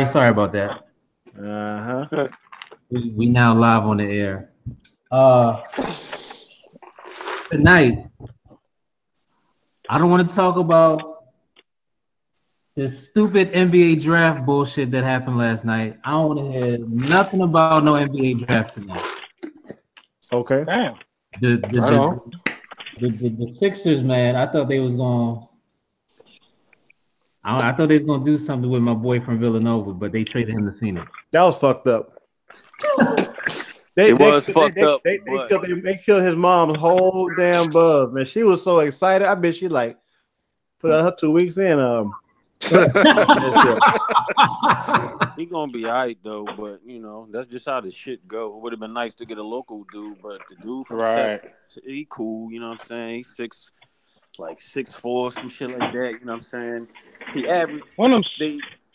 Sorry about that. We now live on the air. Tonight, I don't want to talk about this stupid NBA draft bullshit that happened last night. I don't want to hear nothing about no NBA draft tonight. Okay. Damn. The Sixers, man, I thought they was going. I thought they was gonna do something with my boy from Villanova, but they traded him to Phoenix. That was fucked up. They killed his mom's whole damn buzz, man. She was so excited. I bet she like put out her 2 weeks in. He gonna be alright though, but you know that's just how the shit go. It would have been nice to get a local dude, but the dude from Texas, he cool. You know what I'm saying? He's 6'4", some shit like that. You know what I'm saying? He averaged.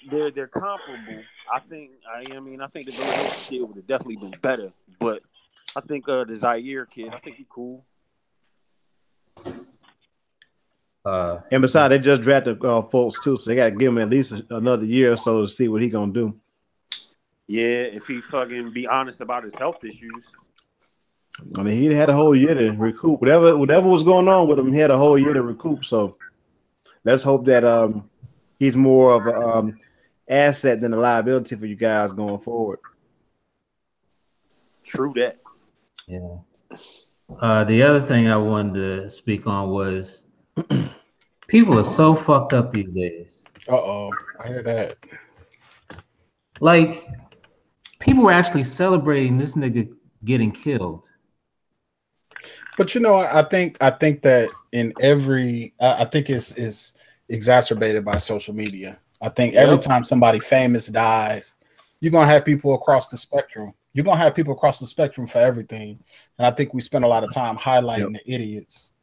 They're comparable. I think the Villanova kid would have definitely been better, but I think the Zaire kid, I think he cool. And besides, they just drafted folks too, so they got to give him at least another year or so to see what he gonna do. Yeah, if he fucking be honest about his health issues. I mean, he had a whole year to recoup. Whatever was going on with him, he had a whole year to recoup. So let's hope that he's more of an asset than a liability for you guys going forward. True that. Yeah. The other thing I wanted to speak on was people are so fucked up these days. I hear that. Like, people were actually celebrating this nigga getting killed. But you know, I think that in every, I think it's exacerbated by social media. I think every time somebody famous dies, you're gonna have people across the spectrum. You're gonna have people across the spectrum for everything. And I think we spend a lot of time highlighting the idiots.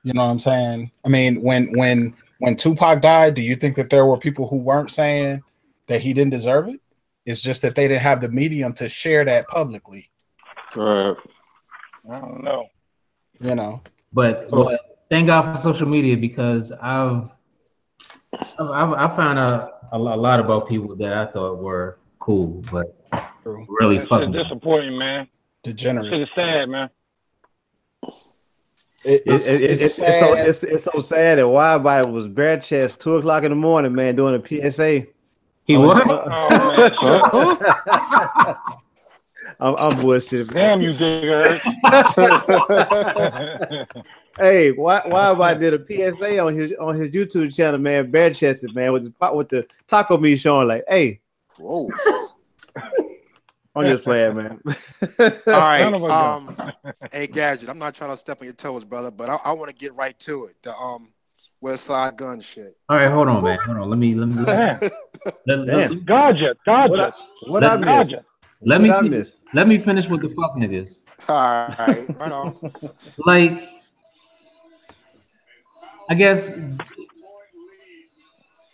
You know what I'm saying? I mean, when Tupac died, do you think that there were people who weren't saying that he didn't deserve it? It's just that they didn't have the medium to share that publicly. I don't know. You know, but thank God for social media, because I found out a lot about people that I thought were cool, but really fucking disappointing, man. Degenerate. It's sad, man. It's so sad that Wildbody was bare chest 2 o'clock in the morning, man, doing a PSA. He was. I'm bullshitting. Damn you, digger. Hey, why did a PSA on his YouTube channel, man, bare chested, man, with the taco meat showing, like, hey, whoa. I'm just playing, man. All right. Hey, Gadget, I'm not trying to step on your toes, brother, but I want to get right to it. The West Side Gun shit. All right, hold on, man. Hold on. Let me. Gotcha. What I missed? Let me finish with the fuck niggas. All right, right on. Like, I guess.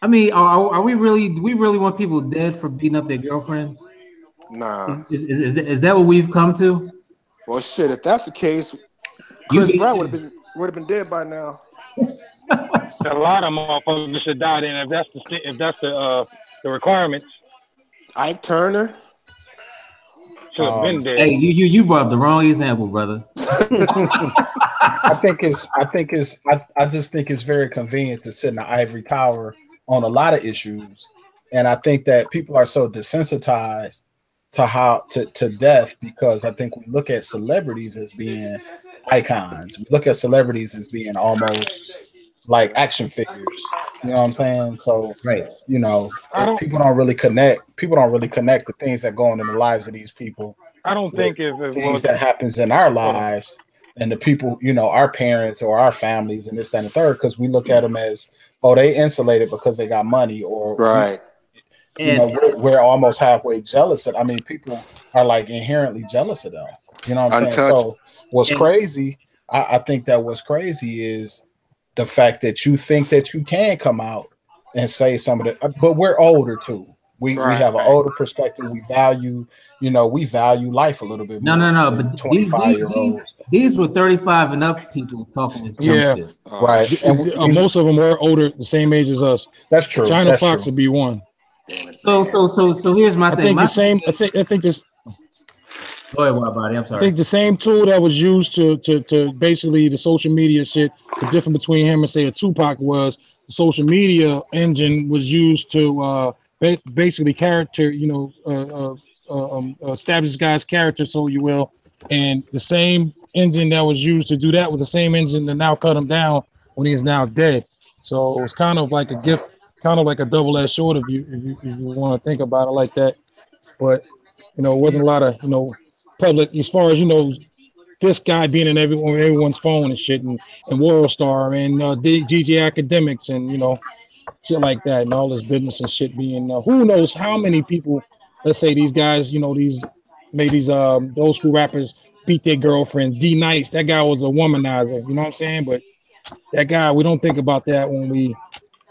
I mean, are we really? Do we really want people dead for beating up their girlfriends? Nah. Is that what we've come to? Well, shit. If that's the case, Chris Brown would have been dead by now. A lot of motherfuckers should die then if that's the requirements. Ike Turner should have been dead. Hey, you brought up the wrong example, brother. I just think it's very convenient to sit in the ivory tower on a lot of issues, and I think that people are so desensitized to death because I think we look at celebrities as being icons. We look at celebrities as being almost like action figures. You know what I'm saying? So, right. You know, people don't really connect the things that go on in the lives of these people. I don't think if things that happens in our lives and the people, you know, our parents or our families and this, that, and the third, because we look at them as, oh, they insulated because they got money, or right. You know, we're almost halfway jealous. I mean, people are like inherently jealous of them. You know what I'm saying? So what's crazy, I think that what's crazy is the fact that you think that you can come out and say some of it, but we're older too. We have an older perspective. We value life a little bit more. No. But 25-year-olds. These were 35 and up people talking this shit. Right. And most of them are older, the same age as us. That's true. China Fox would be one. So here's my I thing. think the same. I think this. Go ahead, Wild Body. I'm sorry. I think the same tool that was used to basically the social media shit. The difference between him and say a Tupac was the social media engine was used to basically character, establish this guy's character, so you will. And the same engine that was used to do that was the same engine that now cut him down when he's now dead. So it was kind of like a gift, kind of like a double-edged sword if you want to think about it like that. But it wasn't a lot of public as far as this guy being in everyone's phone and shit and World Star and DJ Academics and shit like that and all this business and shit being who knows how many people, let's say these guys, these old school rappers beat their girlfriend. D Nice, that guy was a womanizer, you know what I'm saying? But that guy, we don't think about that when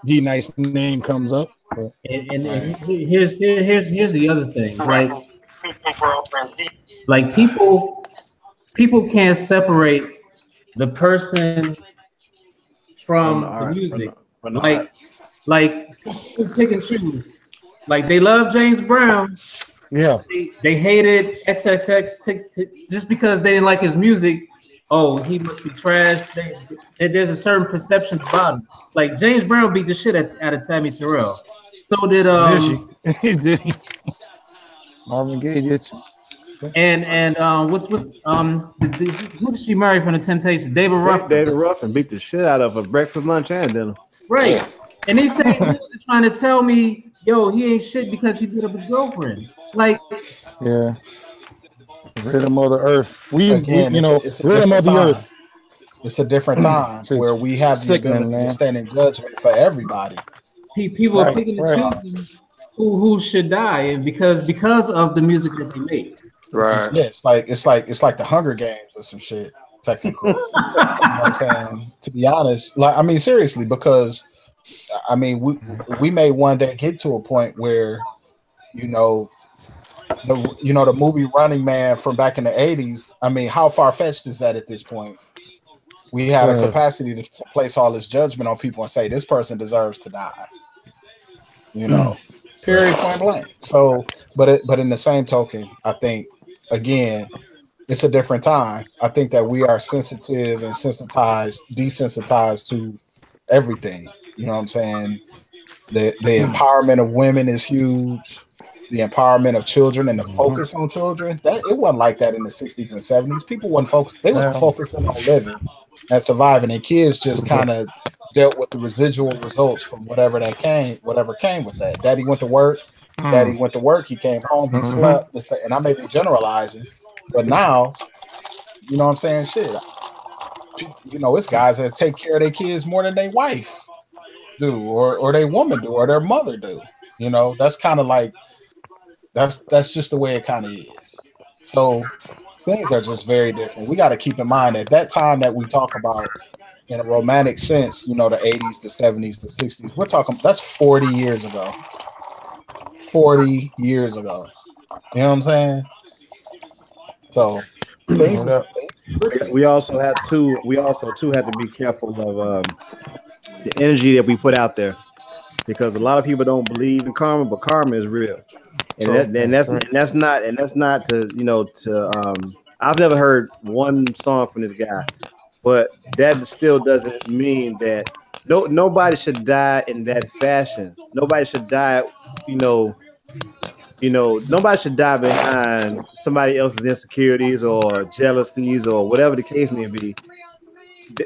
D Nice name comes up. But, and here's the other thing, like people can't separate the person from the music. Like pick and choose. Like they love James Brown. Yeah. They hated XXX just because they didn't like his music. Oh, he must be trash. There's a certain perception about him. Like James Brown beat the shit out of Tammy Terrell. So did did he? Marvin Gaye did. And who did she marry from the Temptations? David Ruffin. David Ruffin beat the shit out of her breakfast, lunch, and dinner. Right. And he said he was trying to tell me, yo, he ain't shit because he beat up his girlfriend. Like, yeah. Rid of Mother Earth. It's rid of Mother Earth. It's a different time where we have the ability to stand in judgment for everybody. People are picking and choosing who should die, and because of the music that they make. Right. Yeah, it's like the Hunger Games or some shit, technically. You know what I'm saying? To be honest, seriously, because we may one day get to a point where, the movie Running Man from back in the 80s. I mean, how far fetched is that at this point? We had a capacity to place all this judgment on people and say this person deserves to die. Period, point blank. So, but in the same token, I think again, it's a different time. I think that we are sensitive and desensitized to everything. You know what I'm saying? The empowerment of women is huge. The empowerment of children and the focus on children. It wasn't like that in the 60s and 70s. People weren't focused. They were focusing on living and surviving, and kids just kind of dealt with the residual results from whatever came with that. Daddy went to work. He came home. He slept. And I may be generalizing, but now, you know what I'm saying? Shit. It's guys that take care of their kids more than their wife do, or their woman do, or their mother do. That's kind of like that's just the way it kind of is. So things are just very different. We got to keep in mind at that time that we talk about in a romantic sense, the 80s, the 70s, the 60s. We're talking that's 40 years ago. 40 years ago. You know what I'm saying? So things we also have to be careful of the energy that we put out there, because a lot of people don't believe in karma, but karma is real. And that's not to I've never heard one song from this guy, but that still doesn't mean that nobody should die in that fashion. Nobody should die, nobody should die behind somebody else's insecurities or jealousies or whatever the case may be.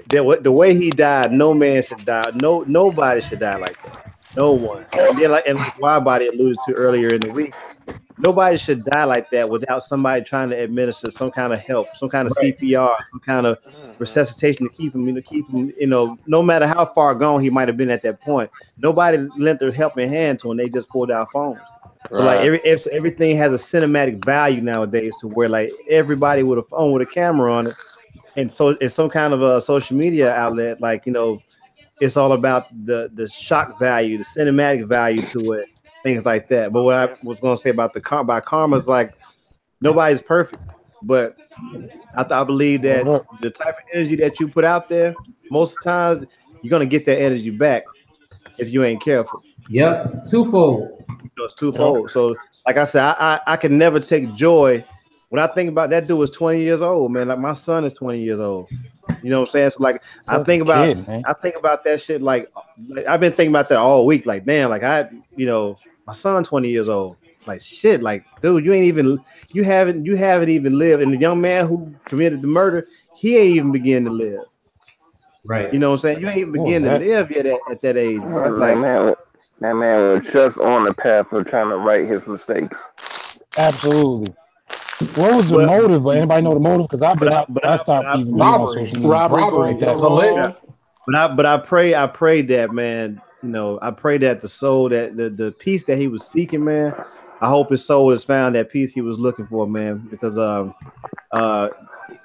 The way he died, no man should die. Nobody should die like that. No one. And then, like Widebody alluded to earlier in the week, nobody should die like that without somebody trying to administer some kind of help, some kind of CPR, some kind of resuscitation to keep him, no matter how far gone he might have been at that point. Nobody lent their helping hand to him. They just pulled out phones. So everything has a cinematic value nowadays, to where like everybody with a phone with a camera on it, and so it's some kind of a social media outlet. Like it's all about the shock value, the cinematic value to it, things like that. But what I was going to say about karma is like nobody's perfect, but I believe that the type of energy that you put out there, most times you're gonna get that energy back if you ain't careful. Yep, twofold. It's twofold. So, like I said, I can never take joy when I think about that dude was 20 years old, man. Like my son is 20 years old. You know what I'm saying? So, like, I think about that shit. Like I've been thinking about that all week. Like, damn, like my son 20 years old. Like shit, like dude, you haven't even lived. And the young man who committed the murder, he ain't even beginning to live. Right. You know what I'm saying? You ain't even beginning to live yet at that age, bro. Like that man was just on the path of trying to right his mistakes. Absolutely. What was the motive? But anybody know the motive? Because I've been out. I stopped even being on social media. Robbery. But I pray that, man. You know, I pray that the soul, that the peace that he was seeking, man. I hope his soul has found that peace he was looking for, man. Because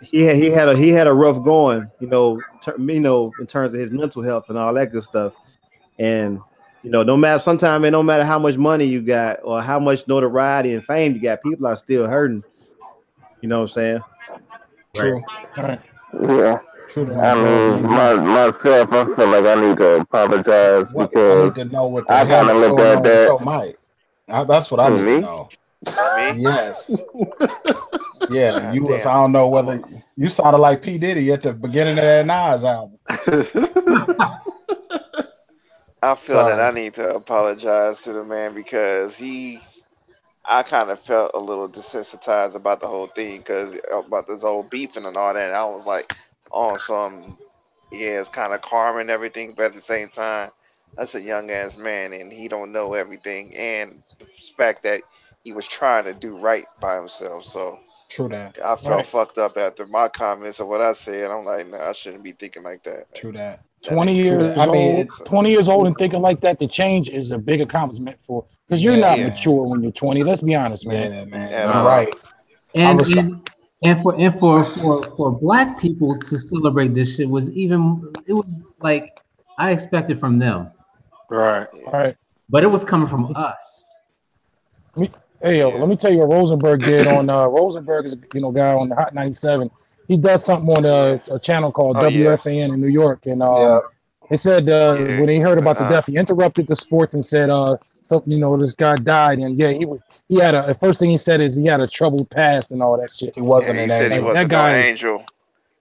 he had a rough going, in terms of his mental health and all that good stuff. And no matter how much money you got or how much notoriety and fame you got, people are still hurting. You know what I'm saying? True. Right. Yeah. I mean, myself, I feel like I need to apologize because I need to know what the hell is going on with your mic. That's what I need to know. Yes. Yeah, you was. I don't know whether you sounded like P. Diddy at the beginning of that Nas album. I feel that I need to apologize to the man because I kind of felt a little desensitized about the whole thing because about this whole beefing and all that. And I was like, it's kind of karma and everything, but at the same time, that's a young ass man and he don't know everything, and the fact that he was trying to do right by himself. So true that. I felt fucked up after my comments of what I said. I'm like, no, I shouldn't be thinking like that. True that. 20 years old, 20 years old and thinking like that, the change is a big accomplishment because you're not mature when you're 20. Let's be honest, man. Yeah, man. You're right. And for black people to celebrate this shit it was like I expected from them. Right. But it was coming from us. Hey, let me tell you what Rosenberg did on Rosenberg is guy on the Hot 97. He does something on a channel called WFAN in New York, and he said when he heard about the death, he interrupted the sports and said, this guy died, and he had the first thing he said is he had a troubled past and all that shit. He wasn't he said he wasn't no angel.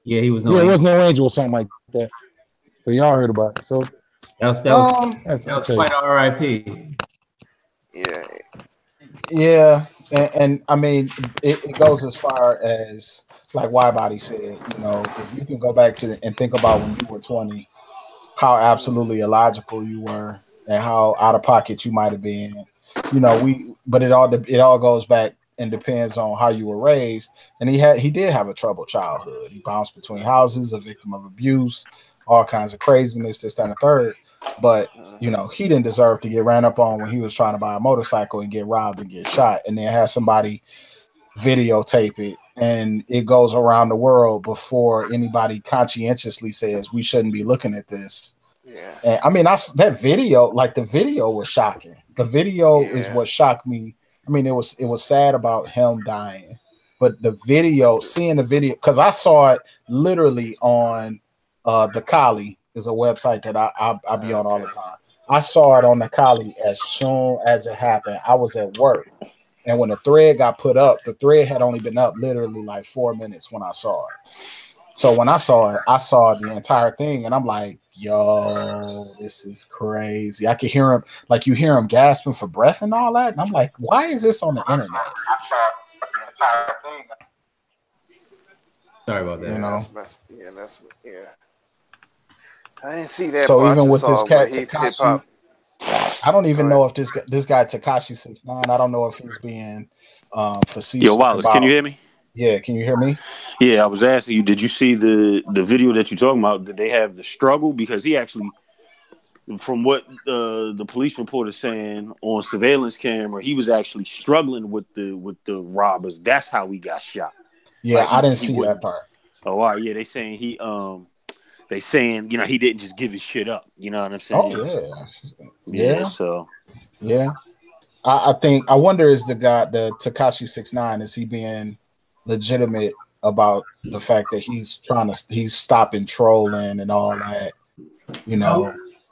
Yeah, he was no. Yeah, angel. He was no angel or something like that. So y'all heard about it. So that was quite R.I.P. Yeah. Yeah, and I mean it goes as far as like Widebody said, if you can go back and think about when you were 20, how absolutely illogical you were and how out of pocket you might have been. But it all goes back and depends on how you were raised. And he did have a troubled childhood. He bounced between houses, a victim of abuse, all kinds of craziness, this, that, and the third. But he didn't deserve to get ran up on when he was trying to buy a motorcycle and get robbed and get shot, and then have somebody videotape it, and it goes around the world before anybody conscientiously says we shouldn't be looking at this. Yeah. And I mean, the video was shocking. The video is what shocked me. I mean, it was sad about him dying, but seeing the video, because I saw it literally on the Kali is a website that I be on all the time. I saw it on the Kali as soon as it happened. I was at work. And when the thread got put up, the thread had only been up literally like 4 minutes when I saw it. So when I saw it, I saw the entire thing, and I'm like, yo, this is crazy. I could hear him, like you hear him gasping for breath and all that. And I'm like, why is this on the internet? I saw the entire thing. Sorry about that. I didn't see that. So even with this cat Tekashi, I don't even know if this guy Tekashi 6ix9ine, I don't know if he's being facetious. Yo, Wallace, can you hear me? Yeah, can you hear me? Yeah, I was asking you, did you see the video that you're talking about? Did they have the struggle? Because he actually, from what the police report is saying on surveillance camera, he was actually struggling with the robbers. That's how he got shot. Yeah, I didn't see that part. Oh, all right. Yeah, they saying he didn't just give his shit up. You know what I'm saying? Oh yeah. So I wonder is the Tekashi 6ix9ine, is he being legitimate about the fact that he's stopping trolling and all that?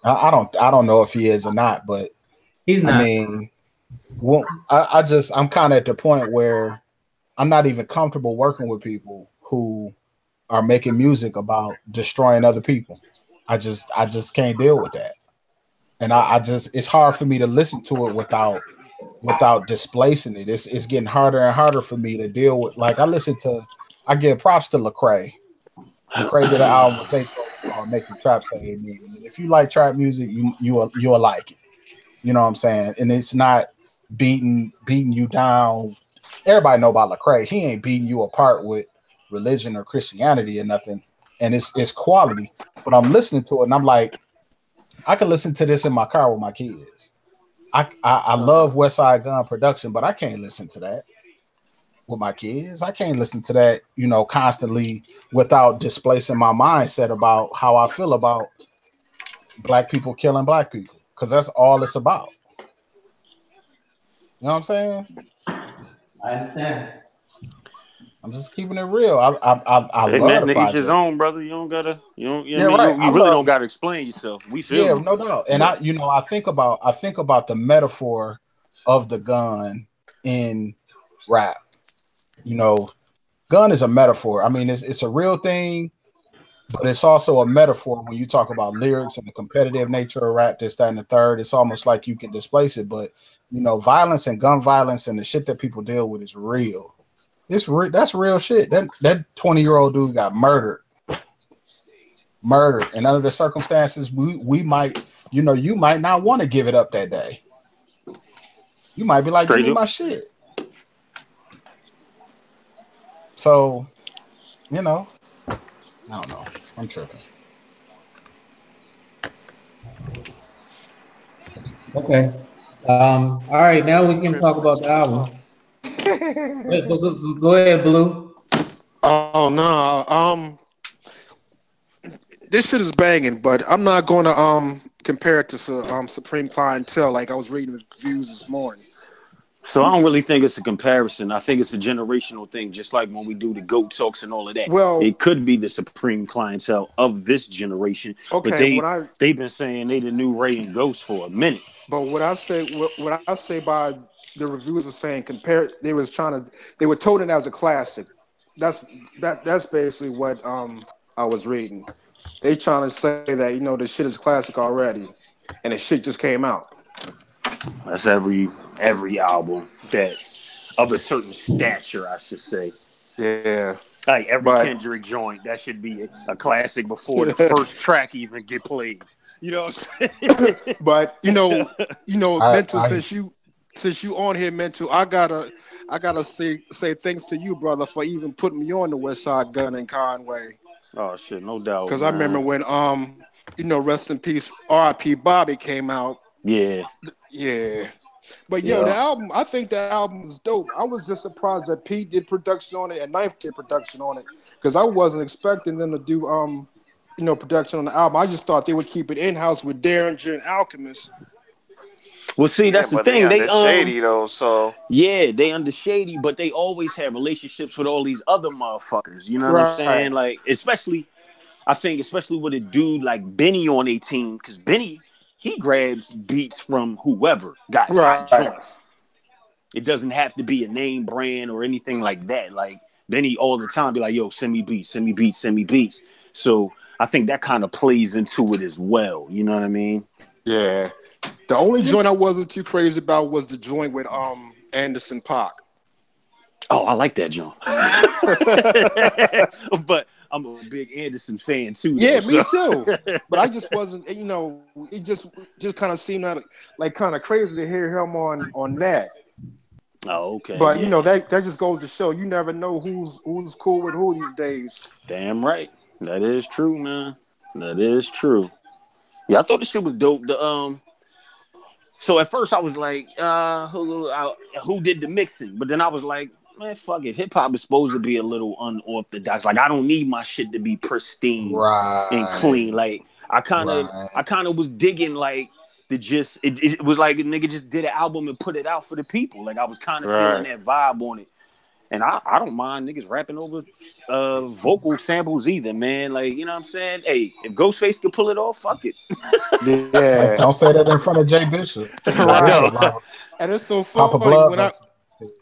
I don't know if he is or not, but he's not. I mean, well, I'm kind of at the point where I'm not even comfortable working with people who are making music about destroying other people. I just can't deal with that. And I just it's hard for me to listen to it without displacing it. It's getting harder and harder for me to deal with. Like I give props to Lecrae. Lecrae did an album with Sato called "Make the Trap Say Amen." And if you like trap music, you'll like it. You know what I'm saying? And it's not beating you down. Everybody know about Lecrae. He ain't beating you apart with religion or Christianity or nothing. And it's quality. But I'm listening to it and I'm like, I can listen to this in my car with my kids. I love West Side Gun production, but I can't listen to that with my kids. I can't listen to that, constantly without displacing my mindset about how I feel about black people killing black people, because that's all it's about. You know what I'm saying? I understand. I'm just keeping it real. I Hey love man, the to each his project. own, brother. You don't gotta, you don't. You Yeah, know what I right. mean, you really don't gotta explain yourself. We feel Yeah, you. no doubt. And I think about the metaphor of the gun in rap. Gun is a metaphor. I mean, it's a real thing, but it's also a metaphor when you talk about lyrics and the competitive nature of rap, this, that, and the third. It's almost like you can displace it, but violence and gun violence and the shit that people deal with is real. That's real shit. That 20-year-old dude got murdered, and under the circumstances, we might, you might not want to give it up that day. You might be like, give me my shit. So, I don't know. I'm tripping. Okay. All right. Now we can talk about the album. Go ahead, Blue. Oh no. This shit is banging, but I'm not going to compare it to Supreme Clientele like I was reading reviews this morning. So I don't really think it's a comparison. I think it's a generational thing, just like when we do the GOAT talks and all of that. Well, it could be the Supreme Clientele of this generation. Okay, but they've been saying they the new Ray and Ghost for a minute. But what I say by the reviews are saying they were told it as a classic. That's basically what I was reading. They trying to say that the shit is classic already, and the shit just came out. That's every album that of a certain stature, I should say. Yeah. Like every Kendrick joint, that should be a classic before the first track even get played. You know what I'm saying? But Mental, since you on here, Mental, I gotta say thanks to you, brother, for even putting me on the West Side Gun in Conway. Oh shit, no doubt. Because I remember when rest in peace, R.I.P. Bobby came out. Yeah. Yeah. But the album, I think the album was dope. I was just surprised that Pete did production on it and Knife did production on it, because I wasn't expecting them to do production on the album. I just thought they would keep it in house with Derringer and Alchemist. Well, see, that's the thing. They shady though, so they under shady, but they always have relationships with all these other motherfuckers. You know what I'm saying? Like, especially with a dude like Benny on 18, because Benny, he grabs beats from whoever got hot joints. It doesn't have to be a name brand or anything like that. Like, Benny all the time be like, yo, send me beats, send me beats, send me beats. So I think that kind of plays into it as well. You know what I mean? Yeah. The only joint I wasn't too crazy about was the joint with Anderson .Paak. Oh, I like that joint. But I'm a big Anderson fan too. Yeah, me too. But I just wasn't, it just kind of seemed like kind of crazy to hear him on that. Oh, okay. But that just goes to show you never know who's cool with who these days. Damn right. That is true, man. That is true. Yeah, I thought this shit was dope. So at first I was like, who did the mixing? But then I was like, man, fuck it. Hip hop is supposed to be a little unorthodox. Like, I don't need my shit to be pristine and clean. Like, I kind of was digging like it was like a nigga just did an album and put it out for the people. Like, I was kind of feeling that vibe on it. And I don't mind niggas rapping over vocal samples either, man. Like, you know what I'm saying? Hey, if Ghostface could pull it off, fuck it. Yeah. Don't say that in front of Jay Bishop. And it's so Papa funny Blood.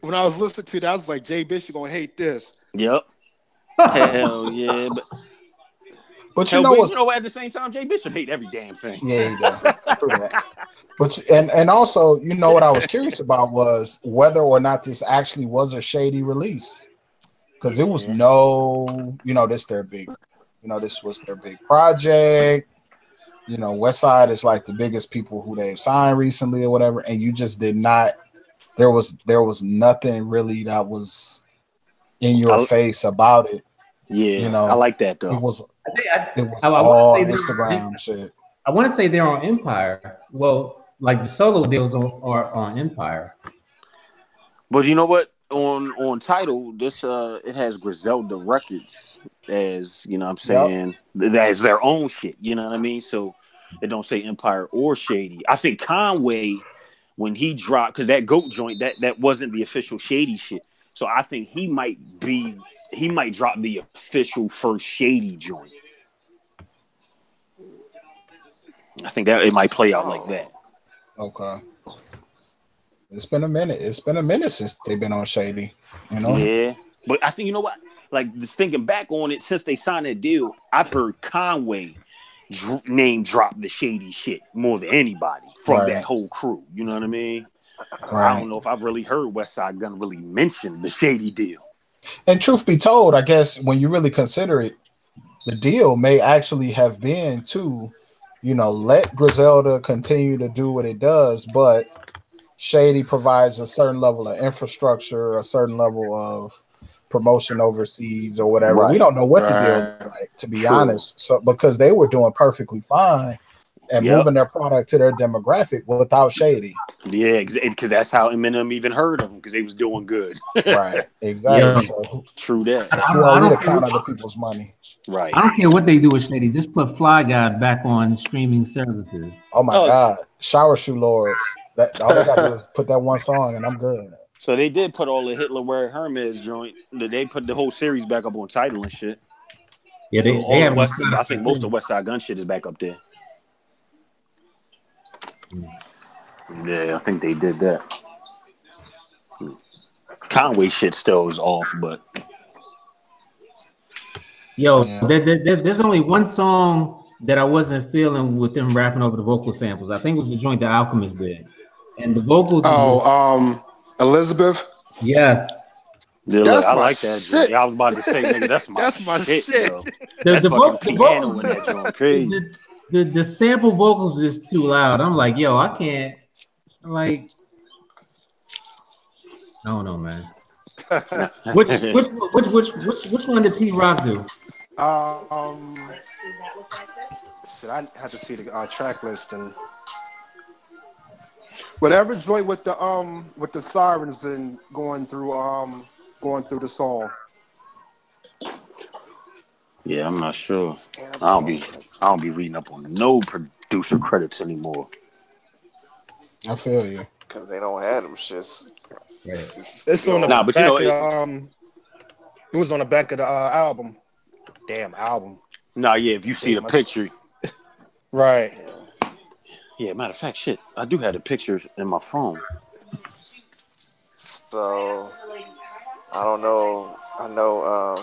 when I was listening to that, I was like, Jay Bishop gonna hate this. Yep. Hell yeah, but you know what? At the same time, Jay Bishop hate every damn thing. Yeah, he does. True that. But and also, you know what I was curious about was whether or not this actually was a shady release, because it was this their big, this was their big project. West Side is like the biggest people who they've signed recently or whatever, and you just did not. There was nothing really that was in your face about it. Yeah, I like that though. It was I all Instagram shit. I want to say they're on Empire. Well, like the solo deals are on Empire. But you know what? On Tidal, this it has Griselda Records as what I'm saying, as their own shit. You know what I mean? So it don't say Empire or Shady. I think Conway, when he dropped, because that GOAT joint that wasn't the official Shady shit. So I think he might drop the official first Shady joint. I think that it might play out like that. Okay. It's been a minute. It's been a minute since they've been on Shady. Yeah, but I think you know what? Like just thinking back on it, since they signed that deal, I've heard Conway name drop the Shady shit more than anybody from that whole crew. You know what I mean? Right. I don't know if I've really heard Westside Gunn really mention the Shady deal. And truth be told, I guess when you really consider it, the deal may actually have been to, let Griselda continue to do what it does, but Shady provides a certain level of infrastructure, a certain level of promotion overseas or whatever. Right. We don't know what the deal is like, to be honest. So because they were doing perfectly fine and moving their product to their demographic without Shady. Yeah, because that's how Eminem even heard of them, because they was doing good. Right, exactly. Yeah. So, true that. Who are we to count other people's money? Right. I don't care what they do with Shady. Just put Fly Guy back on streaming services. Oh my God, Shower Shoe Lords. That all they got to do is put that one song, and I'm good. So they did put all the Hitler Wear Hermes joint. They put the whole series back up on Tidal and shit. Yeah, they have. I think most of Westside Gunn shit is back up there. Yeah, I think they did that. Conway shit still is off, but there's only one song that I wasn't feeling with them rapping over the vocal samples. I think it was the joint the Alchemist did, and the vocals. Elizabeth. Yes. Yeah, look, I like that joint. I was about to say, nigga, that's my shit. The piano in that joint, crazy. The sample vocals is just too loud. I'm like, yo, I can't. I'm like, I don't know, man. Which one did P Rock do? Shit, I had to see the track list and whatever joint with the sirens and going through the song. Yeah, I'm not sure. I don't be reading up on no producer credits anymore. I feel you. Because they don't have them shits. Right. It's on the back of it was on the back of the album. Damn album. Nah, yeah, if you see the picture. Right. Yeah, matter of fact, shit, I do have the pictures in my phone. So, I don't know. I know.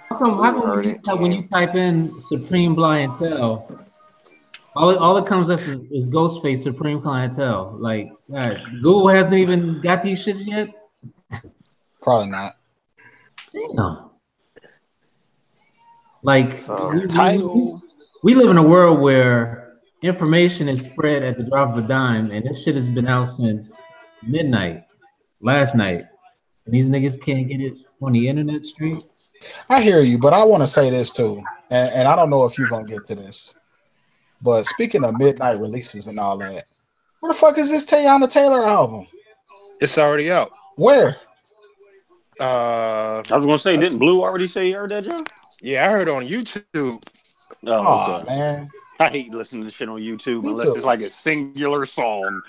How come when you type in Supreme Clientele, all it comes up is Ghostface Supreme Clientele? Like, Google hasn't even got these shits yet? Probably not. Damn. Like, we live in a world where information is spread at the drop of a dime, and this shit has been out since midnight last night, and these niggas can't get it on the internet straight. I hear you, but I want to say this too, and I don't know if you're gonna get to this, but speaking of midnight releases and all that, where the fuck is this Teyana Taylor album? It's already out. Where? I was gonna say, didn't Blue already say he heard that, John? Yeah, I heard it on YouTube. Oh, okay. Man. I hate listening to shit on YouTube unless it's like a singular song.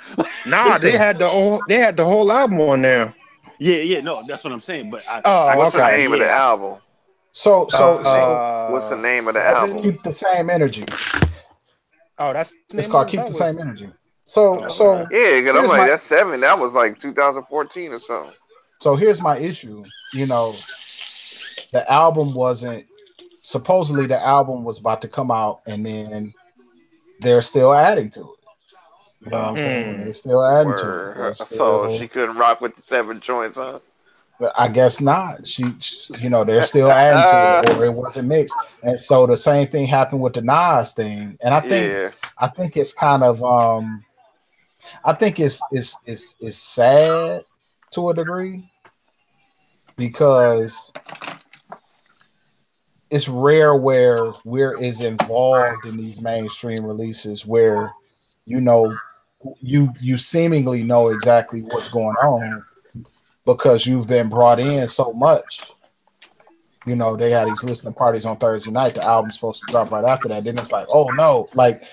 Nah, they had the whole album on there. Yeah, no, that's what I'm saying. But what's the name of the album? So what's the name of the album? Keep the Same Energy. Oh, it's called Keep the Same Energy. So yeah, because I'm here's like, my that's 7. That was like 2014 or something. so here's my issue. The album wasn't supposedly the album was about to come out, and then they're still adding to it. You know what I'm saying? They're still adding to it. Word. So she couldn't rock with the 7 joints, huh? I guess not. They're still adding to it, or it wasn't mixed. And so the same thing happened with the Nas thing. And I think it's kind of I think it's sad to a degree because it's rare where we're as involved in these mainstream releases where you seemingly know exactly what's going on because you've been brought in so much. They had these listening parties on Thursday night. The album's supposed to drop right after that. Then it's like, oh no, like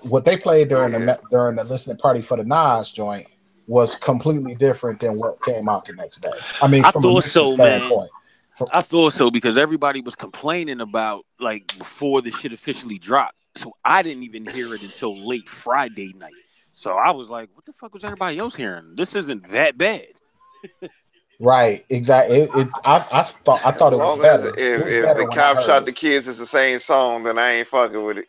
what they played during the listening party for the Nas joint was completely different than what came out the next day. I mean, from a mixing standpoint. I thought so because everybody was complaining about like before the shit officially dropped. So I didn't even hear it until late Friday night. So I was like, what the fuck was everybody else hearing? This isn't that bad. Right, exactly. I thought it was better. If the cop shot the kids is the same song, then I ain't fucking with it.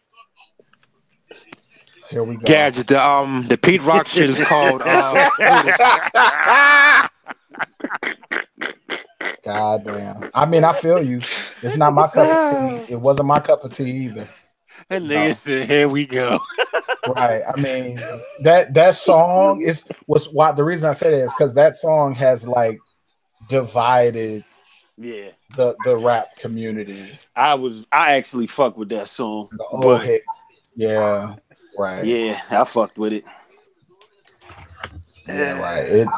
Here we go. Gadget, the Pete Rock shit is called God damn. I mean, I feel you. It's not my cup of tea. It wasn't my cup of tea either. That nigga said, here we go. Right. I mean, that song was why the reason I say that is because that song has like divided the rap community. I actually fuck with that song. Yeah. Right. Yeah, I fucked with it. Yeah, right. It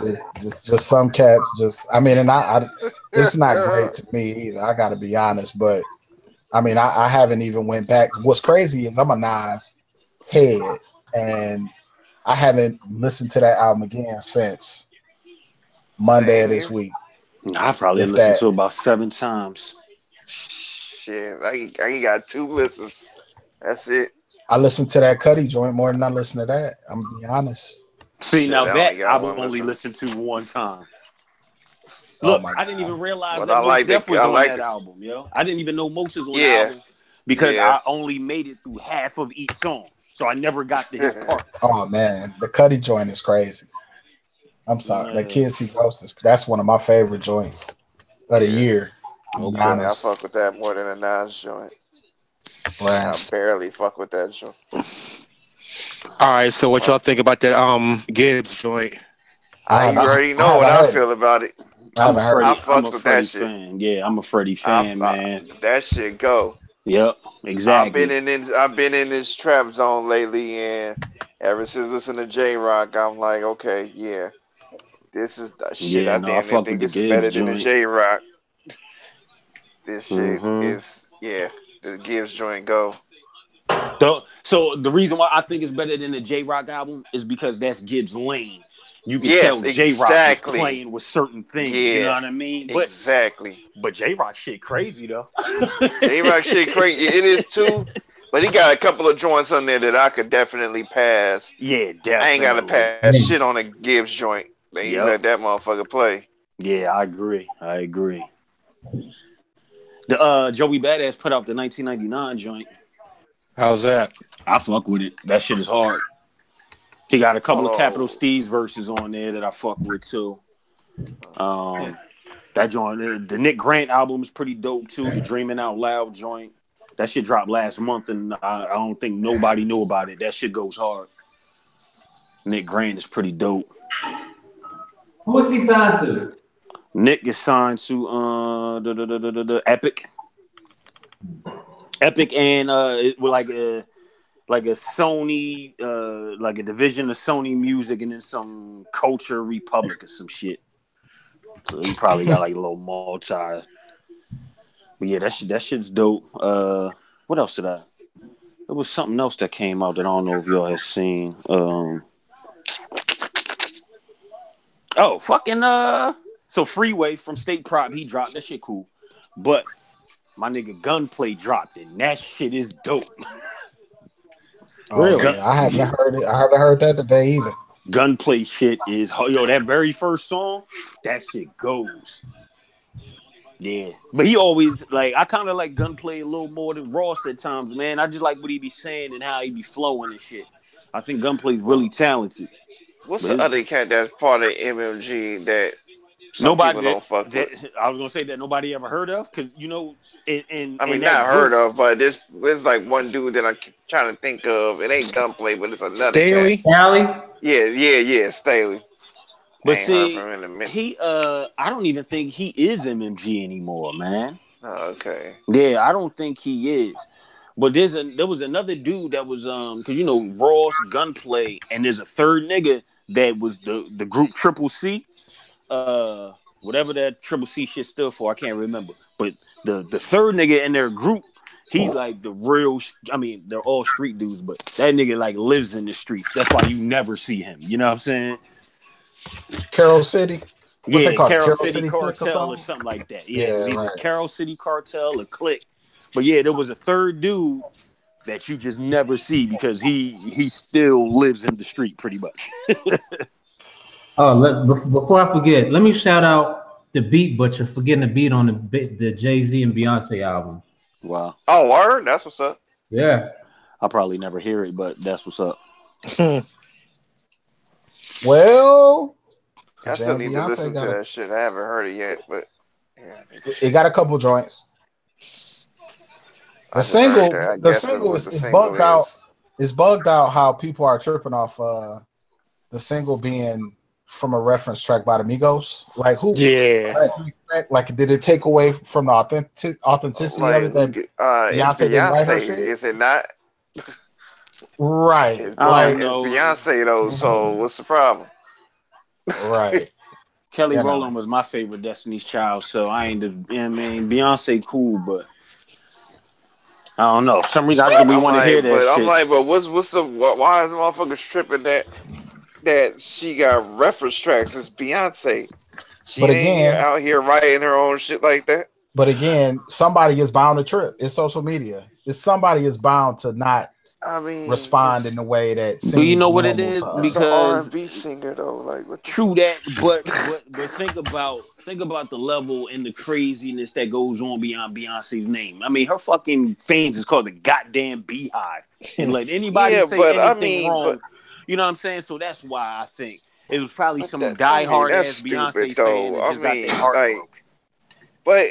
just some cats just. I mean, and I it's not great to me either. I got to be honest, but I mean, I haven't even went back. What's crazy is I'm a Nas head, and I haven't listened to that album again since Monday of this week. I probably listened to it about 7 times. Shit, I got 2 listens. That's it. I listened to that Cudi joint more than I listened to that. I'm gonna be honest. See, now that I've only listened to 1 time. Look, I didn't even realize that Mos Def was on that album, yo. I didn't even know Mos was on the album because I only made it through half of each song. So I never got to his part. Oh, man. The Cudi joint is crazy. I'm sorry. The Kids See Ghosts, that's one of my favorite joints of the year. Okay, I fuck with that more than a Nas joint. Wow. I barely fuck with that joint. All right, so what y'all think about that Gibbs joint? You already know what I feel about it. I fucks with that shit. Fan. Yeah, I'm a Freddie fan, man. That shit go. Yep, exactly. I've been in this trap zone lately, and ever since listening to J-Rock, I'm like, okay, yeah, this is the shit. I think this is better than the J-Rock. This shit is the Gibbs joint go. So the reason why I think it's better than the J-Rock album is because that's Gibbs' lane. You can tell J-Rock is playing with certain things. You know what I mean? But J-Rock shit crazy though. J-Rock shit crazy. It is too. But he got a couple of joints on there that I could definitely pass. Yeah, definitely. I ain't got to pass shit on a Gibbs joint. They let that motherfucker play. Yeah, I agree. The Joey Badass put out the 1999 joint. How's that? I fuck with it. That shit is hard. He got a couple of Capital Steez verses on there that I fuck with too. That joint, the Nick Grant album is pretty dope too. The Dreaming Out Loud joint, that shit dropped last month, and I don't think nobody knew about it. That shit goes hard. Nick Grant is pretty dope. Who is he signed to? Nick is signed to Epic. Epic and like a Sony, like a division of Sony Music, and then some Culture Republic or some shit. So he probably got like a little multi. But yeah, that shit's dope. What else did I? There was something else that came out that I don't know if y'all have seen. So Freeway from State Prop, he dropped that shit cool, but my nigga Gunplay dropped it, and that shit is dope. Oh, Really? yeah, I haven't heard it. I haven't heard that today either. Gunplay shit is that very first song, that shit goes. Yeah, but he always I kind of like Gunplay a little more than Ross at times, man. I just like what he be saying and how he be flowing and shit. I think Gunplay's really talented. What's the other cat that's part of MMG that some people don't fuck with? I was gonna say that nobody ever heard of because I mean, not heard of, but there's like one dude that I'm trying to think of. It ain't Gunplay, but it's another Staley? cat. Staley? Yeah, Staley. But see, he I don't even think he is MMG anymore, man. Oh, okay. Yeah, I don't think he is. But there was another dude that was because Ross, Gunplay, and there's a third nigga that was the group Triple C. Whatever that Triple C shit stood for, I can't remember. But the third nigga in their group, he's like the real. I mean, they're all street dudes, but that nigga lives in the streets. That's why you never see him. You know what I'm saying? Carol City. Yeah, Carol City Cartel or something like that. Yeah, it was either right. Carol City Cartel or Click. But yeah, there was a third dude that you just never see because he still lives in the street pretty much. Before I forget, let me shout out the Beat Butcher for getting the beat on the Jay-Z and Beyonce album. Wow. Oh, word? That's what's up. Yeah. I'll probably never hear it, but that's what's up. Well, I still need to listen to that shit. I haven't heard it yet, but yeah. It got a couple joints. The single is bugged out. It's bugged out how people are tripping off the single being from a reference track by the Migos. Like who? Yeah. Like did it take away from the authenticity of it that Beyonce didn't write her shit? Is it not? Right. It's Beyonce though. So what's the problem? Right. Kelly Rowland was my favorite Destiny's Child, so I ain't Beyonce cool, but I don't know. For some reason, we want to hear that but shit. I'm like, but why is the motherfuckers tripping that she got reference tracks? It's Beyonce. She ain't out here writing her own shit like that. But again, somebody is bound to trip. It's social media. Somebody is bound to not respond in the way that. Do you know what it is? Because R&B singer though, like what true that, but think about the level and the craziness that goes on beyond Beyonce's name. I mean, her fucking fans is called the goddamn Beehive, and let anybody say anything wrong. You know what I'm saying? So that's why I think it was probably some diehard ass Beyonce fan that just got their heart broke. But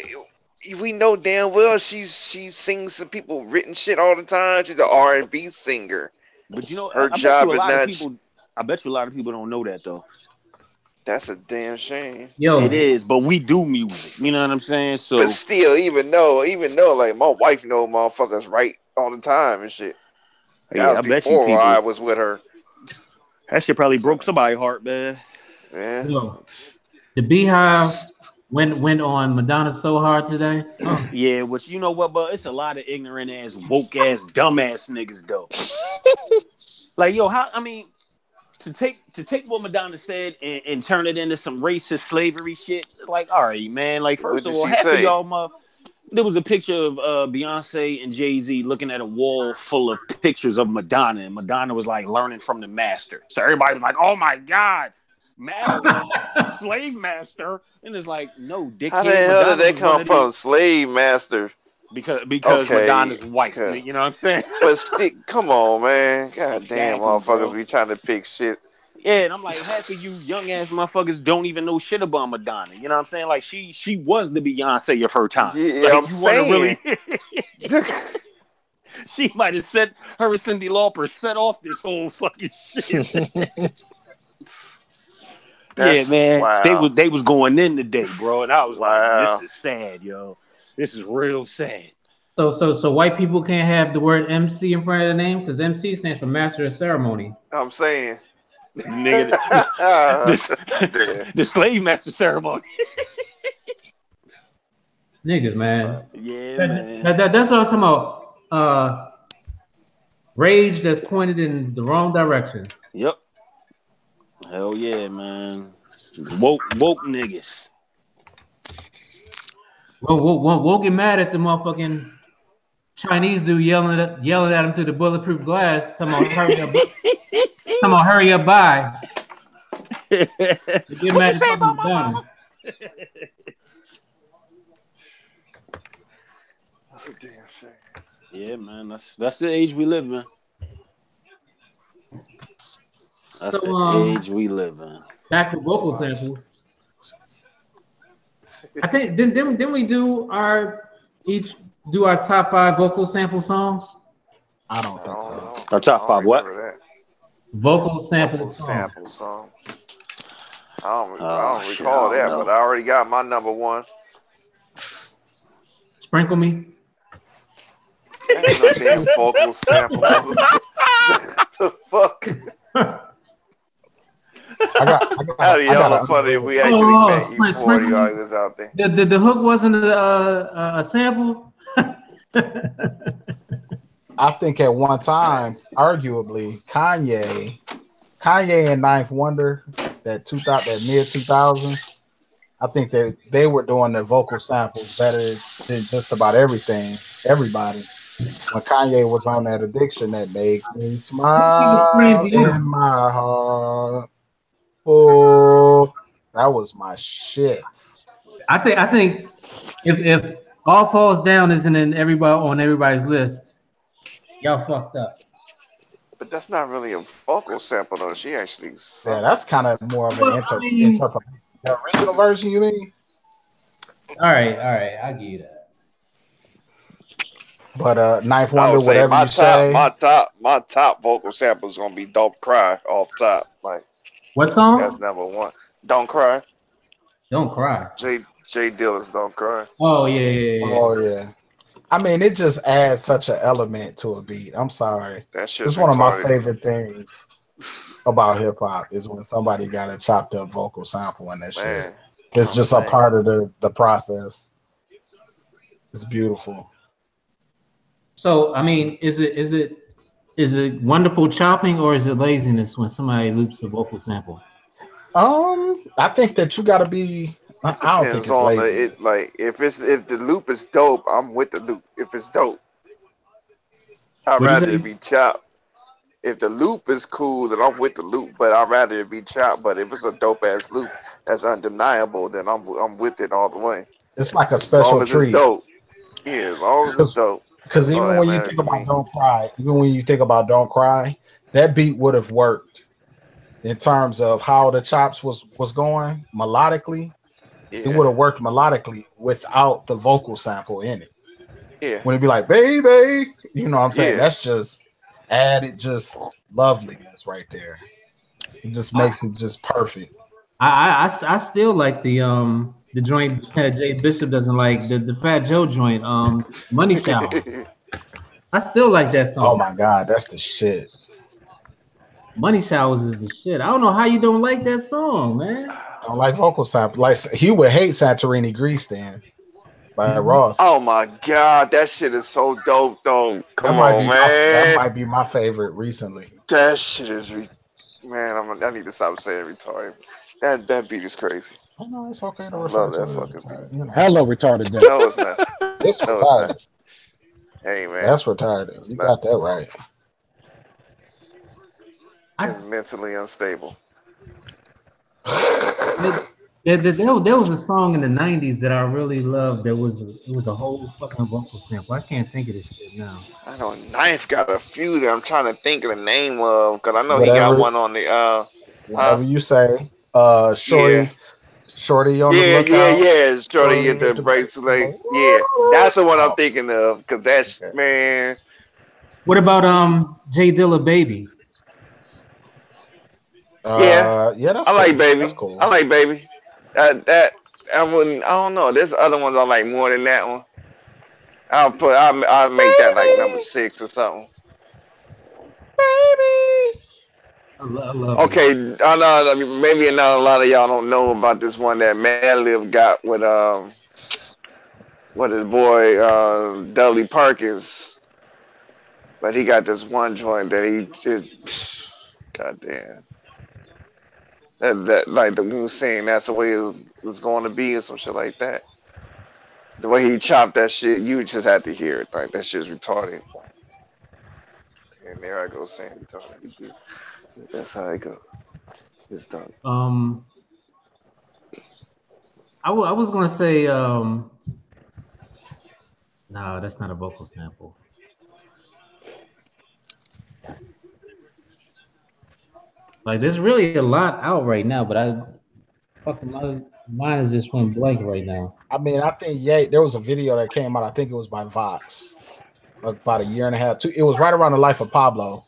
we know damn well she sings some people written shit all the time. She's an R&B singer. But her job is not. I bet you a lot of people don't know that though. That's a damn shame. Yo, it is, but we do music. You know what I'm saying? So, but still, even though, like my wife know motherfuckers right all the time and shit. Yeah, I bet you people. I was with her. That shit probably broke somebody's heart, man. Yeah. Yo, the Beehive went on Madonna so hard today. Yeah, which you know what, but it's a lot of ignorant ass, woke ass, dumb ass niggas though. Like, yo, to take what Madonna said and turn it into some racist slavery shit, like, all right, man. Like, first of all, half of y'all, there was a picture of Beyonce and Jay-Z looking at a wall full of pictures of Madonna, and Madonna was like learning from the master. So everybody was like, "Oh my god, master, slave master," and it's like, no, dickhead. How the hell did that come from, slave master? Because Madonna's white. You know what I'm saying? But come on, man. God damn, motherfuckers be trying to pick shit. Yeah, and I'm like, half of you young ass motherfuckers don't even know shit about Madonna. You know what I'm saying? Like she was the Beyonce of her time. Yeah, like, I'm saying. She might have set her and Cyndi Lauper set off this whole fucking shit. Yeah, man. Wow. They was going in today, bro, and I was like, this is sad, yo. This is real sad. So white people can't have the word MC in front of the name because MC stands for Master of Ceremony. I'm saying. Nigga, the slave master ceremony. Niggas, man. Yeah, man. That's what I'm talking about. Rage that's pointed in the wrong direction. Yep. Hell yeah, man. Woke niggas. We'll get mad at the motherfucking Chinese dude yelling at him through the bulletproof glass, talking about hurry up, by. Get mad at talking about him. Oh, damn shame. Yeah, man, that's the age we live in. That's So, the age we live in. Back to vocal samples. I think didn't we do our top 5 vocal sample songs? I don't think so. Our top 5 what? Vocal sample Vocal songs. sample song. I don't recall that, but I already got my number one. Sprinkle me. Ain't no damn vocal sample. The fuck? That'd be hella funny if we actually met you 40 artists out there. The hook wasn't a sample. I think at one time, arguably, Kanye and Ninth Wonder, that mid 2000s, I think that they were doing the vocal samples better than just about everybody. When Kanye was on that addiction that made me smile in my heart. Oh, that was my shit. I think if All Falls Down isn't in everybody's list, y'all fucked up. But that's not really a vocal sample though. She actually sung. Yeah, that's kind of more of an interpretation. The original version, you mean? All right, I give you that. But Ninth Wonder, whatever you say. My top vocal sample is gonna be "Don't Cry" off top. Like, what song? That's number one. "Don't Cry." Don't Cry. Jay Dilla's "Don't Cry." Oh yeah. Oh yeah. I mean, it just adds such an element to a beat. I'm sorry. That shit's it's one of my retarded. favorite things about hip hop is when somebody got a chopped up vocal sample and that shit. It's just a part of the process. It's beautiful. So I mean, is it wonderful chopping or is it laziness when somebody loops the vocal sample? I think that you got to be. I don't think it's lazy. If the loop is dope, I'm with the loop. If it's dope, I'd rather it be chopped. If the loop is cool, then I'm with the loop. But I'd rather it be chopped. But if it's a dope ass loop that's undeniable, then I'm with it all the way. It's like a special as treat. It's dope. Yeah, as long as it's dope. Because even when you think about Don't Cry, that beat would have worked in terms of how the chops was going melodically. Yeah. It would have worked melodically without the vocal sample in it. Yeah. When it'd be like, baby, you know what I'm saying? Yeah. That's just added just loveliness right there. It just makes it just perfect. I still like the joint Jay Bishop doesn't like, the Fat Joe joint, Money Shower. I still like that song. Oh my God, that's the shit. Money Showers is the shit. I don't know how you don't like that song, man. I don't like vocal sample. Like he would hate Santorini Grease then by Ross. Oh my God, that shit is so dope though. Come on, man. That might be my favorite recently. That shit is man. I need to stop saying retarded. That beat is crazy. Oh no, it's okay to love that fucking beat. You know. Hello, retarded. No, it's not. It's retarded. Hey man, that's retarded. You got that right. It's mentally unstable. There was a song in the 90s that I really loved. It was a whole fucking vocal sample. I can't think of this shit now. I know Knife got a few that I'm trying to think of the name of because I know he got one on the whatever you say. Shorty on the lookout. Yeah, Shorty in the bracelet. Yeah, that's the one I'm thinking of because that's man. What about Jay Dilla Baby? That's I like Baby. That's cool. I like Baby. That I wouldn't. I don't know. There's other ones I like more than that one. I'll make that like number 6 or something. Baby. I love okay, I know maybe not a lot of y'all don't know about this one that Madlib got with his boy Dudley Perkins, but he got this one joint that he just goddamn that like the new saying that's the way it's going to be or some shit like that. The way he chopped that shit, you just had to hear it. Like that shit's retarded. And there I go saying retarded. That's how I go. It's done. I was gonna say no, that's not a vocal sample. Like there's really a lot out right now, but my mind is just went blank right now. I mean, I think there was a video that came out. I think it was by Vox, about a year and a half. It was right around the life of Pablo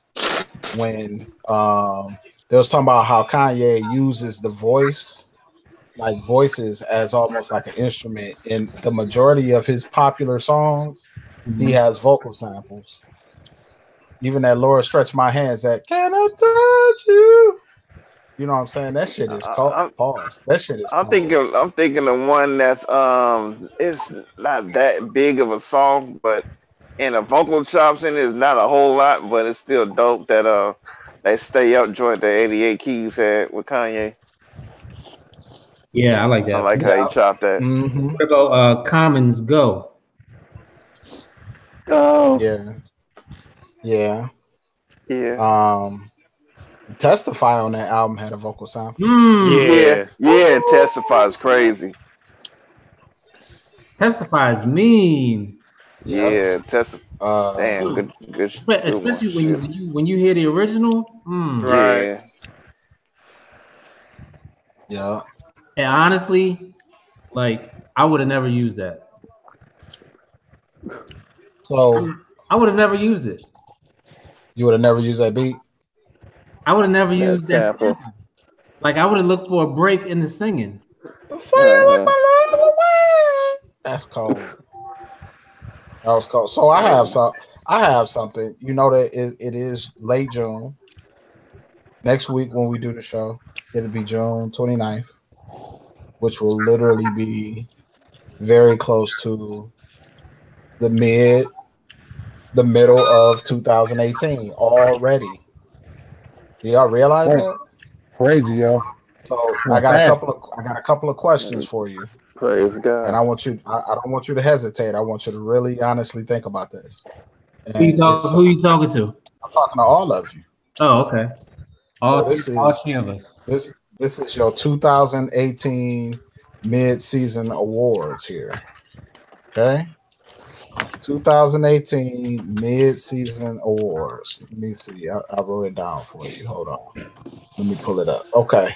when they was talking about how Kanye uses the voices as almost like an instrument. In the majority of his popular songs, he has vocal samples. Even that Laura Stretch My Hands, that Can I Touch You? You know what I'm saying? That shit is cold. Pause. That shit is I'm thinking of one that's it's not that big of a song, but and the vocal chops in it is not a whole lot, but it's still dope that they Stay Up joint that 88 Keys had with Kanye. Yeah, I like that. I like how he chopped that. Mm-hmm. What about Common's Go? Go. Yeah. Testify on that album had a vocal sample. Yeah. Testify is crazy. Testify is mean. Yeah, Testify. Damn, good. Especially when you hear the original. Right. Yeah. And honestly, like I would have never used that. So I would have never used it. You would have never used that beat? I would have never used that sample. Like I would have looked for a break in the singing. Before you look my love away. That's cold. That was cold. So I have something. You know that it is late June. Next week when we do the show, it'll be June 29th, which will literally be very close to the middle of 2018 already. Do y'all realize that? Crazy, yo. So I got a couple of questions for you. Praise God. And I don't want you to hesitate. I want you to really honestly think about this. Who you talking to? I'm talking to all of you. Oh, okay. All three of us. This is your 2018 mid-season awards here. Okay. 2018 mid-season awards. Let me see. I wrote it down for you. Hold on. Let me pull it up. Okay.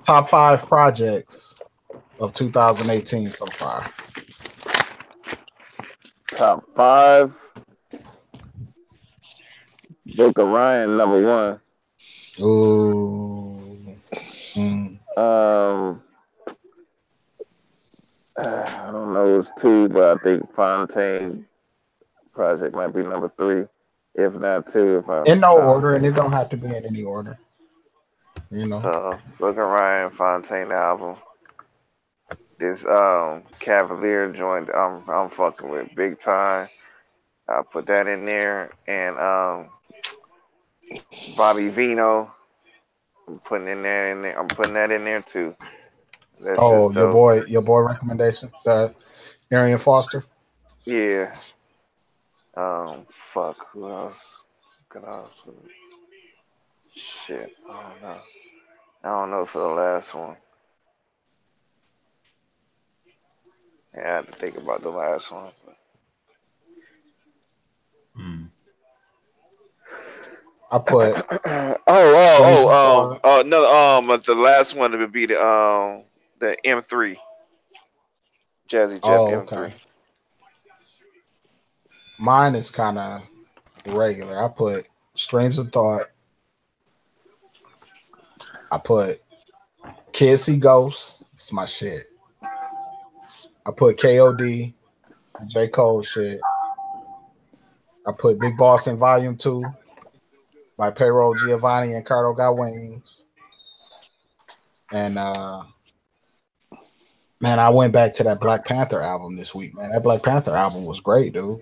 Top 5 projects of 2018 so far. Top 5. Book of Ryan, number 1. Ooh. I don't know, it's 2, but I think Fontaine project might be number 3, if not 2. In no order, and it don't have to be in any order. You know. Book of Ryan, Fontaine album. This Cavalier joint, I'm fucking with big time. I'll put that in there, and Bobby Vino, I'm putting that in there too. That's your boy recommendation, Arian Foster. Yeah. Fuck. Who else? Shit. I don't know for the last one. Yeah, I had to think about the last one. I put. No. The last one would be the M3. Jazzy Jeff M3. Okay. Mine is kind of regular. I put Streams of Thought. I put Kids See Ghosts. It's my shit. I put KOD, J. Cole shit. I put Big Boss in Volume 2 by Payroll Giovanni and Cardo Got Wings. And man, I went back to that Black Panther album this week, man. That Black Panther album was great, dude.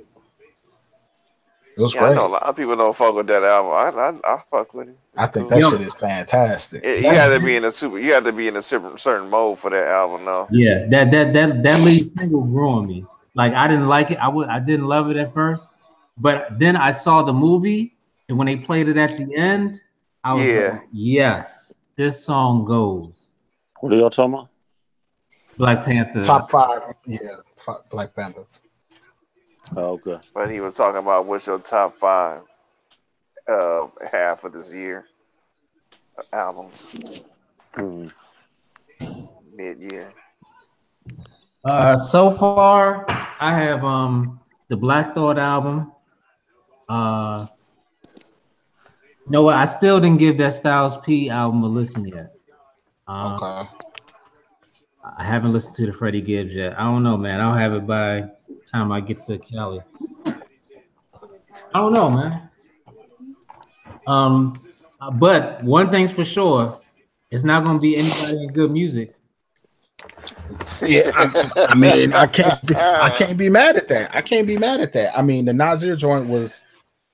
It was Yeah, I know a great. lot of people don't fuck with that album. I fuck with it. I It's think cool. that Yo, shit is fantastic. You that, have to be in a super. You have to be in a certain mode for that album, though. yeah, that lead single grew on me. Like I didn't like it. I didn't love it at first, but then I saw the movie, and when they played it at the end, I was like, Yeah, yes, this song goes. What are y'all talking about? Black Panther. Top five, yeah, Black Panther. Oh, okay. but he was talking about what's your top five half of this year albums Hmm. mid year. So far, I have the Black Thought album. Uh, you know what? I still didn't give that Styles P album a listen yet. Okay. I haven't listened to the Freddie Gibbs yet. I don't know, man. I'll have it by the time I get to Cali. I don't know, man. But one thing's for sure, it's not going to be anybody in good music. Yeah, I mean, I can't be mad at that. I can't be mad at that. I mean, the Nasir joint was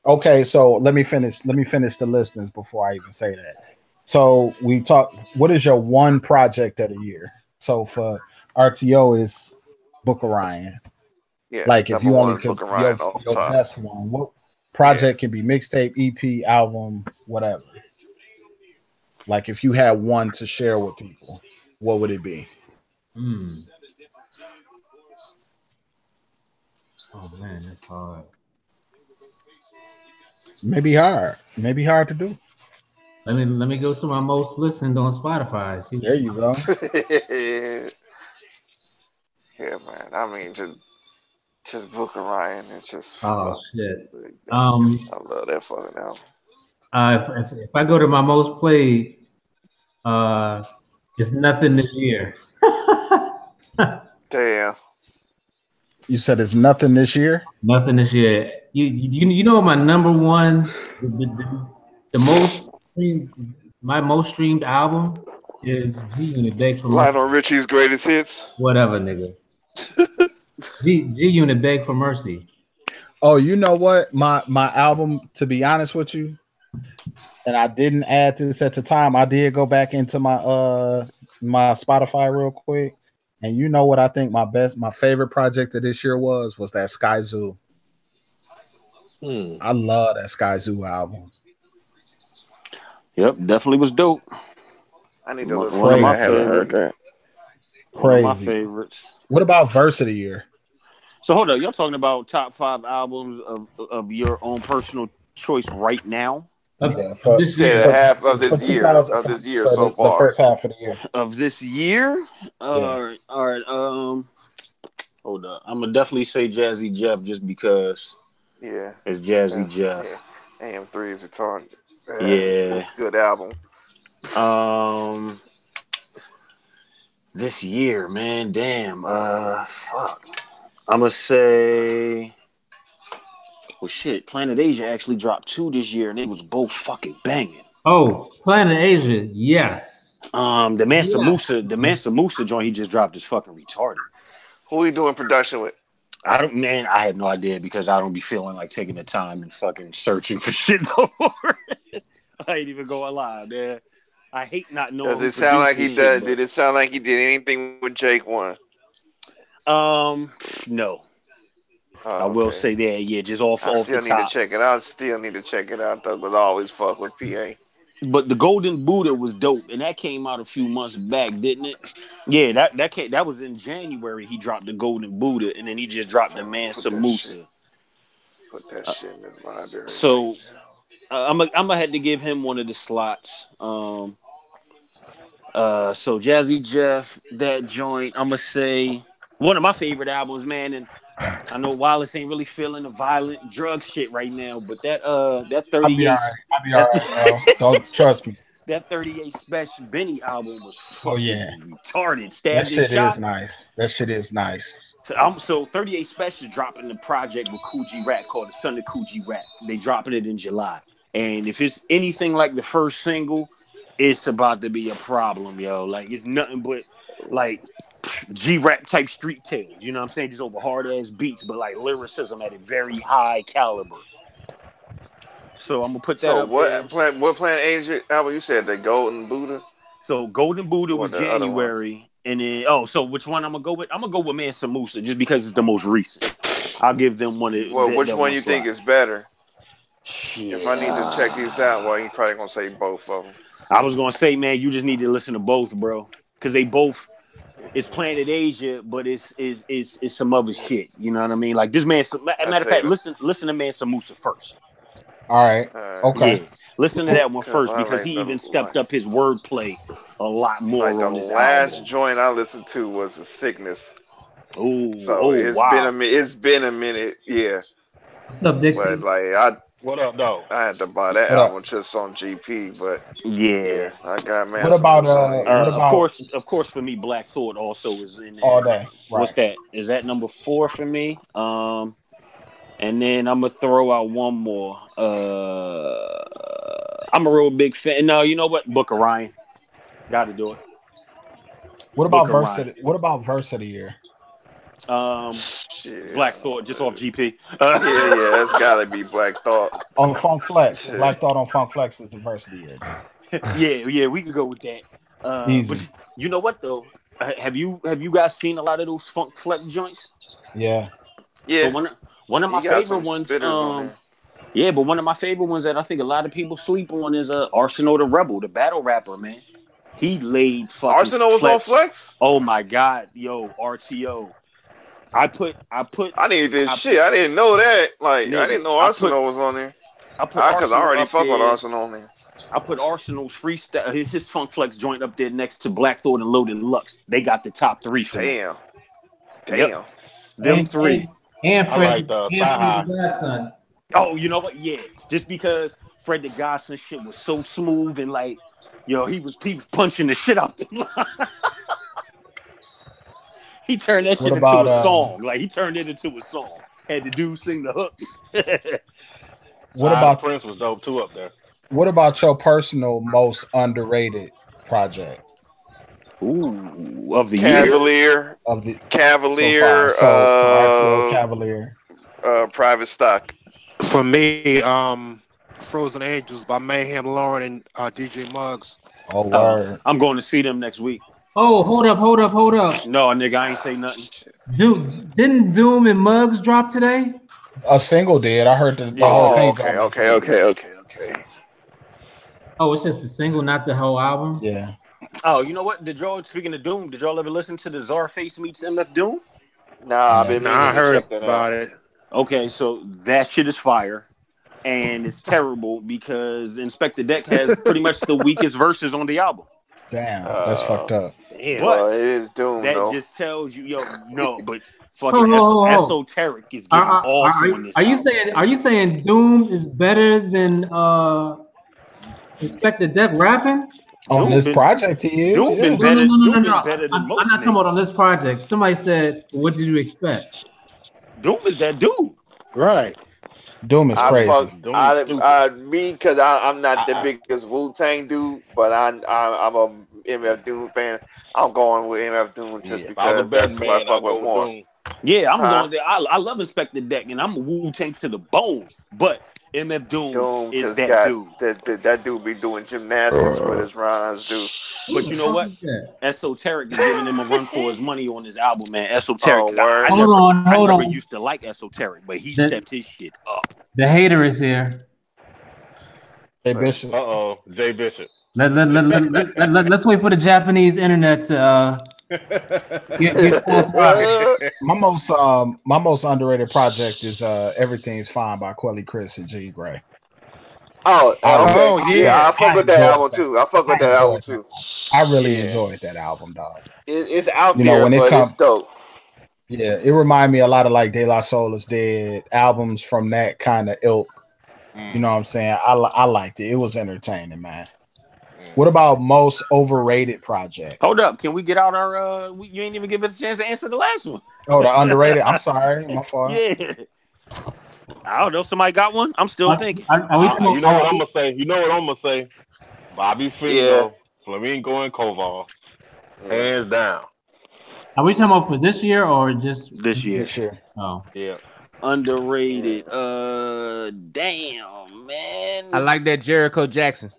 okay. So let me finish the listings before I even say that. So we talked. What is your one project of the year? So for RTO is Book of Ryan. Yeah, Like if number you only one, could Book of Ryan off your top. best one, what project can be mixtape, EP, album, whatever. Like if you had one to share with people, what would it be? Hmm. Oh man, that's hard. Maybe hard to do. Let me go to my most listened on Spotify. See. There you go. Yeah, man. I mean, just Book of Ryan. It's just Oh fuck. shit. I love that fucking album. If I go to my most played, it's nothing this year. Damn. You said it's nothing this year. Nothing this year. You know my number one, the most streamed, my most streamed album is G Unit Beg for Mercy. Lionel Richie's greatest hits. Whatever, nigga. G Unit Beg for Mercy. Oh, you know what? My album, to be honest with you, and I didn't add this at the time. I did go back into my Spotify real quick. And you know what I think my favorite project of this year was that Sky Zoo. I love that Sky Zoo album. Yep, definitely was dope. I need to listen. One of my I haven't heard favorites. that. One of my favorites. What about Verse of the Year? So hold up, y'all talking about top 5 albums of your own personal choice right now? Yeah, half of this year. Of this year so far. The first half of the year. Of this year? Yeah. All right. Hold up. I'm gonna definitely say Jazzy Jeff just because. Yeah. It's Jazzy Jeff. Yeah. AM3 is retarded. Yeah. It's a good album. This year, man, damn. Fuck. I'm gonna say. Well, shit. Planet Asia actually dropped 2 this year, and they was both fucking banging. Oh, Planet Asia, yes. The Mansa Musa joint he just dropped is fucking retarded. Who are you doing production with? I have no idea because I don't be feeling like taking the time and fucking searching for shit no more. I ain't even going live, man. I hate not knowing. Does it sound like he did? Did it sound like he did anything with Jake One? No. Oh, I will say that, yeah, just off the top. I still need to check it out though, because I always fuck with PA. But the Golden Buddha was dope, and that came out a few months back, didn't it? Yeah, that was in January. He dropped the Golden Buddha, and then he just dropped the Mansa Musa. Put that shit in his library. So I'm gonna have to give him one of the slots. So Jazzy Jeff, that joint. I'm gonna say one of my favorite albums, man, and I know Wallace ain't really feeling the violent drug shit right now, but that 38. I'll be all right, bro. Don't trust me. That 38 Special Benny album was fucking retarded. That shit is nice. That shit is nice. So 38 Special dropping the project with Coogee Rap called The Son of Coogee Rap. They dropping it in July. And if it's anything like the first single, it's about to be a problem, yo. Like it's nothing but like G-rap type street tales, you know what I'm saying? Just over hard ass beats, but like lyricism at a very high caliber. So I'm gonna put that So up there. what Planet Asia album you said? The Golden Buddha. So Golden Buddha was the other one? January, and then so which one I'm gonna go with? I'm gonna go with Mansa Musa just because it's the most recent. I'll give them one. Well, which one you think is better? Shit. If I need to check these out, well, you probably gonna say both of them. I was gonna say, man, you just need to listen to both, bro, because they both. It's Planet Asia, but it's some other shit. You know what I mean? Like this man. Matter of fact, listen to Mansa Musa first. All right. Okay. Yeah. Listen to that one first because he even stepped up his wordplay a lot more like on the this last album. joint I listened to was The Sickness. Ooh, so it's been a minute, yeah. What's up, Dixie? But like what up, though? I had to buy that album just on GP, but yeah, I got man. What about of course for me, Black Thought also is in there. All day. Right. What's that? Is that number 4 for me? And then I'm gonna throw out one more. I'm a real big fan. No, you know what? Book of Ryan. Got to do it. What about verse of the year? Black Thought, just off GP. Yeah, it's got to be Black Thought on Funk Flex. Black Thought on Funk Flex is the verse of the year. yeah, we can go with that. Easy. But you know what though? Have you guys seen a lot of those Funk Flex joints? Yeah. So one of my favorite ones. Yeah, but one of my favorite ones that I think a lot of people sleep on is Arsenal the Rebel, the battle rapper, man. He laid fucking Arsenal was on Flex? Oh my god, yo, RTO. I need this shit. I didn't know that. Like nigga, I didn't know Arsenal was on there. Because I already fuck with Arsenal on there. I put Arsenal's freestyle, his Funk Flex joint up there next to Black Thought and Loaded Lux. They got the top 3 for me. Damn. Yep. Them 3. And Fred, the Godson. Oh, you know what? Yeah, just because Fred the Godson shit was so smooth and like, yo, he was punching the shit out the line. He turned that shit into a song. Like he turned it into a song. Had the dude sing the hook. What about Prince was dope too up there. What about your personal most underrated project? Ooh, of the Cavalier. Year? Of the Cavalier. So Cavalier. Private Stock. For me, Frozen Angels by Mayhem Lauren and DJ Muggs. Oh, word. I'm going to see them next week. Oh, hold up. No, nigga, I ain't say nothing. Dude, didn't Doom and Muggs drop today? A single did. I heard the whole thing. Okay. Oh, it's just a single, not the whole album? Yeah. Oh, you know what? Speaking of Doom, did y'all ever listen to the Czarface meets MF Doom? Nah, I heard about it. Okay, so that shit is fire. And it's terrible because Inspector Deck has pretty much the weakest verses on the album. Damn, that's fucked up. Damn. Well, it is Doom, that though. just tells you, but fucking Esoteric is getting off on this. Are you saying Doom is better than Inspector Deck rapping? On this project, he is. Doom been better. Doom been better than most. I'm not talking about on this project. Somebody said, "What did you expect?" Doom is that dude, right? Doom is crazy. Because I'm not the biggest Wu-Tang dude, but I'm a MF Doom fan. I'm going with MF Doom just because that's who I fuck with more. Yeah, I'm going there. I love Inspector Deck, and I'm a Wu-Tang to the bone. But MF Doom is that dude. That dude be doing gymnastics with his rhymes, dude. But you know what? Esoteric is giving him a run for his money on his album, man. Esoteric. I never used to like Esoteric, but he stepped his shit up. The hater is here. Hey, Bishop. Jay Bishop. Let's wait for the Japanese internet to get my most underrated project is Everything's Fine by Quelly Chris and G Gray. Yeah, I fuck with that album too. I really enjoyed that album, dog. It's out there, when but it's dope. Yeah, it reminded me a lot of like De La Soul is Dead albums from that kind of ilk. You know what I'm saying? I liked it. It was entertaining, man. What about most overrated project? Hold up, can we get out our? You ain't even give us a chance to answer the last one. Oh, the underrated. I'm sorry, my fault. Yeah. I don't know. Somebody got one? I'm still thinking. You know what I'm gonna say? Bobby Figo, Flamingo, and Koval, hands down. Are we talking about for this year or just this year? Oh, yeah. Underrated. Damn, man. I like that Jericho Jackson.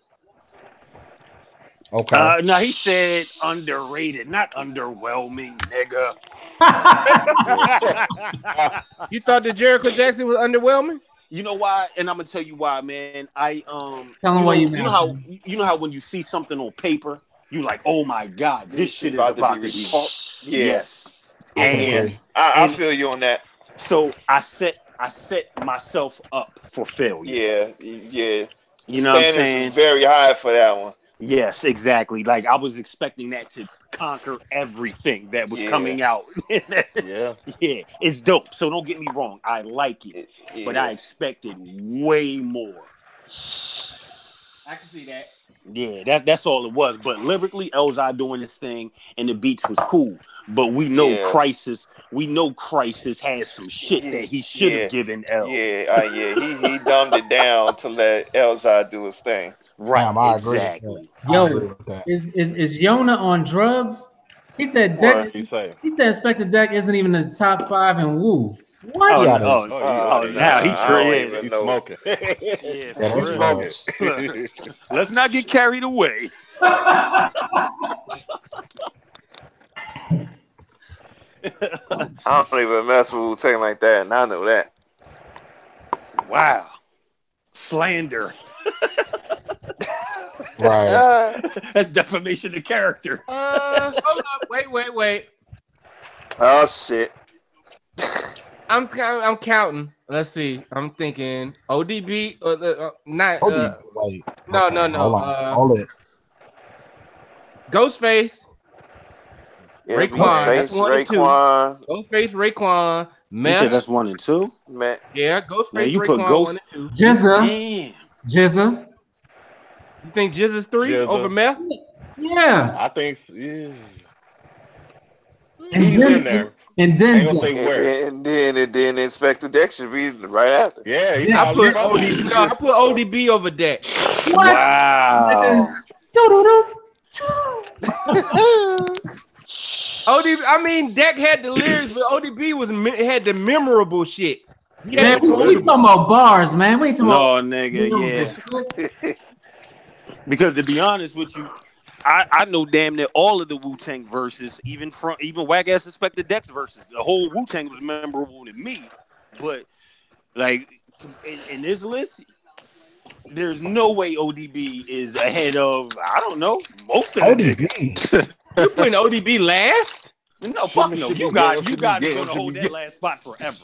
Okay. No, he said underrated, not underwhelming, nigga. You thought that Jericho Jackson was underwhelming? You know why? And I'm gonna tell you why, man. Tell him why you know how when you see something on paper, you like, oh my god, this shit is about to be taught. Yes. And I feel you on that. So I set myself up for failure. Yeah. You know what I'm saying? Was very high for that one. Yes, exactly. Like I was expecting that to conquer everything that was coming out. Yeah, it's dope. So don't get me wrong, I like it, but I expected way more. I can see that. Yeah, that's all it was. But lyrically, Elzhi doing this thing and the beats was cool. But we know Crisis has some shit that he should have given L. He dumbed it down to let Elzhi do his thing. Right, I exactly. Yo, is Yona on drugs? He said Deck. He said Inspector Deck isn't even in the top 5 in Woo. What? Now he He's smoking. Yeah, Let's not get carried away. I don't even mess with Wu-Tang like that, and I know that. Wow. Slander. Right. That's defamation of character. Hold up. Wait. Oh shit. I'm counting. Let's see. I'm thinking ODB. Not. Wait. No. Hold it. Ghostface. Yeah, Raekwon. That's 1 and 2. Ghostface, Raekwon. You said that's 1 and 2. Man. Yeah, Ghostface. Man, you Raekwon, put Ghost. 1 and 2. Jizza. You think Jizza's 3 over Meth? Yeah. I think. Yeah. And He's in there. And then Inspector Deck should be right after. Yeah, I put ODB over Deck. What? Wow. ODB. I mean, Deck had the lyrics, but ODB had the memorable shit. Man, we talking about bars, man. We talking about nigga, yeah. Because to be honest with you, I know damn near all of the Wu-Tang verses, even Whack Ass Inspector Deck's verses. The whole Wu-Tang was memorable to me, but like in this list, there's no way ODB is ahead of most of ODB. You putting ODB last? No, fuck no. You got to gonna hold that last spot forever.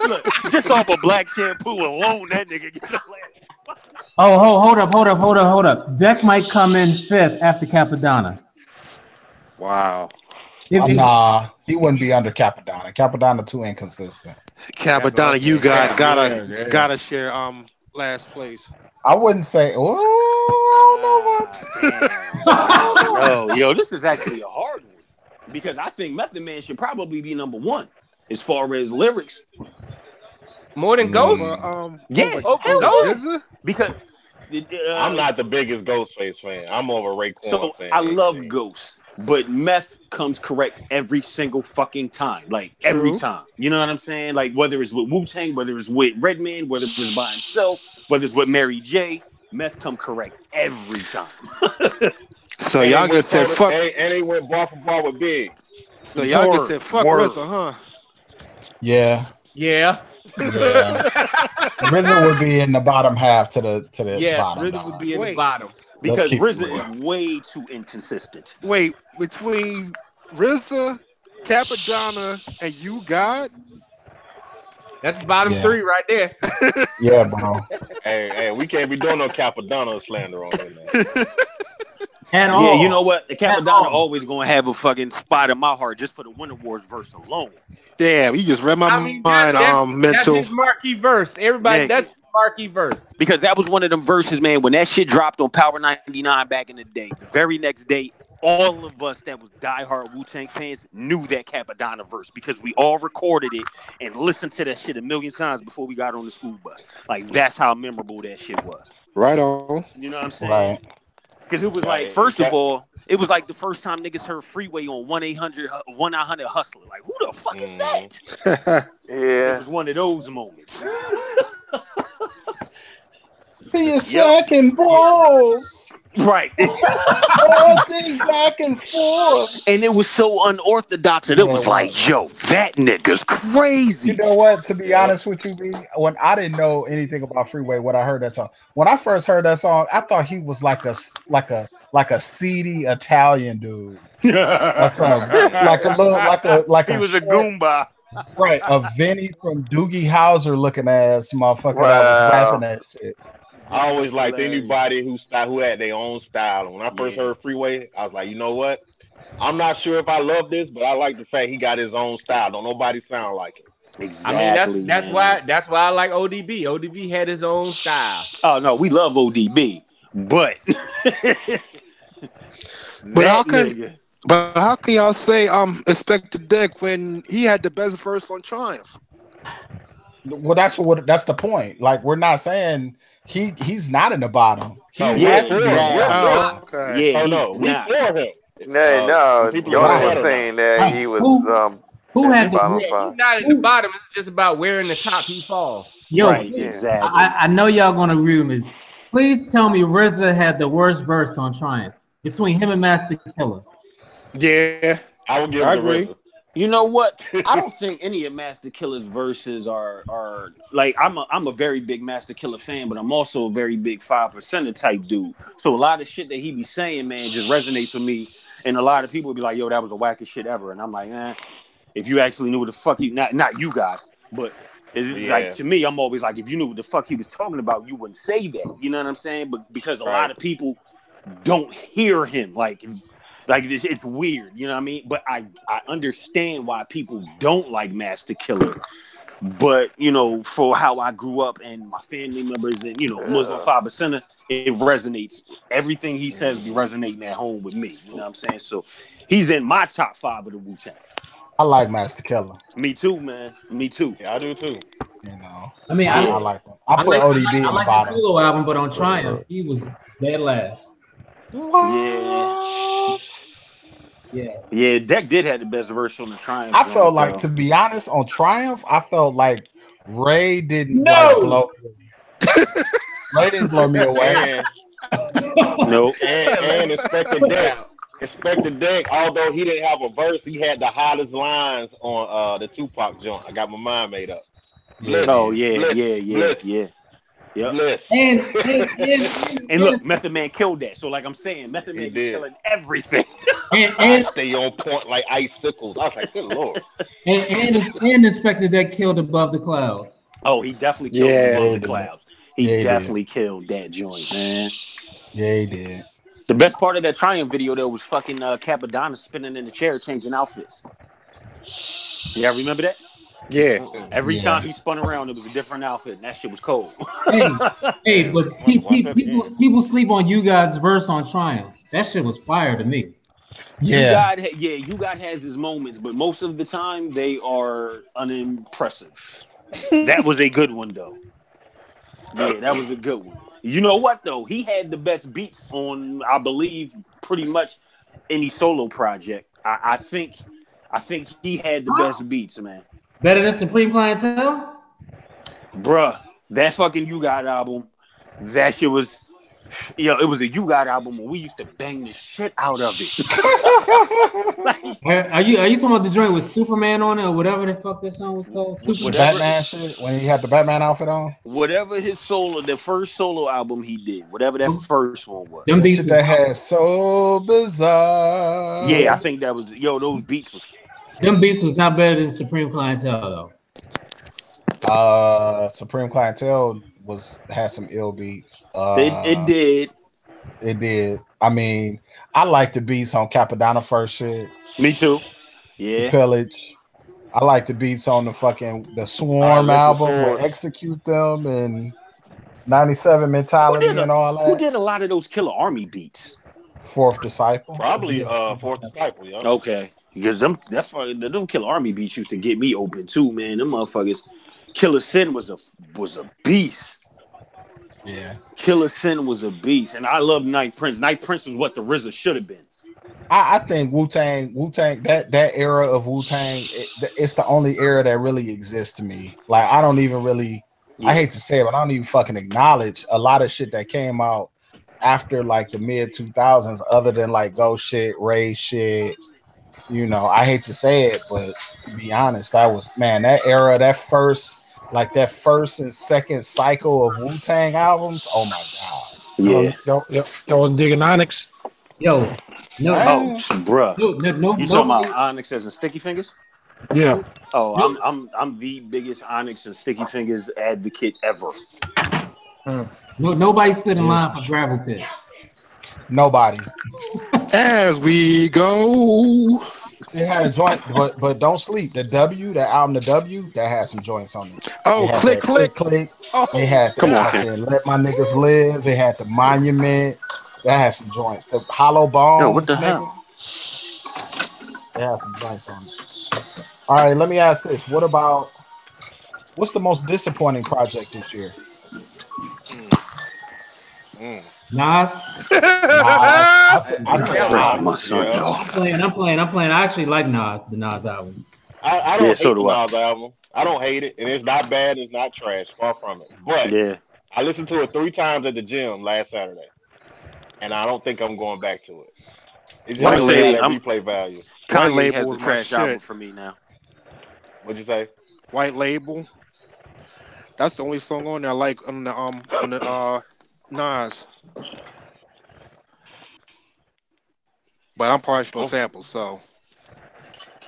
Look, just off of Black Shampoo alone, that nigga gets the last. Oh, hold up. Deck might come in 5th after Capadonna. Wow. Nah, he wouldn't be under Capadonna. Capadonna too inconsistent. Capadonna, you gotta share last place. I wouldn't say. Oh, I don't know about. Yo, this is actually a hard one because I think Method Man should probably be number 1 as far as lyrics. More than Ghost? Ghost. Because I'm not the biggest Ghostface fan. I'm over Raekwon. So I love Ghost, but Meth comes correct every single fucking time. Like every time. You know what I'm saying? Like whether it's with Wu-Tang, whether it's with Redman, whether it's by himself, whether it's with Mary J, Meth come correct every time. So y'all just said fuck. And he went bar for bar with Big. So y'all just said fuck RZA, huh? Yeah. RZA would be in the bottom half to the bottom. RZA would be in the bottom because RZA is way too inconsistent. Wait, between RZA, Capadonna, and You God, that's bottom 3 right there. Yeah, bro. Hey, we can't be doing no Capadonna slander on him, man. You know what? The Capadonna always gonna have a fucking spot in my heart just for the Winter Wars verse alone. Damn, you just read my mind. Mental. That's his marquee verse. Everybody, that's his marquee verse. Because that was one of them verses, man. When that shit dropped on Power 99 back in the day, the very next day, all of us that was diehard Wu-Tang fans knew that Capadonna verse because we all recorded it and listened to that shit a million times before we got on the school bus. Like that's how memorable that shit was. Right on. You know what I'm saying? Right. Because it was like, first of all, It was like the first time niggas heard Freeway on 1-800 Hustler. Like, who the fuck is that? Yeah. It was one of those moments. Be a second balls. Right. All things back and forth. And it was so unorthodox, and it was like, yo, that nigga's crazy. You know what? To be honest with you, B, when I didn't know anything about Freeway, when I heard that song, when I first heard that song, I thought he was like a seedy Italian dude. That's like a little like he was a Goomba. Right, a Vinny from Doogie Howser looking ass motherfucker that was rapping that shit. I always liked anybody who had their own style. And when I first heard Freeway, I was like, you know what? I'm not sure if I love this, but I like the fact he got his own style. Don't nobody sound like it. Exactly. I mean, that's why I like ODB. ODB had his own style. Oh no, we love ODB, but how can y'all say Inspector Deck when he had the best verse on Triumph? Well, that's the point. Like, we're not saying he's not in the bottom. He has to be. Okay. Yeah, no, we for him. No, Yoda was saying that he was who has bottom He's five. not in the bottom. It's just about where in the top he falls. Yo, right, exactly. I know y'all gonna agree with me. Please tell me RZA had the worst verse on Triumph between him and Master Killer. Yeah, I would give I it to agree. RZA. You know what? I don't think any of Master Killer's verses are like I'm a very big Master Killer fan, but I'm also a very big 5% type dude. So a lot of shit that he be saying, man, just resonates with me. And a lot of people be like, yo, that was the wackest shit ever. And I'm like, if you actually knew what the fuck not you guys, but like to me, I'm always like, if you knew what the fuck he was talking about, you wouldn't say that. You know what I'm saying? But because a lot of people don't hear him, like it's weird, you know what I mean? But I understand why people don't like Master Killer. But, you know, for how I grew up and my family members and, you know, Muslim 5%, it resonates. Everything he says be resonating at home with me. You know what I'm saying? So he's in my top 5 of the Wu-Tang. I like Master Killer. Me too, man. Me too. Yeah, I do too. You know, I mean, I like them. I put ODB in the like bottom. the solo album, but on Triumph, he was dead last. Yeah, Deck did have the best verse on the Triumph. I felt like, to be honest, on Triumph, I felt like Ray didn't blow. Ray didn't blow me away. Nope. And Inspector Deck, although he didn't have a verse, he had the hottest lines on the Tupac joint. I got my mind made up. Yeah. Yep. And look, Method Man killed that. So like I'm saying, Method Man be killing everything. And stay on point like icicles. I was like, good lord. And Inspector Deck killed Above the Clouds. Oh, he definitely killed Above the Clouds. He definitely killed that joint, man. Yeah, he did. The best part of that Triumph video though was fucking Capadonna spinning in the chair changing outfits. Yeah, remember that? Yeah. Every time he spun around, it was a different outfit, and that shit was cold. Hey, but people sleep on you guys' verse on Triumph. That shit was fire to me. Yeah. You got has his moments, but most of the time they are unimpressive. That was a good one though. Yeah, that was a good one. You know what though? He had the best beats on, I believe, pretty much any solo project. I think he had the best beats, man. Better than Supreme Clientele? Bruh, that fucking You Got album, that shit was, it was a You Got album and we used to bang the shit out of it. Are you talking about the joint with Superman on it or whatever the fuck that song was called? Batman shit when he had the Batman outfit on? Whatever the first solo album he did, whatever that first one was. Them beats that had So Bizarre. Yeah, I think that was, those beats was. Them beats was not better than Supreme Clientele though. Supreme Clientele had some ill beats. It did. It did. I mean, I like the beats on Capadonna first shit. Me too. Yeah. The Pillage. I like the beats on the Swarm album with Execute Them and 97 Mentality and all that. Who did a lot of those Killer Army beats? Fourth Disciple. Probably Fourth Disciple, yeah. Okay. Because them Killer Army beats used to get me open too, man. Them motherfuckers. Killer Sin was a beast. Yeah. Killer Sin was a beast. And I love Night Prince. Night Prince was what the RZA should have been. I think Wu-Tang, that era of Wu-Tang, it's the only era that really exists to me. Like I don't even really, I hate to say it, but I don't even fucking acknowledge a lot of shit that came out after like the mid 2000s, other than like Go Shit, Ray shit. You know, I hate to say it, but to be honest, that was that era, that first and second cycle of Wu-Tang albums. Oh my god. Yeah. Y'all digging Onyx? Yo, bruh. You talking about nobody. Onyx as in Sticky Fingers? Yeah. Oh, I'm the biggest Onyx and Sticky Fingers advocate ever. Nobody stood in line for Gravel Pit. Nobody. As we go. It had a joint, but don't sleep. The album, The W, that had some joints on it. Oh, it click. Oh, it had Come on, Let My Niggas Live. It had the Monument. That had some joints. The Hollow Bones. Yo, what the hell? It had some joints on it. All right, let me ask this. What's the most disappointing project this year? Nas. I'm playing. I actually like the Nas album. I don't hate the Nas album. I don't hate it, and it's not bad. It's not trash. Far from it. But I listened to it 3 times at the gym last Saturday, and I don't think I'm going back to it. It's just replay value. White Label has was the trash my album shit for me now. What'd you say? White Label. That's the only song on there I like on the Nas. But I'm partial samples, so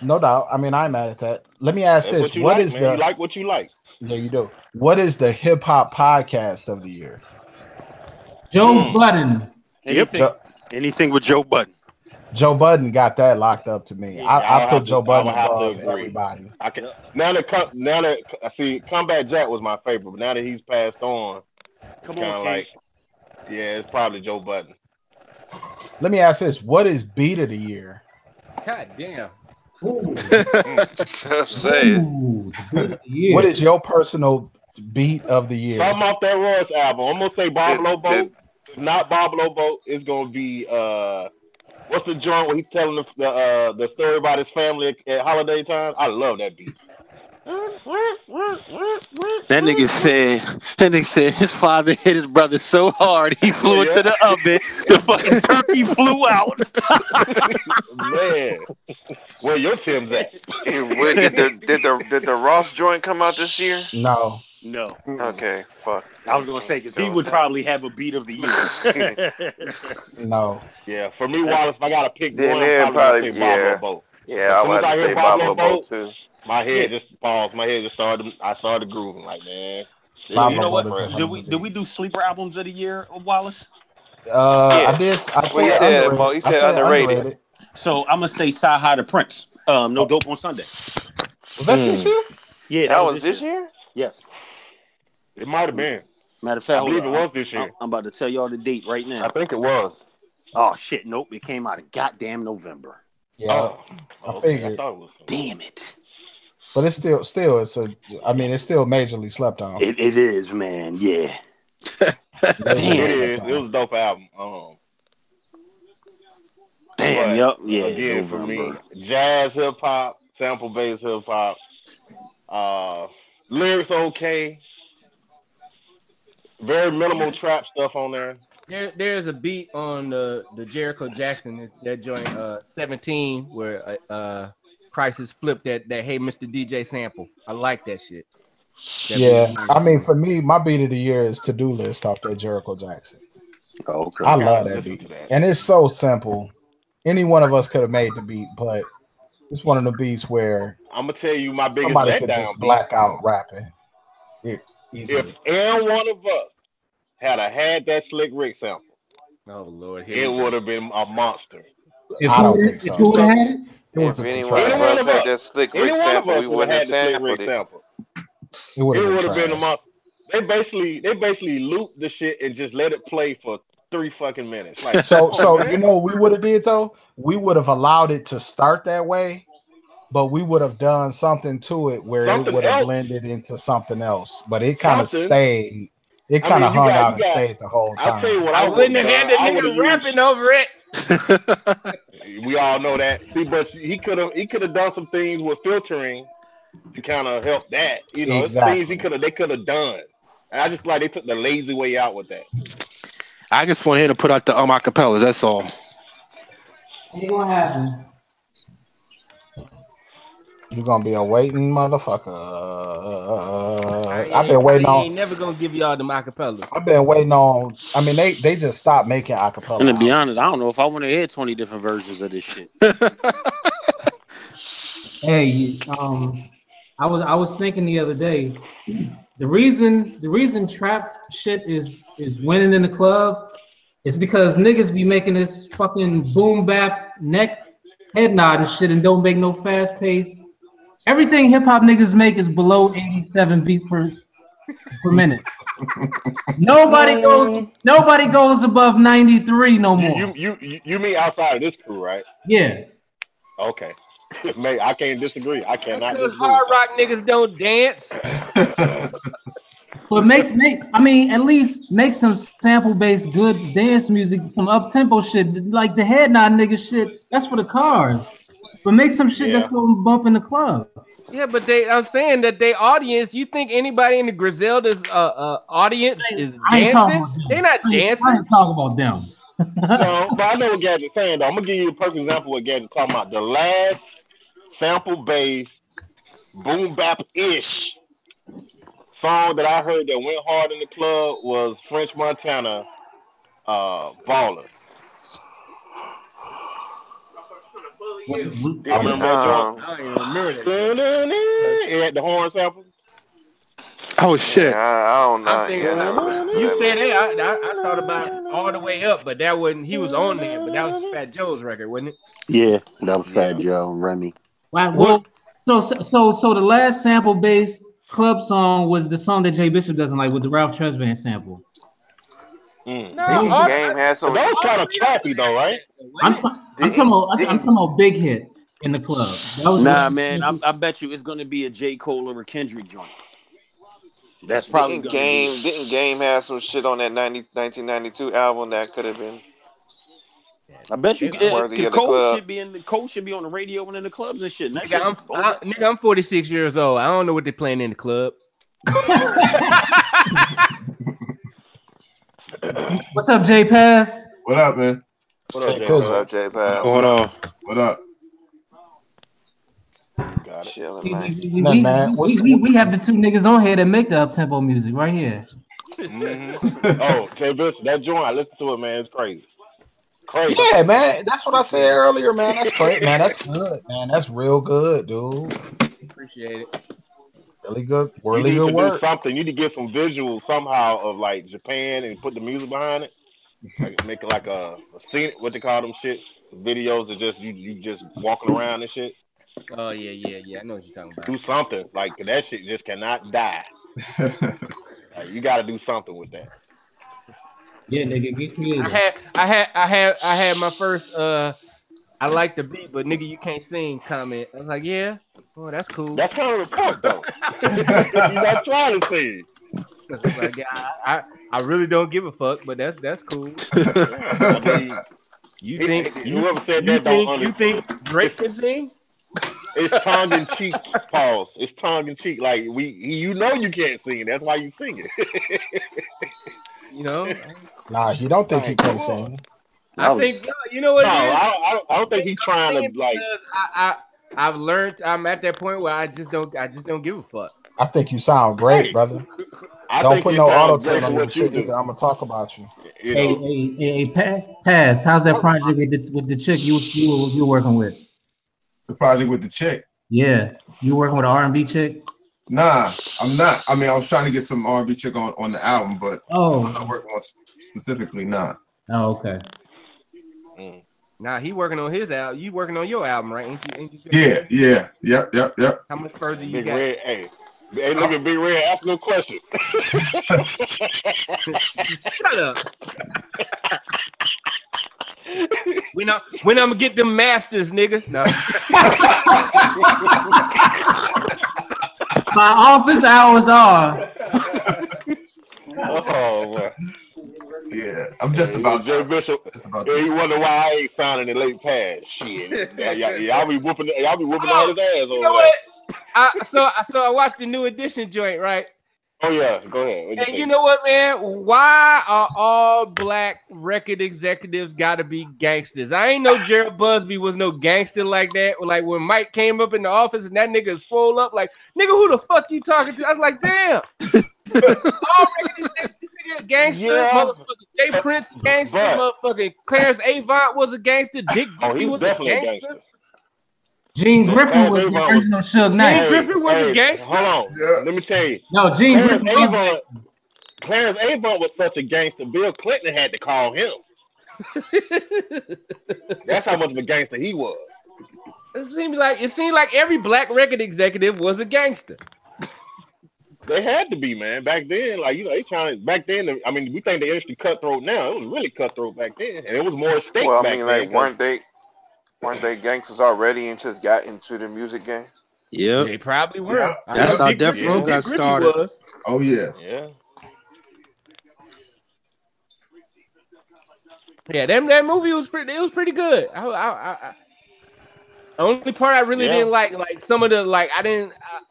no doubt. I mean, I'm mad at that. Let me ask this: you like what you like? Yeah, you do. What is the hip hop podcast of the year? Joe Budden. Anything with Joe Budden. Joe Budden got that locked up to me. I put Joe Budden above everybody. Now that I see, Combat Jack was my favorite, but now that he's passed on, it's probably Joe Budden. Let me ask this: what is beat of the year? God damn. Say it. What is your personal beat of the year? Something off that Royce album. I'm gonna say Bob Lobo. If not Bob Lobo, it's gonna be what's the joint where he's telling the story about his family at holiday time? I love that beat. That nigga said his father hit his brother so hard he flew into the oven. The fucking turkey flew out. Man, where your Tim's at? Did the Ross joint come out this year? No. Okay, fuck. I was gonna say because he would probably have a beat of the year. No. Yeah, for me, Wallace, if I gotta pick one, I'd probably say Bob Lobo. Yeah, I would say Bob Lobo too. My head just paused. My head just started grooving. Like, man. You know what? Did we do sleeper albums of the year, Wallace? I did. He said underrated. So I'm gonna say Sci-Hi the Prince. No Dope on Sunday. Was that this year? Yeah, that was this year. Yes, it might have been. Matter of fact, I believe it was this year. I'm about to tell y'all the date right now. I think it was. Oh shit! Nope, it came out in goddamn November. Yeah, I figured. Damn it. But it's still it's still majorly slept on. It is, man. Yeah. Damn. It is. It was a dope album. Damn. Yup. Yeah. Again, for me, jazz, hip hop, sample based hip hop, lyrics okay. Very minimal trap stuff on there. There's a beat on the Jericho Jackson, that joint 17, where Crisis flipped that Hey Mr. DJ sample. I like that shit. I mean, for me, my beat of the year is To-Do List off that Jericho Jackson. Oh, okay. I love that beat. And it's so simple. Any one of us could have made the beat, but it's one of the beats where I'm gonna tell you my biggest somebody could just black out rapping. If any one of us had that Slick Rick sample, oh Lord, it would have been a monster. I don't think so. If anyone of us had that Slick Rick sample, we wouldn't have sampled it. It would have been a monster. They basically looped the shit and just let it play for 3 fucking minutes. Like, so you know what we would have did though? We would have allowed it to start that way, but we would have done something to it where it would have blended into something else. But it kind of stayed. It kind of hung out and stayed the whole time. I wouldn't have had that nigga rapping over it. We all know that. See, but he could have done some things with filtering to kind of help that. You know, it's things they could have done. And I just feel like they took the lazy way out with that. I just want him to put out the acapellas. That's all. Ain't gonna happen. You're gonna be a waiting motherfucker. I've been waiting on. Ain't never gonna give y'all the acapellas. I've been waiting on. I mean, they just stopped making acapella. And to be honest, I don't know if I want to hear 20 different versions of this shit. Hey, I was thinking the other day, the reason trap shit is winning in the club is because niggas be making this fucking boom bap head nod and shit and don't make no fast pace. Everything hip hop niggas make is below 87 beats per minute. Nobody goes above 93 no more. You mean outside of this crew, right? Yeah. Okay. Mate, I can't disagree. I cannot disagree. Hard rock niggas don't dance. So at least make some sample based good dance music, some up tempo shit like the head nod nigga shit. That's for the cars. But make some shit that's gonna bump in the club. Yeah, but I'm saying that they audience. You think anybody in the Griselda's audience is dancing? They're not dancing. I ain't talking about them. No, but I know what Gadget's saying though. I'm gonna give you a perfect example of what Gadget's talking about. The last sample based boom bap ish song that I heard that went hard in the club was French Montana Baller. I don't even remember that. It had the horn sample. Oh shit! I don't know. You said that. I thought about All the Way Up, but that wasn't. He was on there, but that was Fat Joe's record, wasn't it? Yeah, that was Fat Joe and Remy. Well, so the last sample based club song was the song that Jay Bishop doesn't like with the Ralph Tresvant sample. No, Game has some. That was kind of trappy though, right? I'm talking about big hit in the club. Nah, man, I bet you it's gonna be a J. Cole or a Kendrick joint. That's probably Didn't Game have some shit on that 1992 album that could have been? I bet you Worthy of the Cole club. should be on the radio and in the clubs and shit. And Nigga, I'm 46 years old. I don't know what they're playing in the club. What's up, J Pass? What up, man? What up, J Pass? Hold on. What up? Chilling, man. We have the two niggas on here that make the up tempo music right here. Mm-hmm. Oh, Jay Bishop, that joint, I listened to it, man. It's crazy. Crazy. Yeah, man. That's what I said earlier, man. That's great, man. That's good, man. That's real good, dude. Appreciate it. Really good. You Really need good to work. do something. You need to get some visuals somehow of like Japan and put the music behind it. Like, make it like a scene. What they call them shit? Videos of just you just walking around and shit. Oh yeah. I know what you're talking about. Do something like that. Shit just cannot die. Like, you got to do something with that. Yeah, nigga, get creative. I had my first I like the beat, but nigga, you can't sing comment. I was like, yeah, oh, that's cool. That's kind of the point, though. You're not trying to sing. Like, I really don't give a fuck, but that's cool. I mean, you think Drake can sing? It's tongue in cheek, pause. It's tongue in cheek. Like you know you can't sing. That's why you sing it. You know? Nah, he don't think he can sing. I think you know what? No, I don't think he's trying to like. I've learned. I'm at that point where I just don't give a fuck. I think you sound great, brother. Don't put no auto tune on your shit. I'm gonna talk about you. Hey, Pass. How's that project with the chick you working with? The project with the chick. Yeah, you working with an R&B chick? Nah, I'm not. I mean, I was trying to get some R&B chick on the album, but I'm not working on specifically. Nah. Oh, okay. Nah, he working on his album. You working on your album, right? Ain't you? Yeah. Yep. How much further you Big got? Red, hey, look at Big Red. Ask no question. Shut up. When I'm gonna get them masters, nigga. No. My office hours are. Oh, boy. Yeah. I'm just about Jay that. Bishop. Just about Yeah, you wonder why I ain't signing the late pass. Shit, y'all be whooping on his ass over there. So I watched the New Edition joint, right? Oh yeah, go ahead. And you know what, man? Why are all black record executives gotta be gangsters? I ain't know Gerald Busby was no gangster like that. Like when Mike came up in the office and that nigga swole up, like, nigga, who the fuck you talking to? I was like, damn. All record executives, this nigga gangster, motherfucker. Jay Prince gangster, motherfucking Clarence Avant was a gangster. Dick Griffey was a gangster. Gene Griffin was the original Suge Knight. Gene Griffin was a gangster. Hold on, yeah. Let me tell you. No, Gene Griffin was. Clarence Avant was such a gangster. Bill Clinton had to call him. That's how much of a gangster he was. It seemed like every black record executive was a gangster. They had to be, man. Back then, like, you know, they trying to, back then, I mean, we think the industry cutthroat now. It was really cutthroat back then. And it was more stake Well, I back mean, then. like, weren't they gangsters already and just got into the music game? Yeah, they probably were. Yeah. That's how Death Row got started. Oh yeah, yeah. Yeah, that movie was pretty good. The only part I really didn't like some of the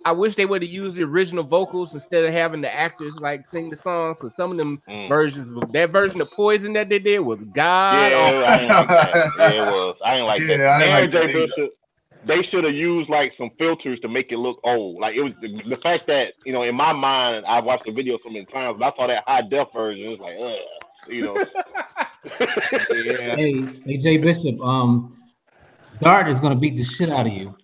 I wish they would have used the original vocals instead of having the actors like sing the song, because some of them versions, that version of Poison that they did was god. Yeah, I ain't like that. Yeah, it was. I ain't like that. I didn't like Jay that Bishop, they should have used like some filters to make it look old. Like, it was the fact that, you know, in my mind, I watched the video so many times, but I saw that high def version. It's like, you know. Yeah. Hey, Jay Bishop, Dart is gonna beat the shit out of you.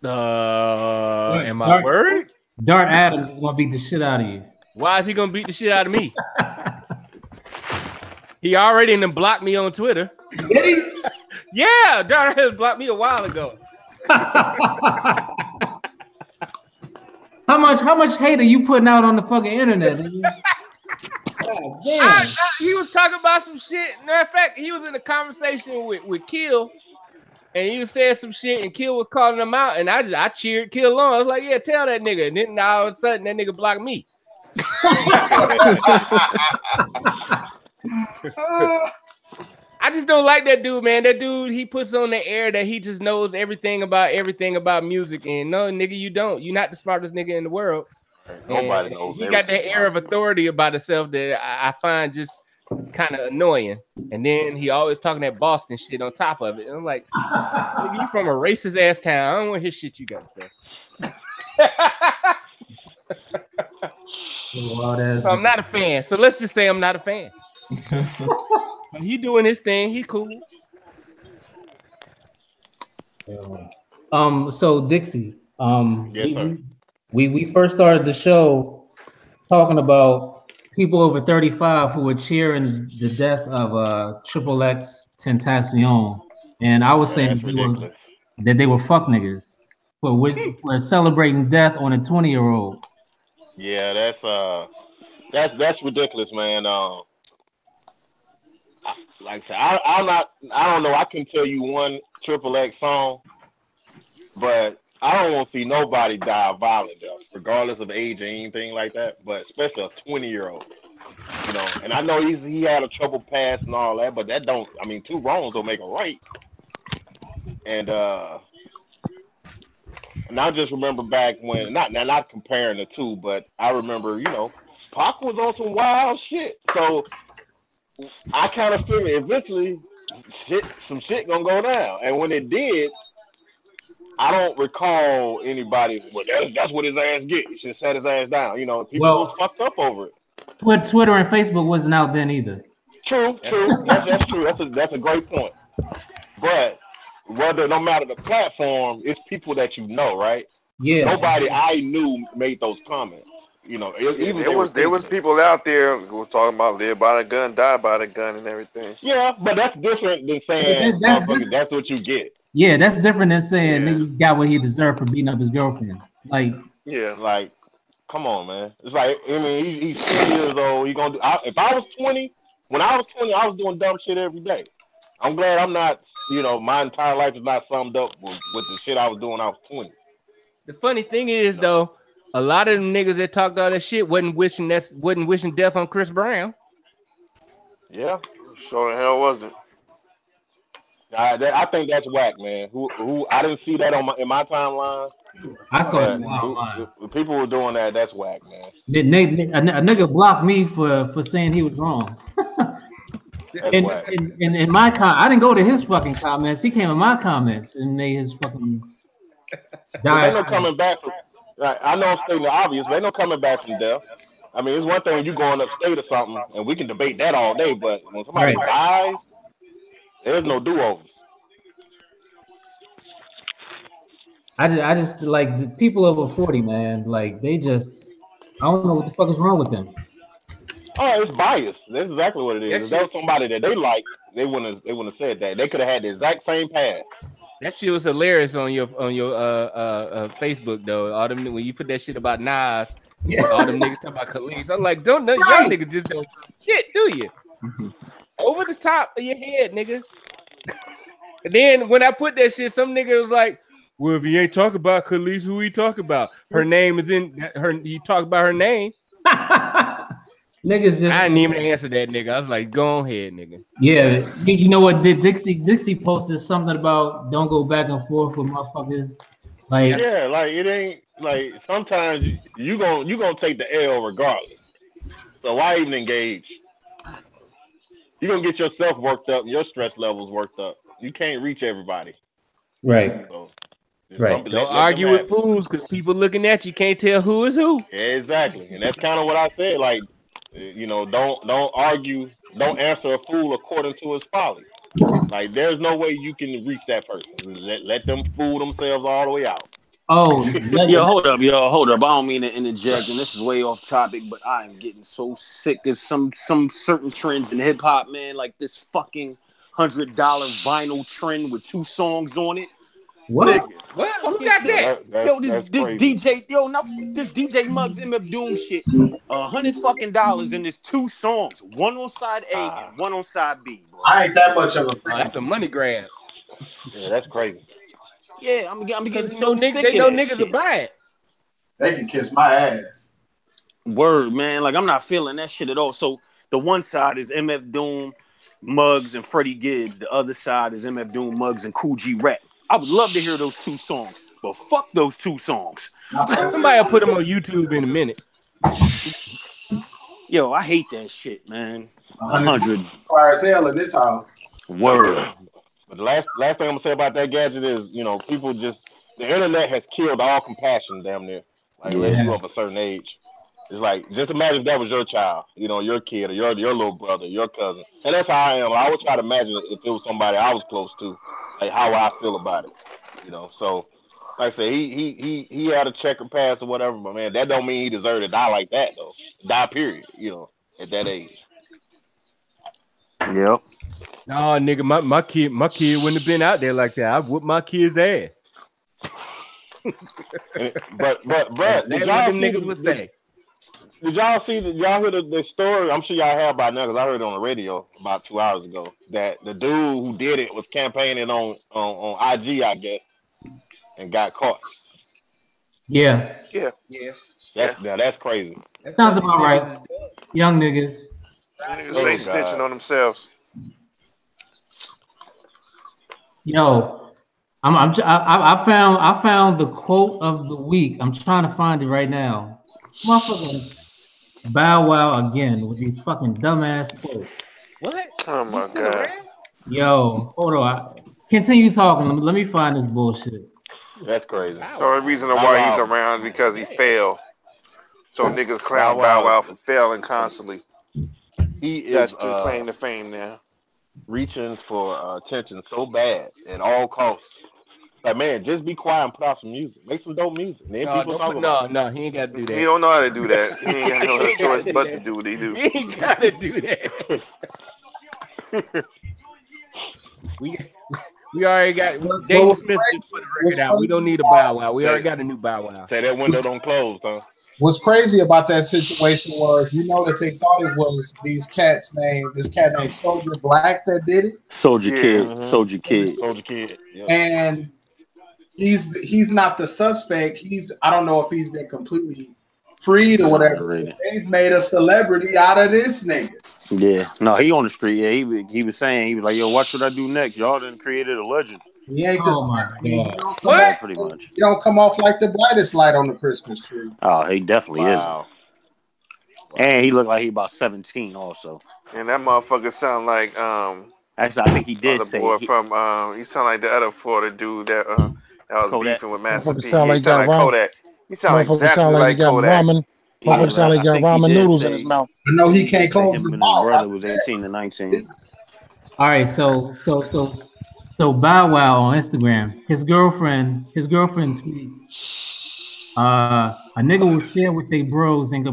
Am I worried? Dart Adams is gonna beat the shit out of you. Why is he gonna beat the shit out of me? He already done blocked me on Twitter. Did he? Yeah, Dart has blocked me a while ago. How much hate are you putting out on the fucking internet? God damn. He was talking about some shit. Matter of fact, he was in a conversation with Kill, and he was saying some shit, and Kill was calling him out, and I cheered Kill on. I was like, yeah, tell that nigga. And then all of a sudden, that nigga blocked me. I just don't like that dude, man. That dude, he puts on the air that he just knows everything about music. And no, nigga, you don't. You're not the smartest nigga in the world. Nobody knows. He got that air of authority about himself that I find just kind of annoying. And then he always talking that Boston shit on top of it. And I'm like, you from a racist ass town. I don't want to hear shit you got to say. So I'm not a fan. So let's just say I'm not a fan. He doing his thing. He cool. So Dixie, yes, sir. We first started the show talking about people over 35 who were cheering the death of Triple X Tentacion, and I was saying that they were fuck niggas for celebrating death on a 20-year-old. Yeah, that's ridiculous, man. Like I said, I don't know. I can tell you one Triple X song, but I don't want to see nobody die violent, regardless of age or anything like that. But especially a 20-year-old, you know. And I know he had a troubled past and all that, but that don't. I mean, two wrongs don't make a right. And I just remember back when not comparing the two, but I remember, you know, Pac was on some wild shit. So I kind of feel eventually some shit gonna go down. And when it did, I don't recall anybody. Well, that's what his ass get. He should set his ass down. You know, people was fucked up over it. Twitter and Facebook wasn't out then either. True. That's true. That's a great point. But no matter the platform, it's people that you know, right? Yeah. Nobody I knew made those comments. You know, there was people out there who were talking about live by the gun, die by the gun, and everything. Yeah, but that's different than saying that's what you get. Yeah, that's different than saying he got what he deserved for beating up his girlfriend. Like, like, come on, man. It's like, I mean, he's 20 years old. He gonna do. If I was 20, when I was 20, I was doing dumb shit every day. I'm glad I'm not. You know, my entire life is not summed up with the shit I was doing when I was 20. The funny thing is, though, a lot of them niggas that talked all that shit wasn't wishing death on Chris Brown. Yeah, sure the hell wasn't. I think that's whack, man. Who I didn't see that in my timeline. I saw it online. People were doing that. That's whack, man. A nigga blocked me for saying he was wrong. in my I didn't go to his fucking comments. He came in my comments and made his fucking. There's no coming back from. I know I'm stating the obvious, but ain't no coming back from death. I mean, it's one thing when you going upstate or something, and we can debate that all day. But when somebody dies, there's no do-overs. I just like the people over 40, man. Like they just, I don't know what the fuck is wrong with them. Oh, it's bias. That's exactly what it is. If that was somebody that they liked, they wouldn't have said that. They could have had the exact same path. That shit was hilarious on your Facebook though. All them when you put that shit about Nas, all them niggas talking about Khalees. I'm like, don't know y'all niggas just don't shit, do you? Over the top of your head, nigga. And then when I put that shit, some nigga was like, well, if he ain't talking about Khalees, who he talking about? Her name is in her. You talk about her name. Niggas just. I didn't even answer that nigga. I was like, go ahead, nigga. Yeah, you know what? Dixie posted something about don't go back and forth with motherfuckers. Like yeah, like it ain't like sometimes you gonna take the L regardless. So why even engage? You're gonna get yourself worked up, your stress levels worked up. You can't reach everybody. Right. So, right. Don't argue with fools because people looking at you can't tell who is who. Yeah, exactly, and that's kind of what I said. Like, you know, don't argue, don't answer a fool according to his folly. Like, there's no way you can reach that person. Let them fool themselves all the way out. Oh, hold up. I don't mean to interject, and this is way off topic, but I am getting so sick of some certain trends in hip hop, man. Like this fucking $100 vinyl trend with 2 songs on it. What? Nigga, what? Who got that? This DJ Muggs MF Doom shit. $100 fucking in this 2 songs, one on side A and one on side B. Bro. I ain't that much of a fan. That's a money grab. Yeah, that's crazy. Yeah, I'm getting so sick of they know that niggas shit. will buy it. They can kiss my ass. Word, man. Like I'm not feeling that shit at all. So the one side is MF Doom, Muggs, and Freddie Gibbs. The other side is MF Doom, Muggs, and Cool G Rap. I would love to hear those 2 songs, but fuck those 2 songs. Somebody will put them on YouTube in a minute. Yo, I hate that shit, man. 100 fire as hell in this house. Word. But the last thing I'm gonna say about that gadget is, you know, people just the internet has killed all compassion, damn near. Like unless you're of a certain age. It's like just imagine if that was your child, you know, your kid or your little brother, your cousin. And that's how I am. I would try to imagine if it was somebody I was close to, like how I feel about it. You know, so like I say, he had a checkered past or whatever, but man, that don't mean he deserved to die like that though. Die, period, you know, at that age. Yep. Nah, nigga, my kid wouldn't have been out there like that. I whooped my kid's ass. but that's what them niggas would say. Did y'all see? Y'all hear the story? I'm sure y'all have by now because I heard it on the radio about 2 hours ago. That the dude who did it was campaigning on IG, I guess, and got caught. Yeah. Now that's crazy. That sounds about right. Young niggas. Niggas say snitching on themselves. Yo, I found the quote of the week. I'm trying to find it right now. Motherfucker, Bow Wow again with these fucking dumbass quotes. What? Oh my god. Yo, hold on. Continue talking. Let me find this bullshit. That's crazy. The only reason why he's around is because he failed. So niggas clown Bow Wow for failing constantly. That's just claim to fame now. Reaching for attention so bad at all costs. Like, man, just be quiet and put out some music. Make some dope music. Then people talk about it. No, he ain't got to do that. He don't know how to do that. He ain't got no other choice but to do what he do. He ain't got to do that. we already got Dave Smith just put a record out. We don't need a Bow Wow. We already got a new Bow Wow. Say that window don't close, huh? What's crazy about that situation was, you know, that they thought it was this cat named Soldier Black that did it. Soldier Kid. Soldier Kid. And he's not the suspect. I don't know if he's been completely freed or whatever. They've made a celebrity out of this nigga. Yeah, no, he on the street. Yeah, he was saying, he was like, "Yo, watch what I do next. Y'all done created a legend." He ain't oh my God. Yeah, pretty much. You don't come off like the brightest light on the Christmas tree. Oh, he definitely isn't. And he looked like he about 17 also. And that motherfucker sound like actually, I think he did say boy from he sound like the other Florida dude that was Kodak. beefing with Master P. Sound He like sound like Kodak. He sound exactly like Kodak. Motherfucker sound like he got ramen noodles in his mouth. I know he can't close his mouth. Brother was 18 to 19. All right, so Bow Wow on Instagram, his girlfriend tweets, a nigga will share with they bros and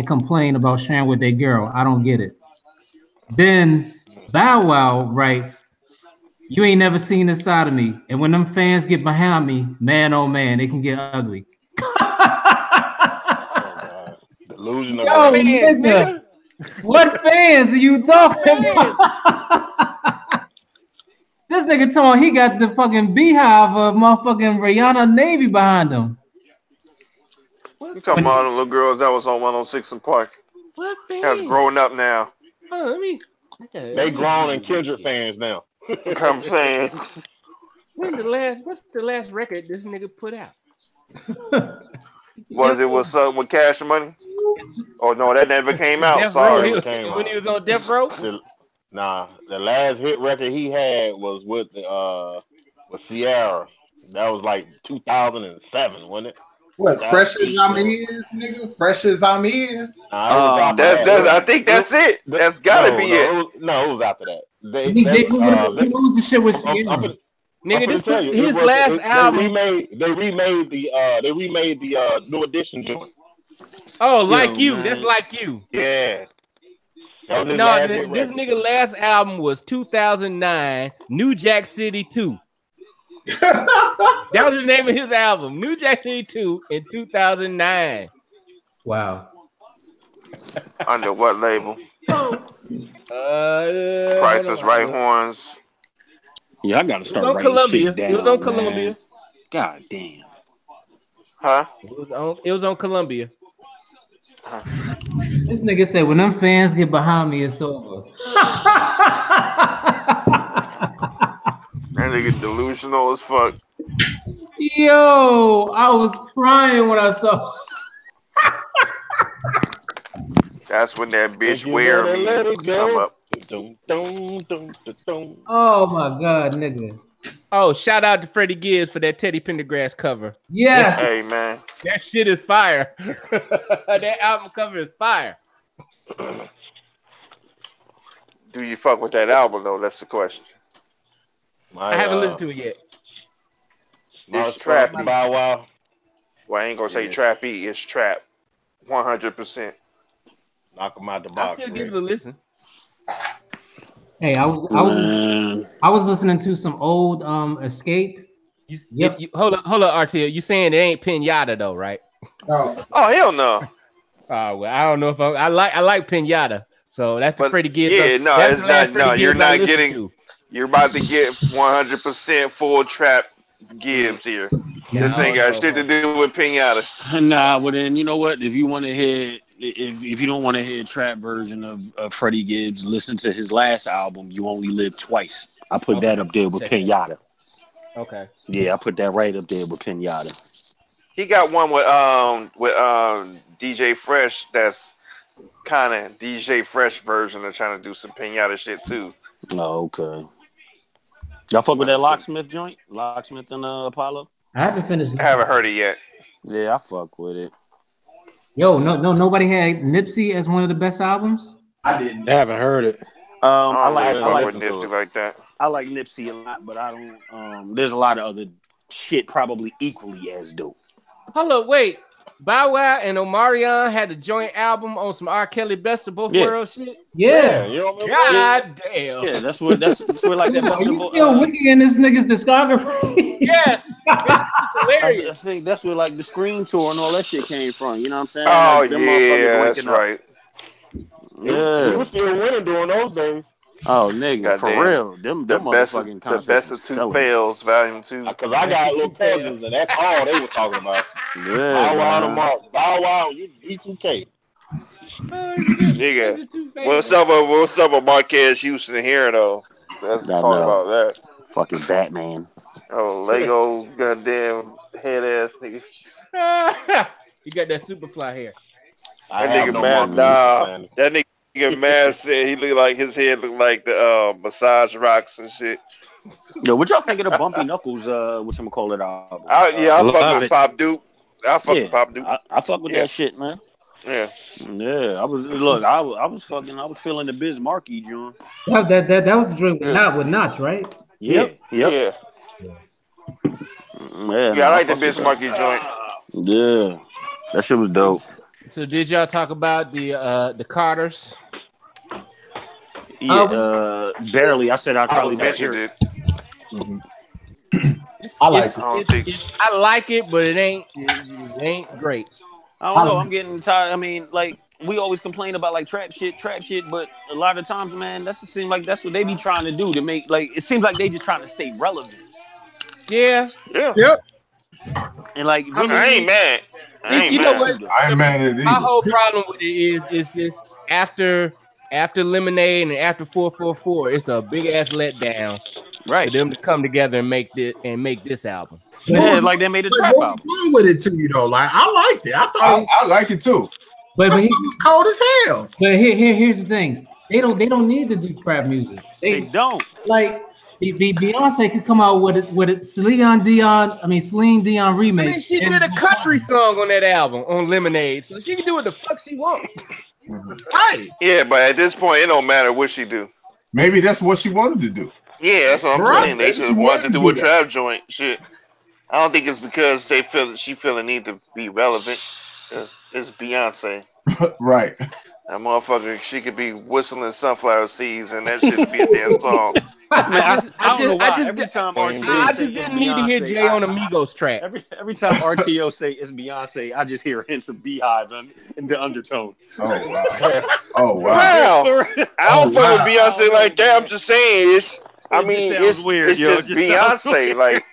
complain about sharing with their girl. I don't get it. Then Bow Wow writes, you ain't never seen this side of me. And when them fans get behind me, man, oh man, it can get ugly. Delusion of Yo, nigga, what fans are you talking about? This nigga told he got the fucking beehive of motherfucking Rihanna Navy behind him. You talking about the little girls that was on 106 in Park? What fans? That's growing up now. They grown and Kendrick fans now. I'm saying. What's the last record this nigga put out? Was it with Cash Money? Oh no, that never came out. Sorry. When he was on Death Row? The last hit record he had was with Sierra. That was like 2007, wasn't it? What, fresh as I'm is, nigga? Fresh as I'm is. I think that's it. That's gotta be it. It was after that. They lose the shit with Sierra. Nigga, his last album. They remade the New Edition joint. Oh, Like You. Man. That's Like You. Yeah. No, this nigga last album was 2009, New Jack City 2. That was the name of his album, New Jack City 2 in 2009. Wow. Under what label? Priceless Right Horns. Yeah, I gotta start writing shit down. It was on Columbia. God damn. Huh? It was on Columbia. This nigga said, when them fans get behind me, it's over. That nigga delusional as fuck. Yo, I was crying when I saw. That's when that bitch wear me come up. Oh my god, nigga. Oh, shout out to Freddie Gibbs for that Teddy Pendergrass cover. Yes. Hey man. That shit is fire. That album cover is fire. Do you fuck with that album though? That's the question. I haven't listened to it yet. It's trap. Bow Wow. Well, I ain't gonna say trappy. It's trap. 100%. Knock him out the box. I'll still give it a listen. Hey, I was listening to some old Escape. Hold on, RTL. You saying it ain't Pinata though, right? Oh hell no. Well, I don't know if I like Pinata. So that's the Freddie Gibbs. Yeah, no, it's not. No, you're not getting. You're about to get 100% full trap Gibbs here. Yeah, this ain't got shit to do with Pinata. Nah, well then you know what? If you want to hear, if you don't want to hear a trap version of Freddie Gibbs, listen to his last album, You Only Live Twice. I put that up there with Pinata. Okay. Yeah, I put that right up there with Pinata. He got one with DJ Fresh. That's kind of DJ Fresh version of trying to do some Pinata shit too. Oh, okay. Y'all fuck with that Locksmith joint? Locksmith and Apollo? I haven't finished. I haven't heard it yet. Yeah, I fuck with it. Yo, nobody had Nipsey as one of the best albums? I didn't. I haven't heard it. I like Nipsey like that. I like Nipsey a lot, but I don't. There's a lot of other shit probably equally as dope. Hold up, wait. Bow Wow and Omarion had a joint album on some R. Kelly Best of Both Worlds shit. Yeah. God damn. Yeah, that's what like that Best of Both. Still wiki in this nigga's discography. Yes. Hilarious. I think that's where like the Scream tour and all that shit came from. You know what I'm saying? Oh like, yeah, that's right. Yeah. He was still winning during those days. Oh, nigga, for Goddamn. real. Them motherfucking The concerts best was of two selling. fails, volume 2. Because I got little cousins, and that's all they were talking about. Bow Wow tomorrow. Bow Wow, you B2K. Nigga, what's up with Marquez Houston here though? Let's talk about that. Fucking Batman. Oh, Lego goddamn head ass nigga. You got that Superfly hair. That nigga mad. Nah, that nigga mad said he looked like his head looked like the massage rocks and shit. Yo, what y'all think of the Bumpy Knuckles? Whatchamacallit album? I fuck with Pop Duke. I fuck with Pop Duke. I fuck with that shit, man. Yeah. I was feeling the Biz Markie, John. That was the drink with Notch, right? Yeah. Yeah, I like the Biz Markie joint. Yeah, that shit was dope. So did y'all talk about the Carters? Yeah, barely. I said I probably mentioned it. I like it, but it ain't great. I don't know. I'm getting tired. I mean, like we always complain about like trap shit, but a lot of times, man, seems like that's what they be trying to do to make like it seems like they just trying to stay relevant. Yeah. Yep. And like, I ain't mad. I ain't mad at it either. My whole problem with it is just after Lemonade and after 444, it's a big ass letdown, right? For them to come together and make this album. Yeah, like they made a trap album. What's wrong with it to you though? Like I liked it. I thought I like it too. But it was cold as hell. But here's the thing. They don't need to do trap music. They don't. Like Beyonce could come out with a Celine Dion remix. I mean, she did a country song on that album on Lemonade, so she can do what the fuck she wants. Right. Yeah, but at this point, it don't matter what she do. Maybe that's what she wanted to do. Yeah, that's what I'm saying. They just wanted to do a trap joint. Shit. I don't think it's because she feel the need to be relevant. It's Beyonce. Right. That motherfucker, she could be whistling sunflower seeds and that shit would be a damn song. I just didn't need to hear Jay on Amigos track. Every time RTO say it's Beyonce, I just hear hints of Beehive in the undertone. Oh wow! Oh wow! Wow. I don't fuck with Beyonce like that. I'm just saying it's weird. It's just Beyonce. Like,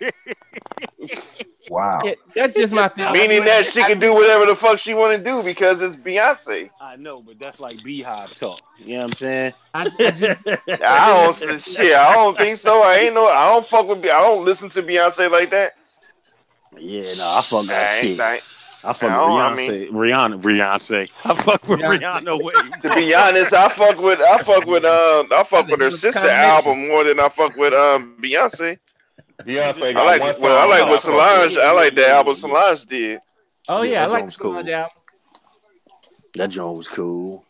wow. Yeah, that's just my thing. Meaning that she can do whatever the fuck she want to do because it's Beyonce. I know, but that's like Beehive talk. You know what I'm saying? I don't think so. I don't listen to Beyonce like that. Yeah, no, I fuck that shit. I fuck with Rihanna. I fuck with Rihanna way. To be honest, I fuck with her sister album more than I fuck with Beyonce. Beyonce I like what Solange. I like the album Solange did. Oh yeah, I like the Solange album. That joint was cool.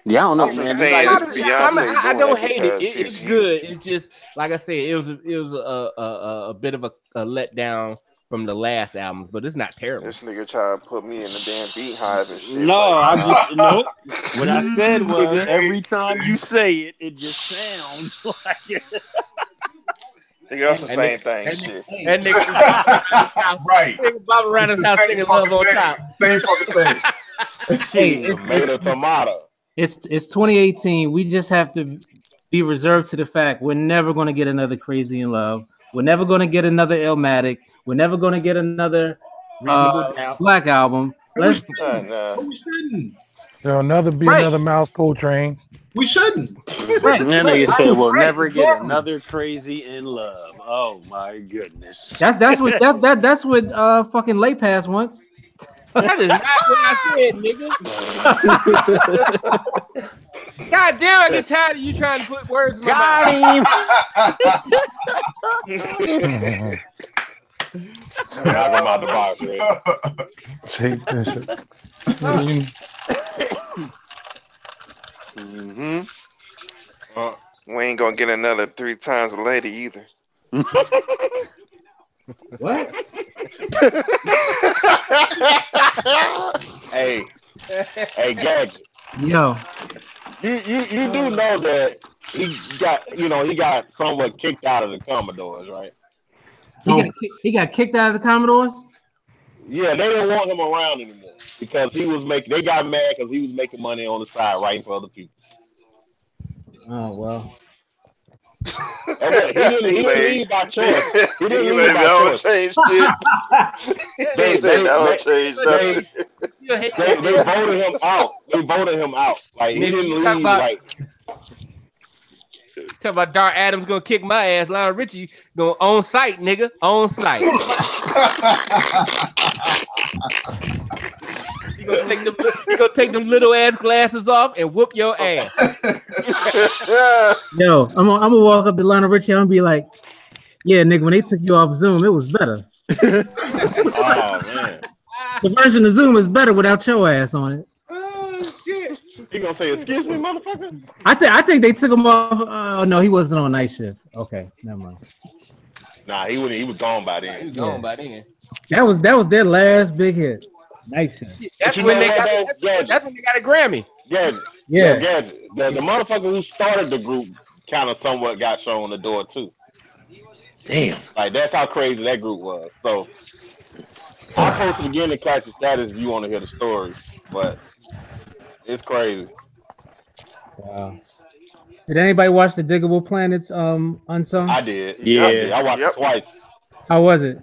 Yeah, I don't know, man. I don't hate it. It's good. It's just like I said, it was a bit of a letdown from the last albums, but it's not terrible. This nigga trying to put me in the damn beehive and shit. No, nope. What I said was every time you say it, it just sounds like it. Nigga, that's the same thing. Shit. That nigga, right? Bob Reynolds house singing Love on Top. Same fucking thing. Tomato, tomato. It's 2018. We just have to be reserved to the fact we're never going to get another Crazy in Love. We're never going to get another Illmatic. We're never going to get another Black album. We shouldn't. There'll be another mouthful train. We shouldn't. Right. And then they said we'll never get another Crazy in Love. Oh my goodness. That's what fucking Late Pass wants. That is not what I said, nigga. God damn, I get tired of you trying to put words in my mouth. About the box, right? Take this shit. We ain't gonna get another 3 times a lady either. What? Hey, Gadget. Yo. You do know that he got somewhat kicked out of the Commodores, right? He got kicked out of the Commodores? Yeah, they didn't want him around anymore because they got mad because he was making money on the side writing for other people. Oh well. He didn't leave by choice. He didn't leave by choice. Change shit. They change nothing. They voted him out. They voted him out. Like he didn't leave. Like talk about Dar Adams gonna kick my ass. Lionel Richie going on site, nigga, on site. You gonna take them little ass glasses off and whoop your ass. Yo, I'm gonna walk up to Lionel Richie and be like, "Yeah, nigga, when they took you off Zoom, it was better." Oh man, the version of Zoom is better without your ass on it. Oh shit! He gonna say, "Excuse me, motherfucker." I think they took him off. Oh no, he wasn't on night shift. Okay, never mind. Nah, he was gone by then. He was gone by then. That was their last big hit. Night shift. That's when they got. That's when they got a Grammy. Yeah. The motherfucker who started the group kind of somewhat got shown the door too. Damn. Like that's how crazy that group was. So I'll post it again to catch the status if you want to hear the story. But it's crazy. Wow. Did anybody watch the Diggable Planets unsung? I did. Yeah. I watched it twice. How was it?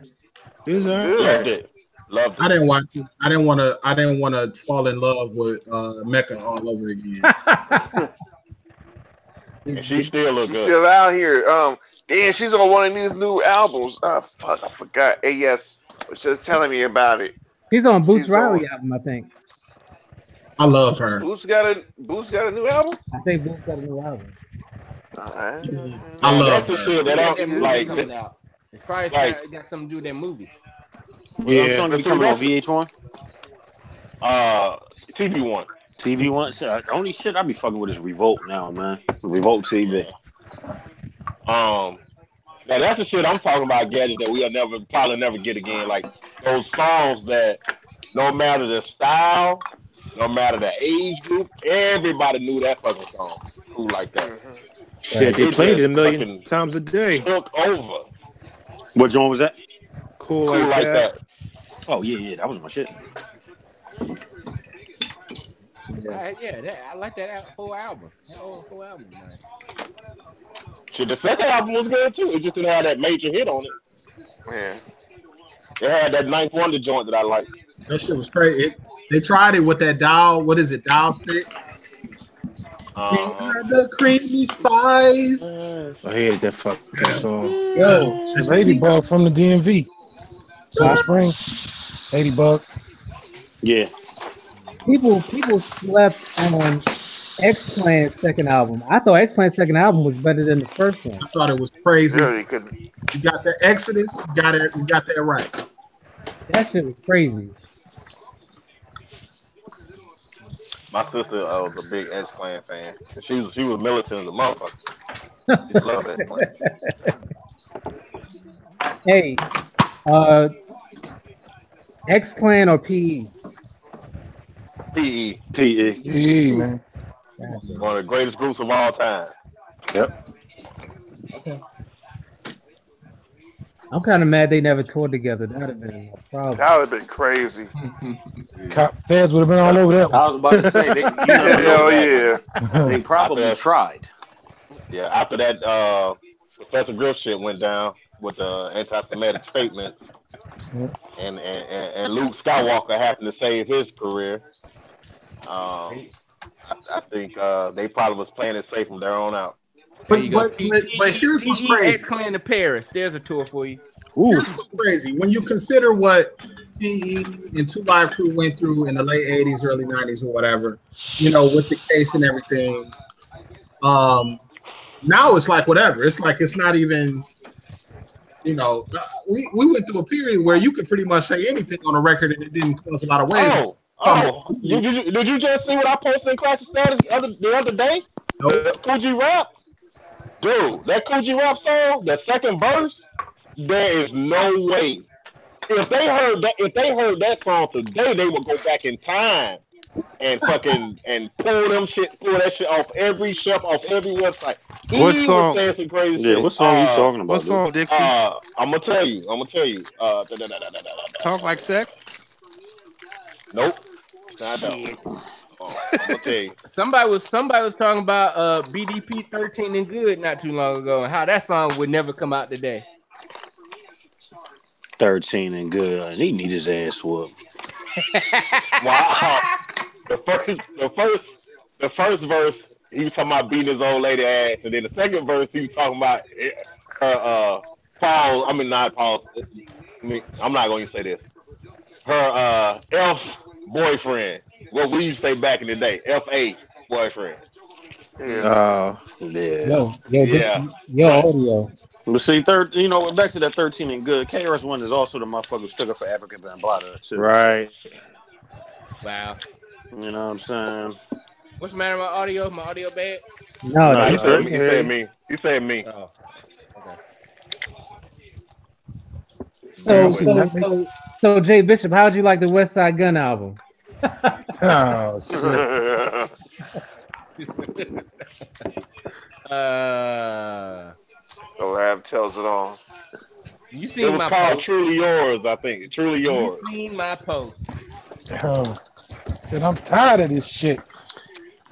It was Loved it. Loved it. I didn't watch it. I didn't want to fall in love with Mecca all over again. And she still look She's good. still out here. Damn, she's on one of these new albums. Fuck, I forgot. AS was just telling me about it. He's on Boots Riley album, I think. I love her. Boots got a new album. I think Boots got a new album. I love her. her. That movie coming out. It probably got something to do with that movie. Yeah, something be coming on VH1. TV1. TV1. So, only shit I be fucking with is Revolt now, man. Revolt TV. Now that's the shit I'm talking about, Gadget, that we'll probably never get again. Like those songs that no matter the style, no matter the age group, everybody knew that fucking song. Cool like that. Shit, they played it a million times a day. Took over. What joint was that? Cool like that. Oh yeah, that was my shit. I like that whole album. That whole album, man. Shit, the second album was good too. It just didn't have that major hit on it. Yeah. It had that Ninth Wonder joint that I liked. That shit was crazy. They tried it with that dial. What is it? Dial 6. The creamy spice. I hated that fucking song. Yo, it's Ladybug from the DMV. South Spring. Ladybug. Yeah. People slept on X-Clan's second album. I thought X-Clan's second album was better than the first one. I thought it was crazy. Yeah, you could. You got the Exodus. You got that right. That shit was crazy. My sister was a big X-Clan fan. She was militant as a motherfucker. She loved X-Clan. Hey, X-Clan or PE? PE. PE, man. One of the greatest groups of all time. Yep. Okay. I'm kind of mad they never toured together. That would have been a problem. That would have been crazy. Feds would have been all over that. I was about to say, hell yeah. They probably tried. Yeah, after that Professor Griff shit went down with the anti-Semitic statement, and Luke Skywalker happened to save his career. I think they probably was playing it safe from there on out. But here's what's crazy. X-Clan to Paris. There's a tour for you. Here's what's crazy. When you consider what PE and Two Live Crew went through in the late 80s, early 90s, or whatever, with the case and everything, now it's like whatever. It's like it's not even, we went through a period where you could pretty much say anything on a record and it didn't cause a lot of waves. Did you just see what I posted in Classic Status the other day? Nope. The Coogee Rap? Dude, that Coogee Rap song, the second verse, there is no way. If they heard that song today, they would go back in time and fucking pull that shit off every shelf, off every website. What song? Yeah, what song are you talking about? What song, Dixie? I'm gonna tell you. Talk Like Sex? Nope. I don't. I'm gonna tell you. Somebody was talking about BDP 13 and Good not too long ago, and how that song would never come out today. 13 and Good. He need his ass whooped. Wow. The first verse, he was talking about beating his old lady ass, and then the second verse, he was talking about Paul. I mean, not Paul. I'm not going to say this. Her elf boyfriend. What we used to say back in the day, FA boyfriend. Yeah. Yo, audio. But see, back to that 13 and Good. KRS-One is also the motherfucker who stood up for African Bambaataa too. Right. Wow. You know what I'm saying? What's the matter with my audio? My audio bad? No, he said me. He said me. Oh, okay. So Jay Bishop, how'd you like the West Side Gun album? Oh shit. Lab tells it all. You seen my called post? Truly Yours, I think. Truly Yours. You seen my post? Oh, shit, I'm tired of this shit.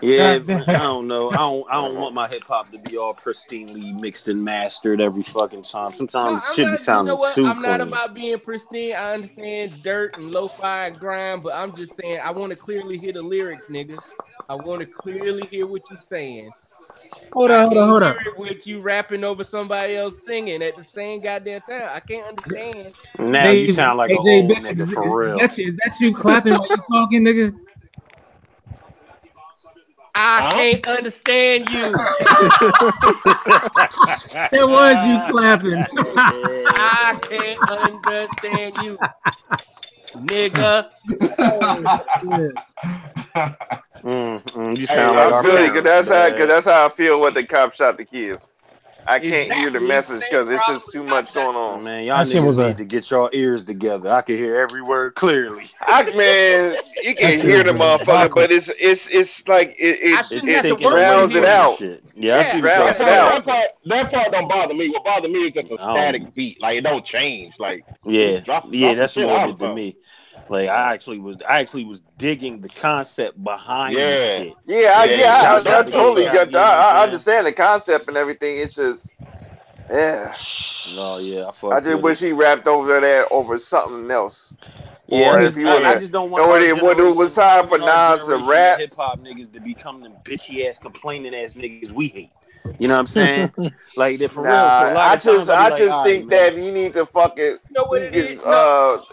Yeah, I don't know. I don't want my hip hop to be all pristinely mixed and mastered every fucking time. Sometimes it should be sounding too I'm not clean. about being pristine. I understand dirt and lo-fi and grime, but I'm just saying I want to clearly hear the lyrics, nigga. I want to clearly hear what you're saying. Hold on. With you rapping over somebody else singing at the same goddamn time, I can't understand. Now you sound like a old nigga for real. Is that you clapping while you talking, nigga? I can't understand you. That was you clapping. I can't understand you, nigga. You sound like our parents, that's how I feel when the cop shot the kids. I can't hear the message because it's just too much going on. Man, y'all niggas need to get your ears together. I can hear every word clearly. Man, you can hear the motherfucker, but it's like it drowns it out. Yeah, I see drowns it out. That part don't bother me. What bothers me is just a static beat. Like it don't change. Like that's more good than me. Like I actually was digging the concept behind the shit. I totally get that. I understand the concept and everything. It's just, Oh yeah, I just wish he rapped over that over something else. Yeah, or if you would, I just don't want. It was time for Nas to rap. Hip hop niggas to become them bitchy ass, complaining ass niggas we hate. You know what I'm saying? Like that for real. So I just think that you need to fucking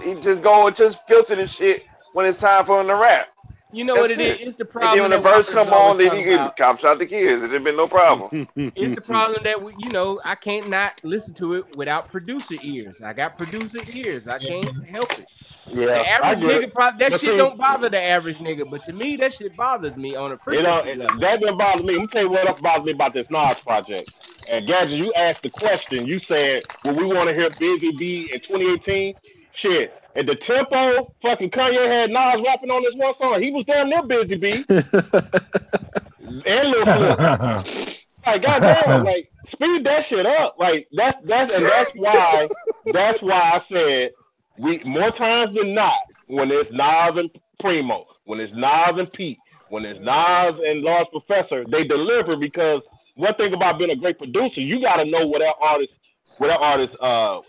he just go and just filter the shit when it's time for him to rap. You know what it is? It's the problem. And then when the verse come on, then you can cop shot the kids. It had been no problem. It's the problem that I can't not listen to it without producer ears. I got producer ears. I can't help it. Yeah, the average nigga that shit don't bother the average nigga, but to me that shit bothers me on a frequency level. That didn't bother me. Let me tell you what else bothers me about this Nas project. And Gadget, you asked the question. You said, "Well, we want to hear Busy B in 2018." Shit, at the tempo, fucking Kanye had Nas rapping on this one song. He was damn near Busy B and Lil Flip. Like goddamn, like speed that shit up. Like that's why I said. More times than not, when it's Nas and Primo, when it's Nas and Pete, when it's Nas and Large Professor, they deliver because one thing about being a great producer, you got to know what that artist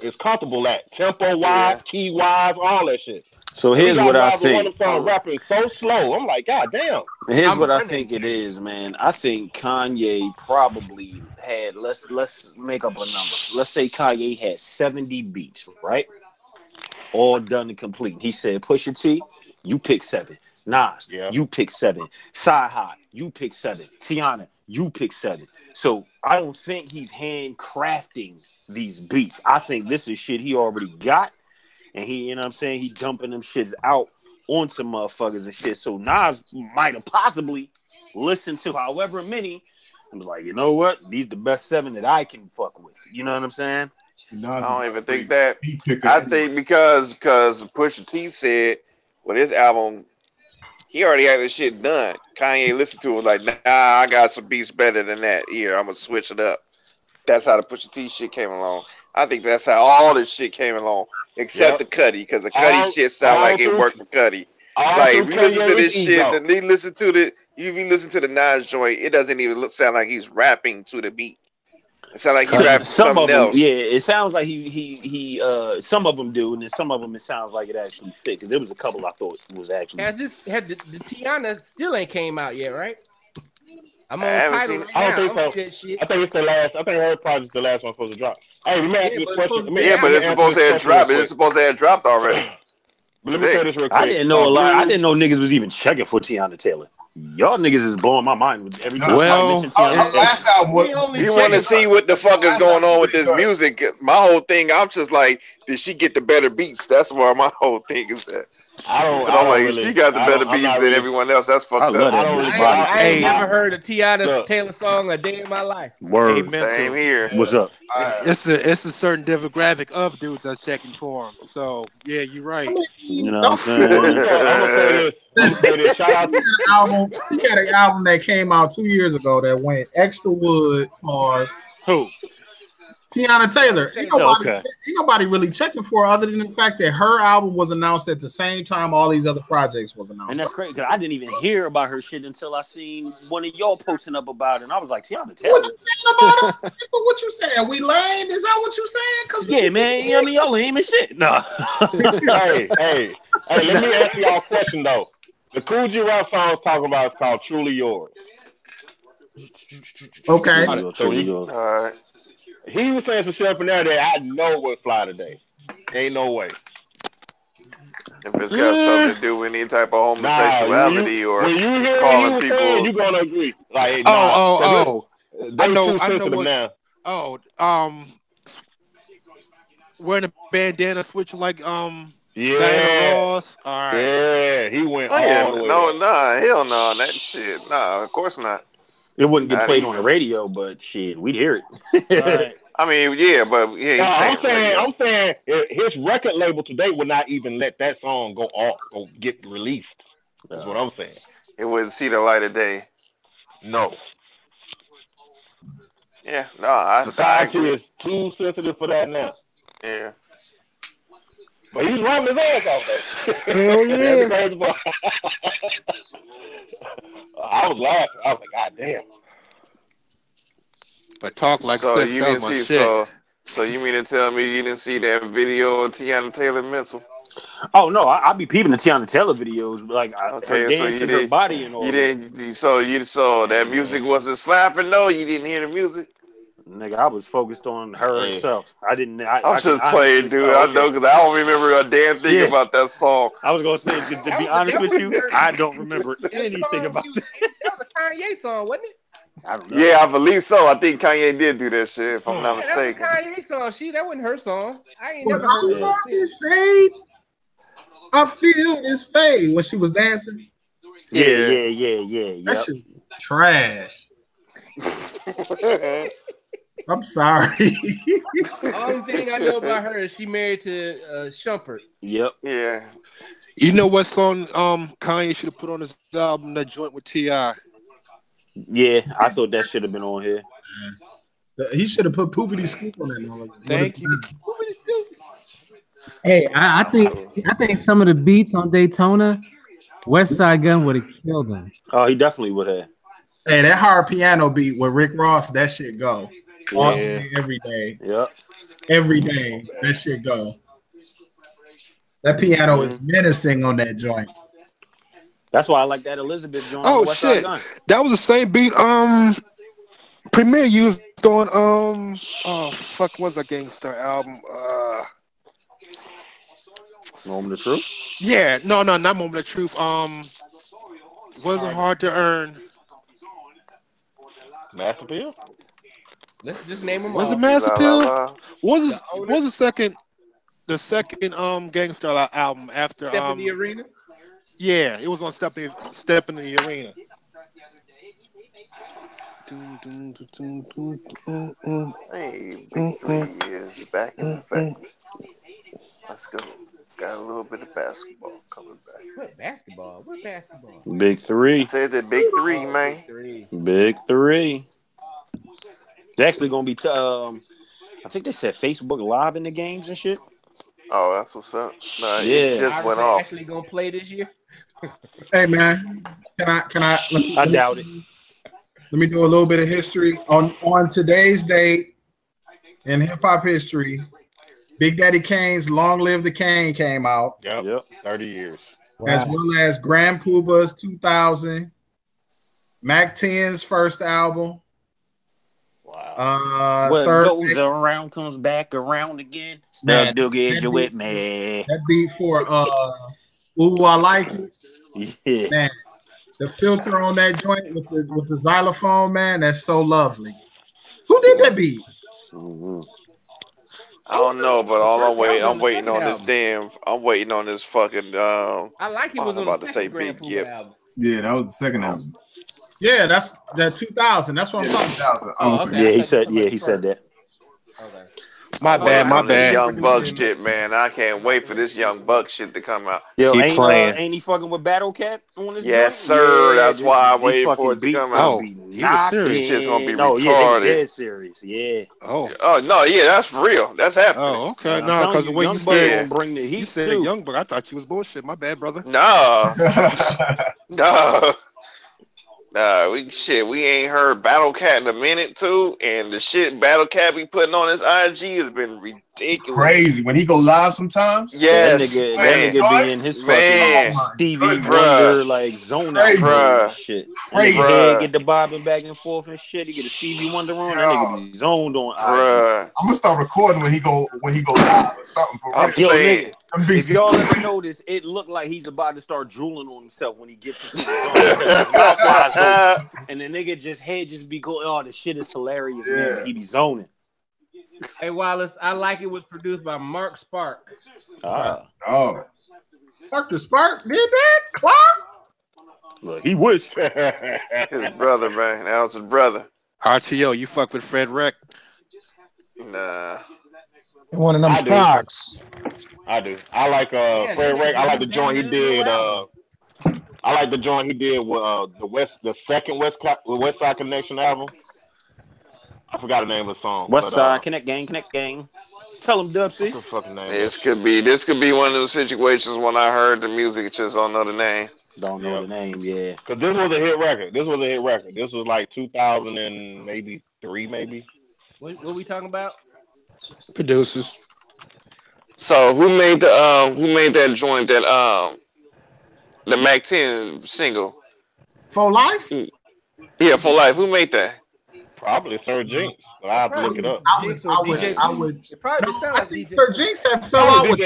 is comfortable at, tempo wise, key wise, all that shit. So here's what I think. Rapping so slow, I'm like, God damn. Here's what I think it is, man. I think Kanye probably had. Let's make up a number. Let's say Kanye had 70 beats, right? All done and complete. He said, Pusha T, you pick 7. Nas, you pick 7. Sci-Hot, you pick 7. Tiana, you pick 7. So I don't think he's handcrafting these beats. I think this is shit he already got. And he, you know what I'm saying, he dumping them shits out onto motherfuckers and shit. So Nas might have possibly listened to however many and was like, you know what? These the best 7 that I can fuck with. You know what I'm saying? I don't even think that. I think because Pusha T said, well, this album, he already had this shit done. Kanye listened to it like, nah, I got some beats better than that. Here, I'm gonna switch it up. That's how the Pusha T shit came along. I think that's how all this shit came along, except the Cudi, because the Cudi shit sound like it worked for Cudi. Like if you listen to this shit, then you listen to the Nas joint, it doesn't even sound like he's rapping to the beat. It sounds like he's rapping something else. Yeah, it sounds like he some of them do, and then some of them it sounds like it actually fit. Because there was a couple I thought was actually. The Tiana still ain't came out yet, right? I'm on title right now. I don't think so. I think it's the last. I think her project's the last one supposed to drop. Hey, let me ask you a question. But it's supposed to have dropped. It's supposed to have dropped already. But let me say this real quick. I didn't know a lot. I didn't know niggas was even checking for Tiana Taylor. Y'all niggas is blowing my mind with every time I mention Tiana. Last album, you want to see what the fuck is going on with this music? My whole thing, I'm just like, did she get the better beats? That's where my whole thing is at. I'm like, she got the better beats than everyone else. That's fucked up. I ain't never heard a Tiana Taylor song a day in my life. Word. Same here. What's up? It's a certain demographic of dudes that's checking for him. So yeah, you're right. You know what I'm saying? I'm gonna say this. Shout out to the album. He got an album that came out 2 years ago that went extra wood. Pause. Who? Tiana Taylor. Ain't nobody really checking for her other than the fact that her album was announced at the same time all these other projects was announced. And that's great because I didn't even hear about her shit until I seen one of y'all posting up about it. And I was like, Tiana Taylor. What you saying about us? What you saying? We lame? Is that what you saying? Yeah, man. You know what I mean? Y'all lame and shit. No. hey, let me ask y'all a question though. The Cool G Rap song I was talking about is called Truly Yours. Okay. Truly Yours. All right. He was saying some shit up in there that I know would fly today. Ain't no way. If it's got something to do with any type of homosexuality or calling people, you're gonna agree. Like, I know what. Now. Wearing a bandana, switching like Diana Ross. All right. Yeah, he went all the way. Hell no, that shit. Nah, of course not. It wouldn't get played on the radio, but shit, we'd hear it. Right. I mean, yeah, but yeah. I'm saying his record label today would not even let that song go get released. That's what I'm saying. It wouldn't see the light of day. No. Yeah, no, I Society is too sensitive for that now. Yeah. But he's running his ass off though. Hell yeah. I was laughing. I was like, God damn. But talk like Six, that was my shit. So you mean to tell me you didn't see that video of Tiana Taylor mental? Oh no, I be peeping the Tiana Taylor videos, like her dancing, her body and all. You didn't. So that music wasn't slapping. No, you didn't hear the music. Nigga, I was focused on her herself. I didn't. I'm just playing, dude. I know because I don't remember a damn thing about that song. I was gonna say, to be honest with you, I don't remember anything about that. That was a Kanye song, wasn't it? I don't know. Yeah, I believe so. I think Kanye did do that shit, if I'm not mistaken. That was a Kanye song. That wasn't her song. I ain't never heard that. I feel this fade when she was dancing. Yeah. That shit trash. I'm sorry. The only thing I know about her is she married to Shumpert. Yep. Yeah. You know what song Kanye should have put on his album, that joint with T.I.? Yeah, I thought that should have been on here. He should have put Poopity Scoop on that. Thank you. Hey, I think some of the beats on Daytona, West Side Gun would have killed him. Oh, he definitely would have. Hey, that hard piano beat with Rick Ross, that shit go. All day, every day. Yep. Every day, that shit go. That piano is menacing on that joint. That's why I like that Elizabeth joint. Oh shit, that was the same beat. Premier used on what's that Gangster album? Moment of Truth. Yeah, no, not Moment of Truth. Wasn't Hard to Earn. Mass Appeal. Let's just name them. Was it Mass Appeal? Was the second Gangster album after Step in the Arena? Yeah, it was on Step in the Arena. Hey, Big 3 is back in effect. Let's go. Got a little bit of basketball coming back. What basketball? What basketball? Big 3. I said the Big 3, man. Big 3. They're actually gonna be. I think they said Facebook Live in the games and shit. Oh, that's what's up. Nah, yeah, it just went off. Actually gonna play this year. Hey man, can I? I doubt it. Let me do a little bit of history on today's date in hip hop history. Big Daddy Kane's "Long Live the Kane" came out. Yep. 30 years. As well as Grand Puba's 2000, Mac 10's first album. Wow. What goes around comes back around again. Snap Doogie, is you with me? That beat for Ooh, I Like It. Yeah. Man, the filter on that joint with the xylophone, man, that's so lovely. Who did that beat? I don't know, but all I'm waiting on this fucking. I Like It was on about the to say second Big Gift. album. Yeah, that was the second album. Yeah, that's that 2000. That's what I'm talking about. Oh, okay. Yeah, he said that. Okay. My bad. Young Buck shit, man. I can't wait for this Young Buck shit to come out. Yo, He ain't playing. he fucking with Battle Cat on this? Yes, joint? sir. Yeah, That's why I'm waiting for it to come out. Oh, he was serious. This shit's gonna be Yeah, retarded. they dead serious. Yeah. Oh no, yeah, that's for real. That's happening. Oh, okay. I'm No, telling because the way Young you Buck said gonna bring the heat you said too. Young Buck, I thought you was bullshit. My bad, brother. Nah. Nah, we ain't heard Battle Cat in a minute too, and the shit Battle Cat be putting on his IG has been ridiculous. Crazy when he go live sometimes. Yes, that nigga be in his fucking Stevie Wonder like zone out and shit. Crazy. And his head get the bobbing back and forth and shit. He get a Stevie Wonder on. That nigga be zoned on IG. I'm gonna start recording when he go live or something for real. Yo, nigga, if y'all ever notice, it looked like he's about to start drooling on himself when he gets into the zone. His mouth wide open. And the nigga head just be going, oh, this shit is hilarious. Man. He be zoning. Hey Wallace, I Like It was produced by Mark Spark. Oh. Mark the Spark did that? Clark? Look, he wish. His brother, man. That was his brother. RTO, you fuck with Fred Wreck? Nah. One of them Sparks. I do. I like Fred Wreck. I like the joint he did. I like the joint he did with the second West Side Connection album. I forgot the name of the song. West Side Connect Gang. Tell him, Dubsy. What's the fucking name? This could be one of those situations when I heard the music, just don't know the name. Don't know the name, yeah. Because this was a hit record. This was like 2003, maybe. What we talking about? Producers. So who made that joint that the Mac 10 single? For Life? Yeah, For Life. Who made that? Probably Sir Jinx. But I have to look it up. I would. It probably sound like DJ. Sir Jinx had fell out with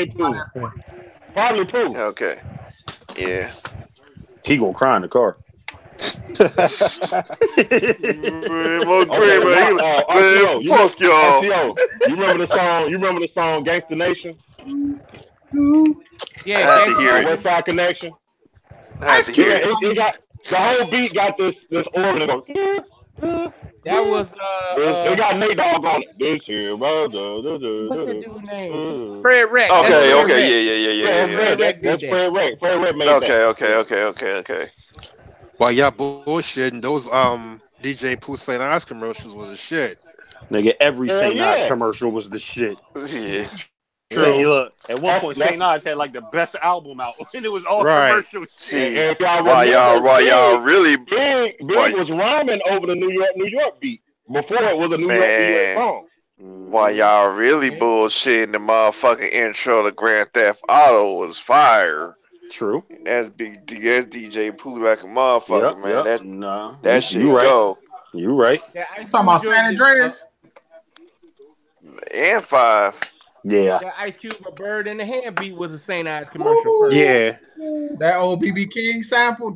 Probably Pooh. Okay. Yeah. He gonna cry in the car. Fuck y'all. You remember the song Gangsta Nation? Yeah, I had to hear it. West Side Connection. I had to hear it. It got the whole beat got this organ that goes. That was it got Nate Dogg on it. This here, what's that dude's name? Fred Wreck. Okay, yeah. That's Fred Wreck. Fred Wreck made that. Okay. While y'all bullshitting, those DJ Pooh St. Ives commercials was a shit. Nigga, every St. Ives commercial was the shit. Yeah. Say, look, at one point, St. Ives had like the best album out, and it was all commercial shit. Why y'all really Big was rhyming over the New York beat before it was a New York song. Why y'all really bullshitting the motherfucking intro to Grand Theft Auto was fire. True. That's DJ Pooh like a motherfucker, man. That shit you right. go. You right. Yeah, talking about San Andreas and 5. Yeah. That Ice Cube, A Bird in the Hand beat was a St. Ives commercial. First. Yeah. That old BB King sample.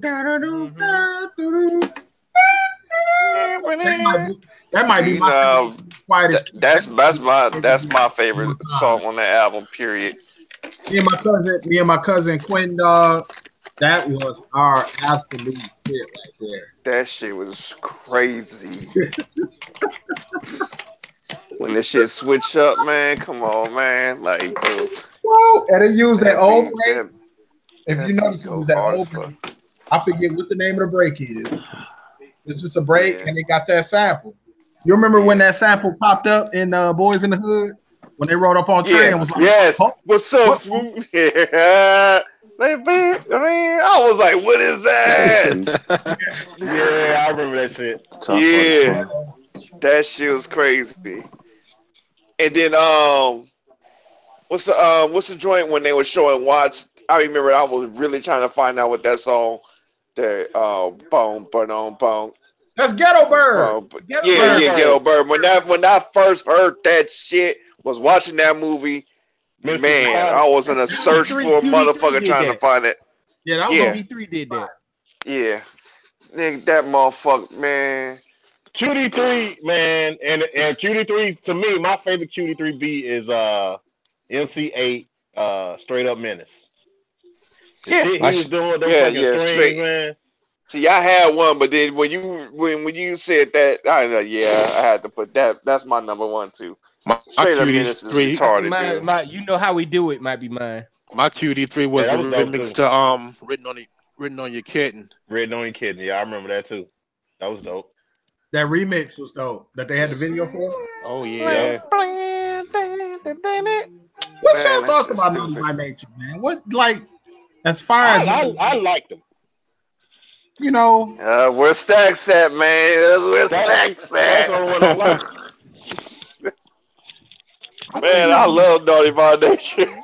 That might be my quietest. That's my favorite song on that album. Period. Me and my cousin Quentin, dog. That was our absolute shit right there. That shit was crazy. When this shit switch up, man, come on, man. Like, whoa, and they use that old break. If you notice, it was that old break. I forget what the name of the break is. It's just a break, and they got that sample. You remember when that sample popped up in Boys in the Hood? When they rode up on Trey and was like, yes, what's up? I was like, what is that? Yeah, I remember that shit. Yeah, that shit was crazy. And then what's the joint when they were showing Watts? I remember I was really trying to find out what that song. That boom, boom. That's Ghetto Bird. Ghetto Bird. When I first heard that shit, was watching that movie, man, I was in a search for a motherfucker trying to find it. Yeah, that was QD3 did that. Yeah, nigga, that motherfucker, man. QD3, man, and QD3 to me, my favorite QD3 beat is MC8, Straight Up Menace. The shit he was doing, them fucking strings, man. See, I had one, but then when you said that, I had to put that. That's my number one too. Straight Up Menace is retarded. You know how we do it might be mine. My QD3 was remixed to Written on Your Kitten. Written on Your Kitten. Yeah, I remember that too. That was dope. That remix was dope. That they had the video for. Oh yeah. What's your thoughts about Naughty by Nature, man? What as far as I liked them. You know, where Stacks at, man? That's where Stacks at. Man, I love Naughty by Nature.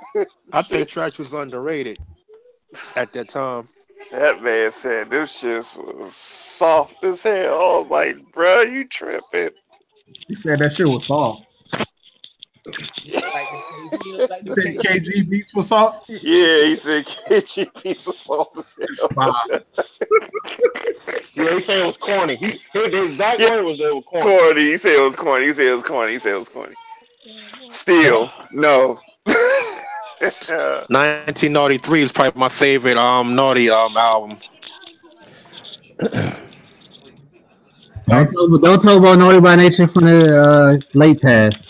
I think Trash was underrated at that time. That man said this shit was soft as hell. I was like, bro, you tripping. He said that shit was soft. KG beats was soft? Yeah, he said KG beats was soft as hell. Yeah, he said it was corny. His exact word was it was corny. He said it was corny. He said it was corny. Still, no. 1993 is probably my favorite Naughty album. Don't talk about Naughty by Nature from the late past.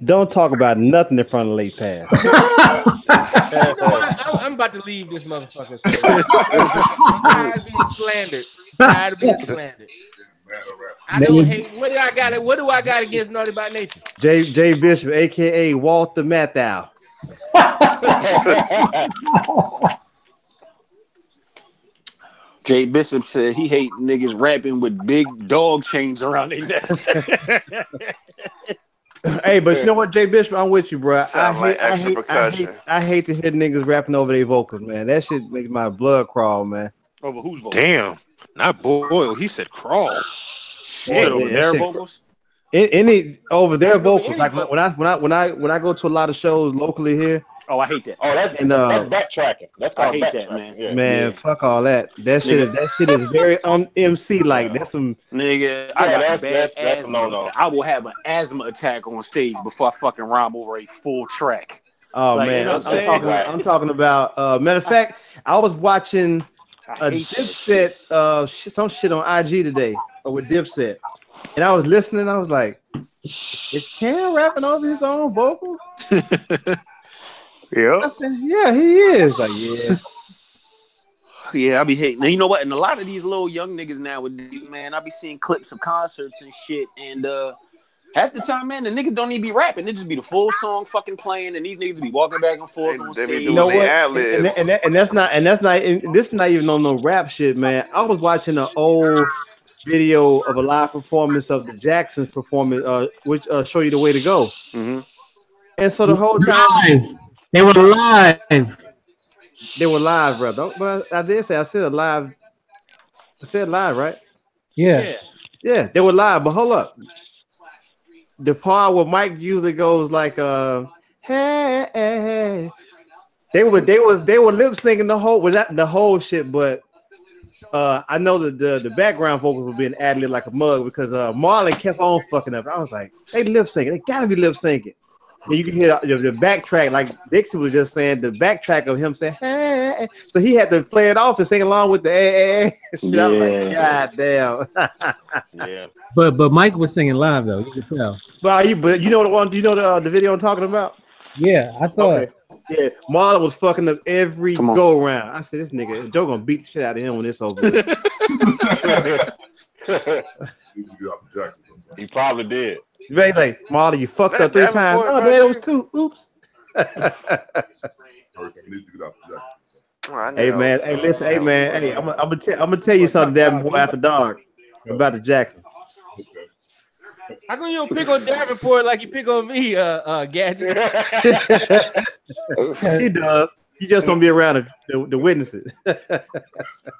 Don't talk about nothing in front of late past. I'm about to leave this motherfucker. I'm tired of being slandered. I don't hate. What do I got against Naughty by Nature? J Bishop, aka Walter Matthau. Jay Bishop said he hate niggas rapping with big dog chains around their neck. Hey, but you know what, Jay Bishop, I'm with you, bro. I hate to hear niggas rapping over their vocals, man. That shit makes my blood crawl, man. Over whose vocals? Damn, not Boyle. He said crawl. Shit, over their vocals. Any over their vocals, like when I go to a lot of shows locally here. Oh, I hate that. Oh, that's backtracking. I hate that, man. Yeah. Man, fuck all that. That shit is very MC like. That's some nigga. I got bad asthma. No. I will have an asthma attack on stage before I fucking rhyme over a full track. Oh man, I'm talking about. Matter of fact, I was watching a Dipset some shit on IG today with Dipset, and I was listening. I was like, is Cam rapping over his own vocals? Yeah. Yeah, he is. Like, yeah. Yeah, I be hating. Now, you know what? And a lot of these little young niggas nowadays, man, I be seeing clips of concerts and shit. And half the time, man, the niggas don't even be rapping. They just be the full song fucking playing, and these niggas be walking back and forth on stage. You know what? And that's not this is not even on no rap shit, man. I was watching an old video of a live performance of the Jacksons performance, which show you the way to go. Mm-hmm. And so the whole time. They were live. They were live, brother. But I did say I said live. I said live, right? Yeah. Yeah, they were live. But hold up. The part where Mike usually goes like hey. They were lip syncing the whole, well, not the whole shit, but I know that the background vocals were being ad-libbed like a mug because Marlon kept on fucking up. I was like, they lip syncing. They gotta be lip syncing. And you can hear the backtrack, like Dixie was just saying, the backtrack of him saying, hey. So he had to play it off and sing along with the hey. Yeah. I was like, God damn. Yeah. But Mike was singing live though, you can tell. But you know the one, do you know the video I'm talking about? Yeah, I saw it. Yeah, Marlon was fucking up every go around. I said, this nigga, Joe gonna beat the shit out of him when it's over. He probably did. Very like Marlon, you fucked up 3 times. Oh man, it was 2. Oops. person. We need to get off the jacket. Hey man, hey listen, hey man, hey, I'm gonna tell you something, Davenport, after dark about the Jackson. How come you don't pick on Davenport like you pick on me, Gadget? He does. You just don't be around the witnesses.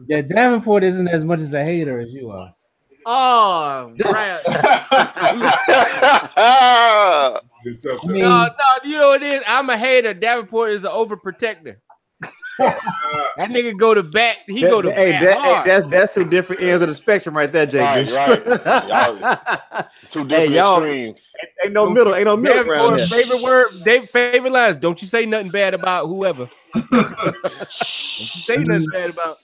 Yeah, Davenport isn't as much as a hater as you are. Oh, right. No, you know what it is? I'm a hater. Davenport is an overprotector. That nigga go to bat. He go to bat hard. That's two different ends of the spectrum right there, Jay. Right. Two different extremes. Ain't no middle around here. Favorite word, favorite lines. Don't you say nothing bad about whoever. Don't you say nothing bad about.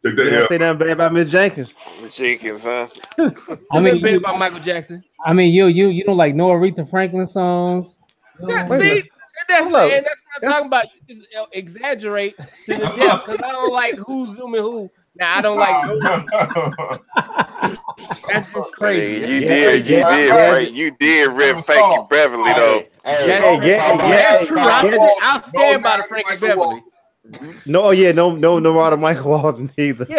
You don't say nothing bad about Miss Jenkins. Miss Jenkins, huh? I mean, bad about Michael Jackson. I mean, you don't like no Aretha Franklin songs. Yeah, see, that's what I'm talking about. You just exaggerate to the depth because I don't like who's zooming who. Now I don't like no. That's just crazy. You did rip Frankie Beverly though. That's true. I'll stand by the Frankie Beverly. No, no Rada Michael Walden either. Now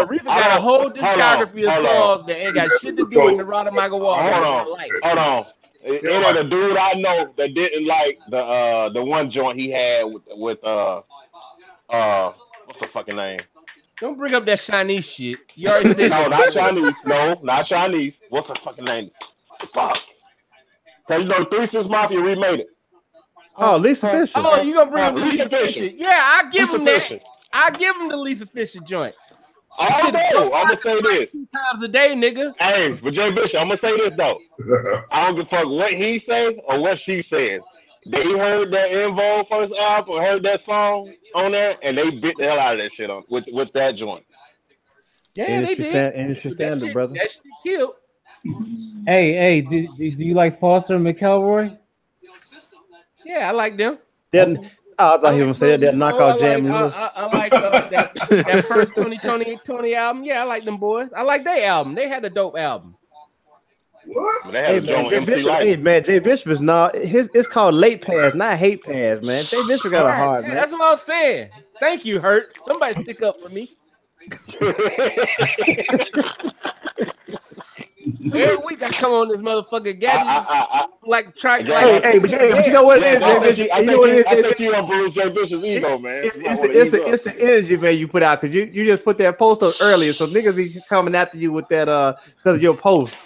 Aretha got a whole discography of songs that ain't got shit to do with the Rada Michael Walden. Hold on. It ain't a dude I know that didn't like the one joint he had with what's the fucking name? Don't bring up that Chinese shit. You already said no, not Chinese. No, not Chinese. What's the fucking name? Fuck. Cause you know the 3 6 Mafia remade it. Oh, Lisa Fisher. Oh, you gonna bring up the Lisa Fisher? Yeah, I give him that. I give him the Lisa Fisher joint. I'm gonna say this 2 times a day, nigga. Hey, but Jay Bishop, I'm gonna say this though. I don't give a fuck what he says or what she says. They heard that En Vogue first album, heard that song on there, and they bit the hell out of that shit on with that joint. Yeah, industry standard, brother. That shit killed. Hey, do you like Foster and McElroy? Yeah, I like them. I thought he was gonna say that knockout jam. I like that first 2020 album. Yeah, I like them boys. I like their album. They had a dope album. What? Hey man, Jay Bishop is not it's called late pass, not hate pass, man. Jay Bishop got a heart, man. That's what I'm saying. Thank you, Hurts. Somebody stick up for me. Every week I come on this motherfucking Gadget, but you know what it is, Jay Bishop? You know what it is, Jay Bishop? You don't bruise Jay Bishop's ego, man. It's the energy, man, you put out because you just put that post up earlier, so niggas be coming after you with that because of your post.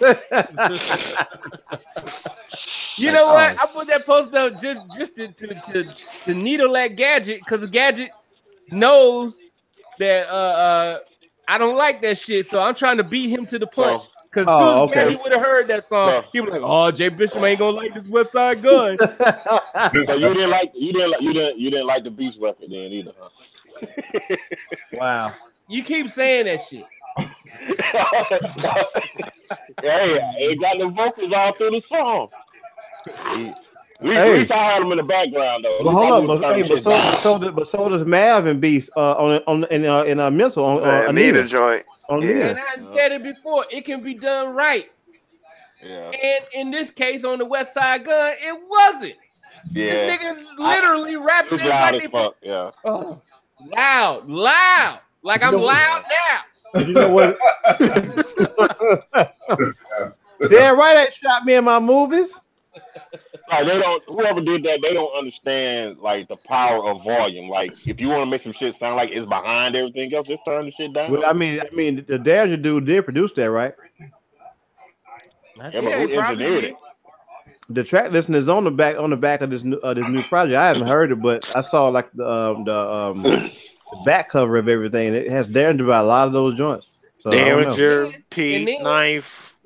You know what? I put that post up just to needle that Gadget because the Gadget knows that I don't like that shit, so I'm trying to beat him to the punch. Because as soon as Gadget would have heard that song, he was like, "Oh, Jay Bishop ain't gonna like this West Side Gun." So you didn't like the Beast record then either, huh? Wow. You keep saying that shit. Hey, it got the vocals all through the song. At least I had them in the background though. But hold on, but so does Mav and Beast in Missile on Anita joint. And I said it before, it can be done right. Yeah. And in this case, on the West Side Gun, it wasn't. Yeah. This nigga's literally rapping this loud like as fuck. Yeah. Oh, loud. Like I'm loud now. You know what? Damn right, they shot me in my movies. Like they don't. Whoever did that, they don't understand like the power of volume. Like if you want to make some shit sound like it's behind everything else, just turn the shit down. Well, I mean, the Darius dude did produce that, right? Yeah, but who engineered it? The track listing is on the back of this new project. I haven't heard it, but I saw like the back cover of everything. It has Derringer by a lot of those joints. So Derringer, Pete, Knife,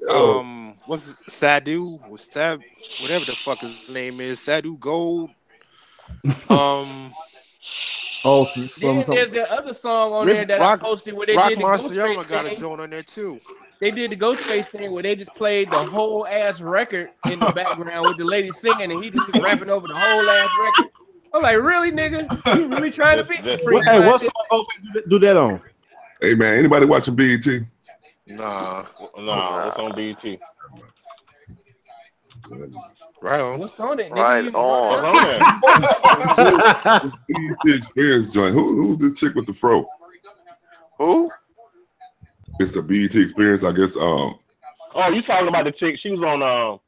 what's Sadu? What's that? Whatever the fuck his name is, Sadu Gold. Some there's the other song on there that I posted where they did the Ghostface got a joint on there too. They did the Ghostface thing where they just played the whole ass record in the background with the lady singing and he just rapping over the whole ass record. I'm like, really, nigga? You really trying to beat Supreme? Hey, what song Ghostface do that on? Hey man, anybody watching BET? Nah, it's on BET. Right on. What's on it? Right Nigga, on. BET Experience joint. Who's this chick with the fro? Who? It's a BET Experience, I guess. Oh, you talking about the chick? She was on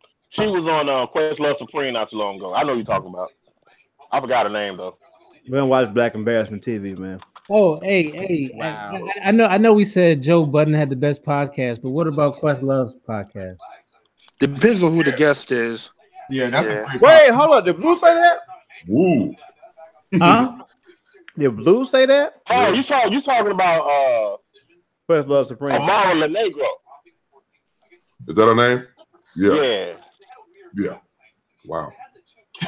Questlove Supreme not too long ago. I know who you talking about. I forgot her name though. We don't watch Black Embarrassment TV, man. Oh, hey. Wow. I know we said Joe Budden had the best podcast, but what about Questlove's podcast? Depends on who the guest is. Yeah, that's a great Wait, hold on. Did Blue say that? Woo. Huh? Did Blue say that? Oh, you talking about Questlove Supreme. Amara La Negro. Is that her name? Yeah. Yeah. Wow.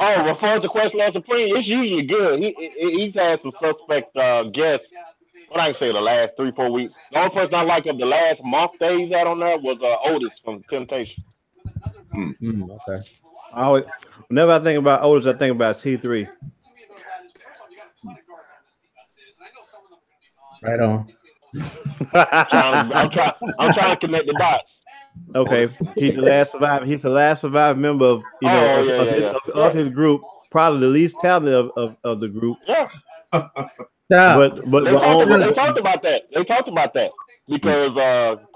Oh, referring to Questlove Supreme, it's usually good. He's had some suspect guests. What I can say the last 3-4 weeks. The only person I like of the last month that he's had on there was Otis from Temptation. Okay. Whenever I think about Otis, I think about T3. Right on. I'm trying to connect the dots. Okay, he's the last survivor. He's the last surviving member of of his group. Probably the least talented of the group. Yeah. But they talked about that. They talked about that because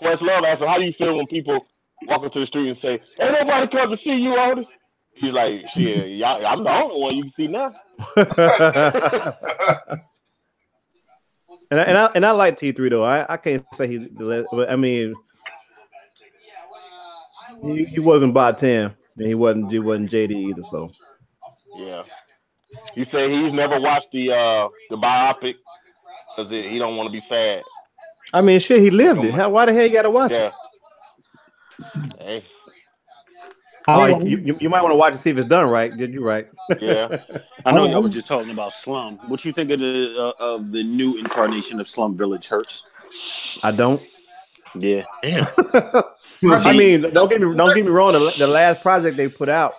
Questlove asked him, "How do you feel when people walk into the street and say, "Ain't nobody come to see you, Otis?" He's like, "Shit, I'm the only one you can see now." and I like T3 though. I can't say he. But I mean, he wasn't by 10, and he wasn't JD either. So yeah, he said he's never watched the biopic because he don't want to be sad. I mean, shit, he lived it. Why the hell you got to watch it? Hey. You might want to watch and see if it's done right. Did you right? Yeah. I know y'all were just talking about Slum. What you think of the new incarnation of Slum Village Hurts? I don't. Yeah. Damn. I mean, don't get me wrong. The last project they put out,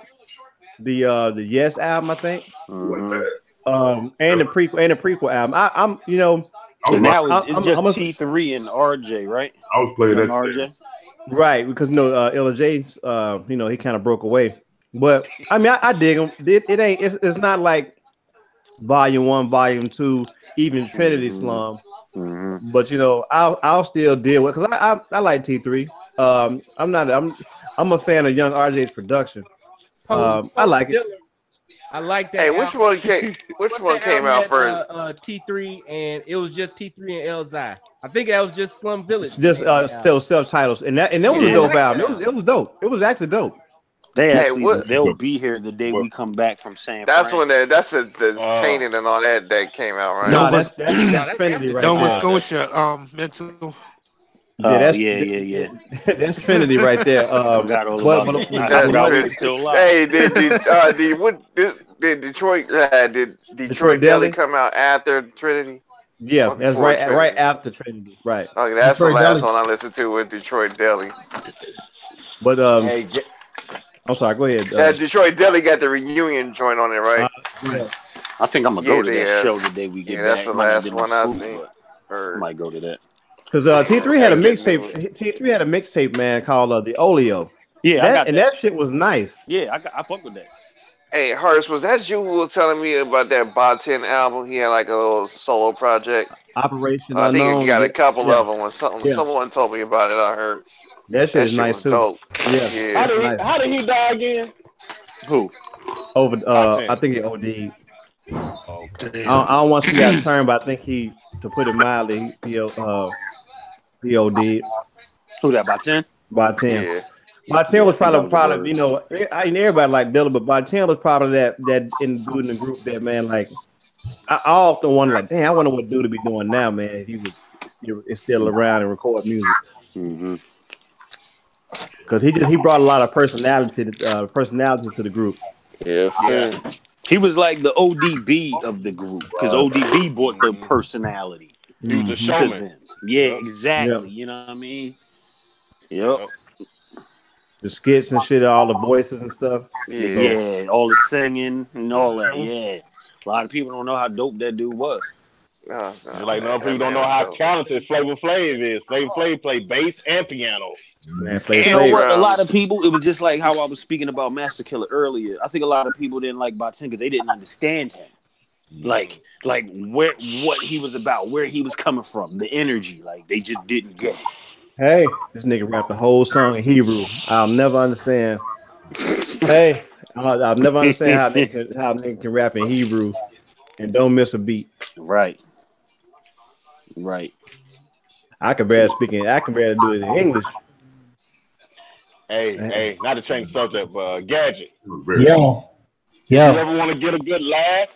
the Yes album, I think, and the prequel album. I'm now it's just T3 and RJ, right? I was playing that RJ. Right, because Ella J's, he kind of broke away. But I mean, I dig him. It's not like Volume 1, Volume 2, even Trinity Slum. But I'll still deal with because I like T3. I'm a fan of Young RJ's production. I like it. I like that. Hey, which one came out first? T3, and it was just T3 and Elzai. I think that was just Slum Village. Just self-titles, and that was a dope album. It was dope. It was actually dope. They'll be here the day we come back from San Fran. That's when that's the Tainted and all that came out, right? No, that's Trinity right there. Nova Scotia, mental. Yeah. That's Trinity right there. Forgot all about it. Still alive. Hey, did Detroit Deli come out after Trinity? Yeah, that's right after Trinity. Right. Okay, that's Detroit the last Deli. one I listened to with Detroit Deli. But I'm sorry. Go ahead. Detroit Deli got the reunion joint on it, right? I think I'm gonna go to that show the day we get back. That's the last one I seen. I might go to that. Because T3 had a mixtape. T3 had a mixtape, man, called the Oleo. Yeah, that shit was nice. Yeah, I fuck with that. Hey, Hurst, was that you who was telling me about that Botin album? He had like a little solo project. Operation I think Unknown. he got a couple of them. When someone told me about it, I heard. That shit is nice too. Dope. Yeah. How did he die again? Who? Over. I think he OD'd. Okay. I don't want to see that term, but I think to put it mildly, he OD'd. Who that? Botin? Botin. Yeah. Botin was probably everybody liked Dilla, but Botin was probably that in the group that, man, like I often wonder, like, damn, I wonder what dude to be doing now, man. If he was still around and record music. Because he brought a lot of personality to the group. Yeah. He was like the ODB of the group because ODB brought the personality. He was a showman. Yeah, exactly. You know what I mean? Yep. The skits and shit, all the voices and stuff. Yeah, all the singing and all that. Yeah. A lot of people don't know how dope that dude was. Just like other people don't know how talented Flavor Flav is. Flavor Flav play bass and piano. Man, You know what? A lot of people, it was just like how I was speaking about Master Killer earlier. I think a lot of people didn't like Botin because they didn't understand him. Like what he was about, where he was coming from, the energy. Like they just didn't get it. Hey, this nigga rapped the whole song in Hebrew. I'll never understand. Hey, I'll never understand how nigga can rap in Hebrew and don't miss a beat. Right. I can barely do it in English. Hey, not to change the subject, but Gadget. Yo. If you ever want to get a good laugh,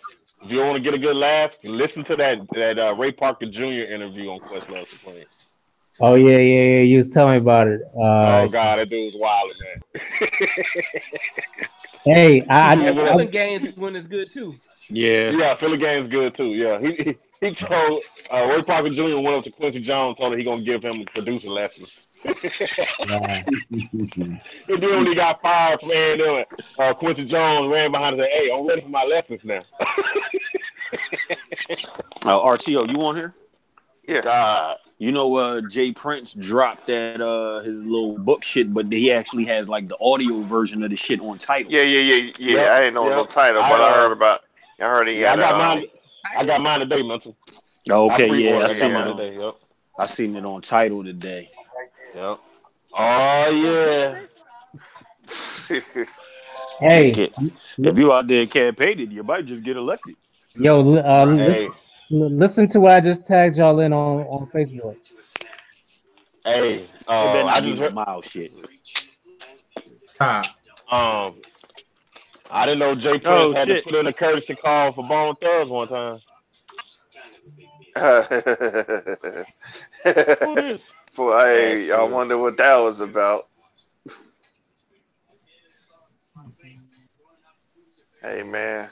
listen to that Ray Parker Jr. interview on Questlove Supreme. Oh yeah. You was telling me about it. Oh God, that dude was wild, man. Hey, Feeling Games is when it's good too. Yeah, Philly Game's good too. Yeah, he told Ray Parker Jr. went up to Quincy Jones, told him he gonna give him producer lessons. And then when he got fired from A&M, Quincy Jones ran behind and said, "Hey, I'm ready for my lessons now." RTO, you on here? Yeah. God. You know, Jay Prince dropped that his little book shit, but he actually has like the audio version of the shit on Tidal. Yeah. Yep, I didn't know no title, but I heard about. I heard he had. I got mine today, Mental. Okay, I seen got it mine today. Yep. I seen it on Tidal today. Yep. Oh yeah. Hey, if you out there campaigning, you might just get elected. Yo, listen to what I just tagged y'all in on Facebook. Hey, I just heard mild shit. I didn't know Jay Prince had to put in a courtesy call for Bone Thugs one time. Boy, I wonder what that was about. Hey man,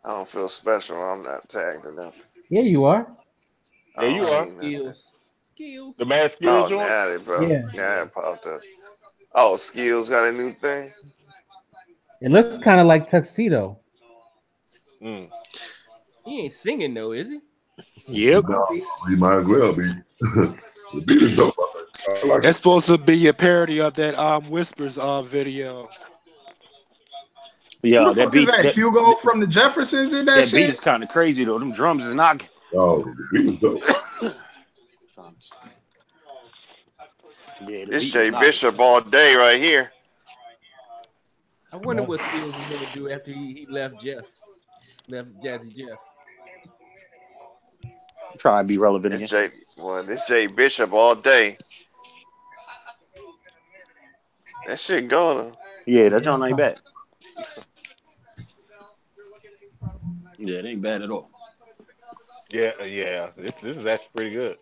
I don't feel special. I'm not tagged or nothing. Yeah, you are. Yeah, you are. Skills. The man Skills. Oh, now it, bro. Yeah. Now it popped up. Oh, Skills got a new thing. It looks kind of like Tuxedo. He ain't singing though, is he? Yep. No, he might as well be. The beat is dope. That's supposed to be a parody of that Whispers video. Yeah, Who the fuck is that? Hugo from the Jeffersons in that shit? Beat is kind of crazy though. Them drums is not. Oh, the beat is dope. This Jay Bishop all day right here. I wonder what Skills is gonna do after he left Jazzy Jeff. Try to be relevant again. This Jay Bishop all day. That shit going. Yeah, that joint ain't bad. Yeah, it ain't bad at all. Yeah. This is actually pretty good.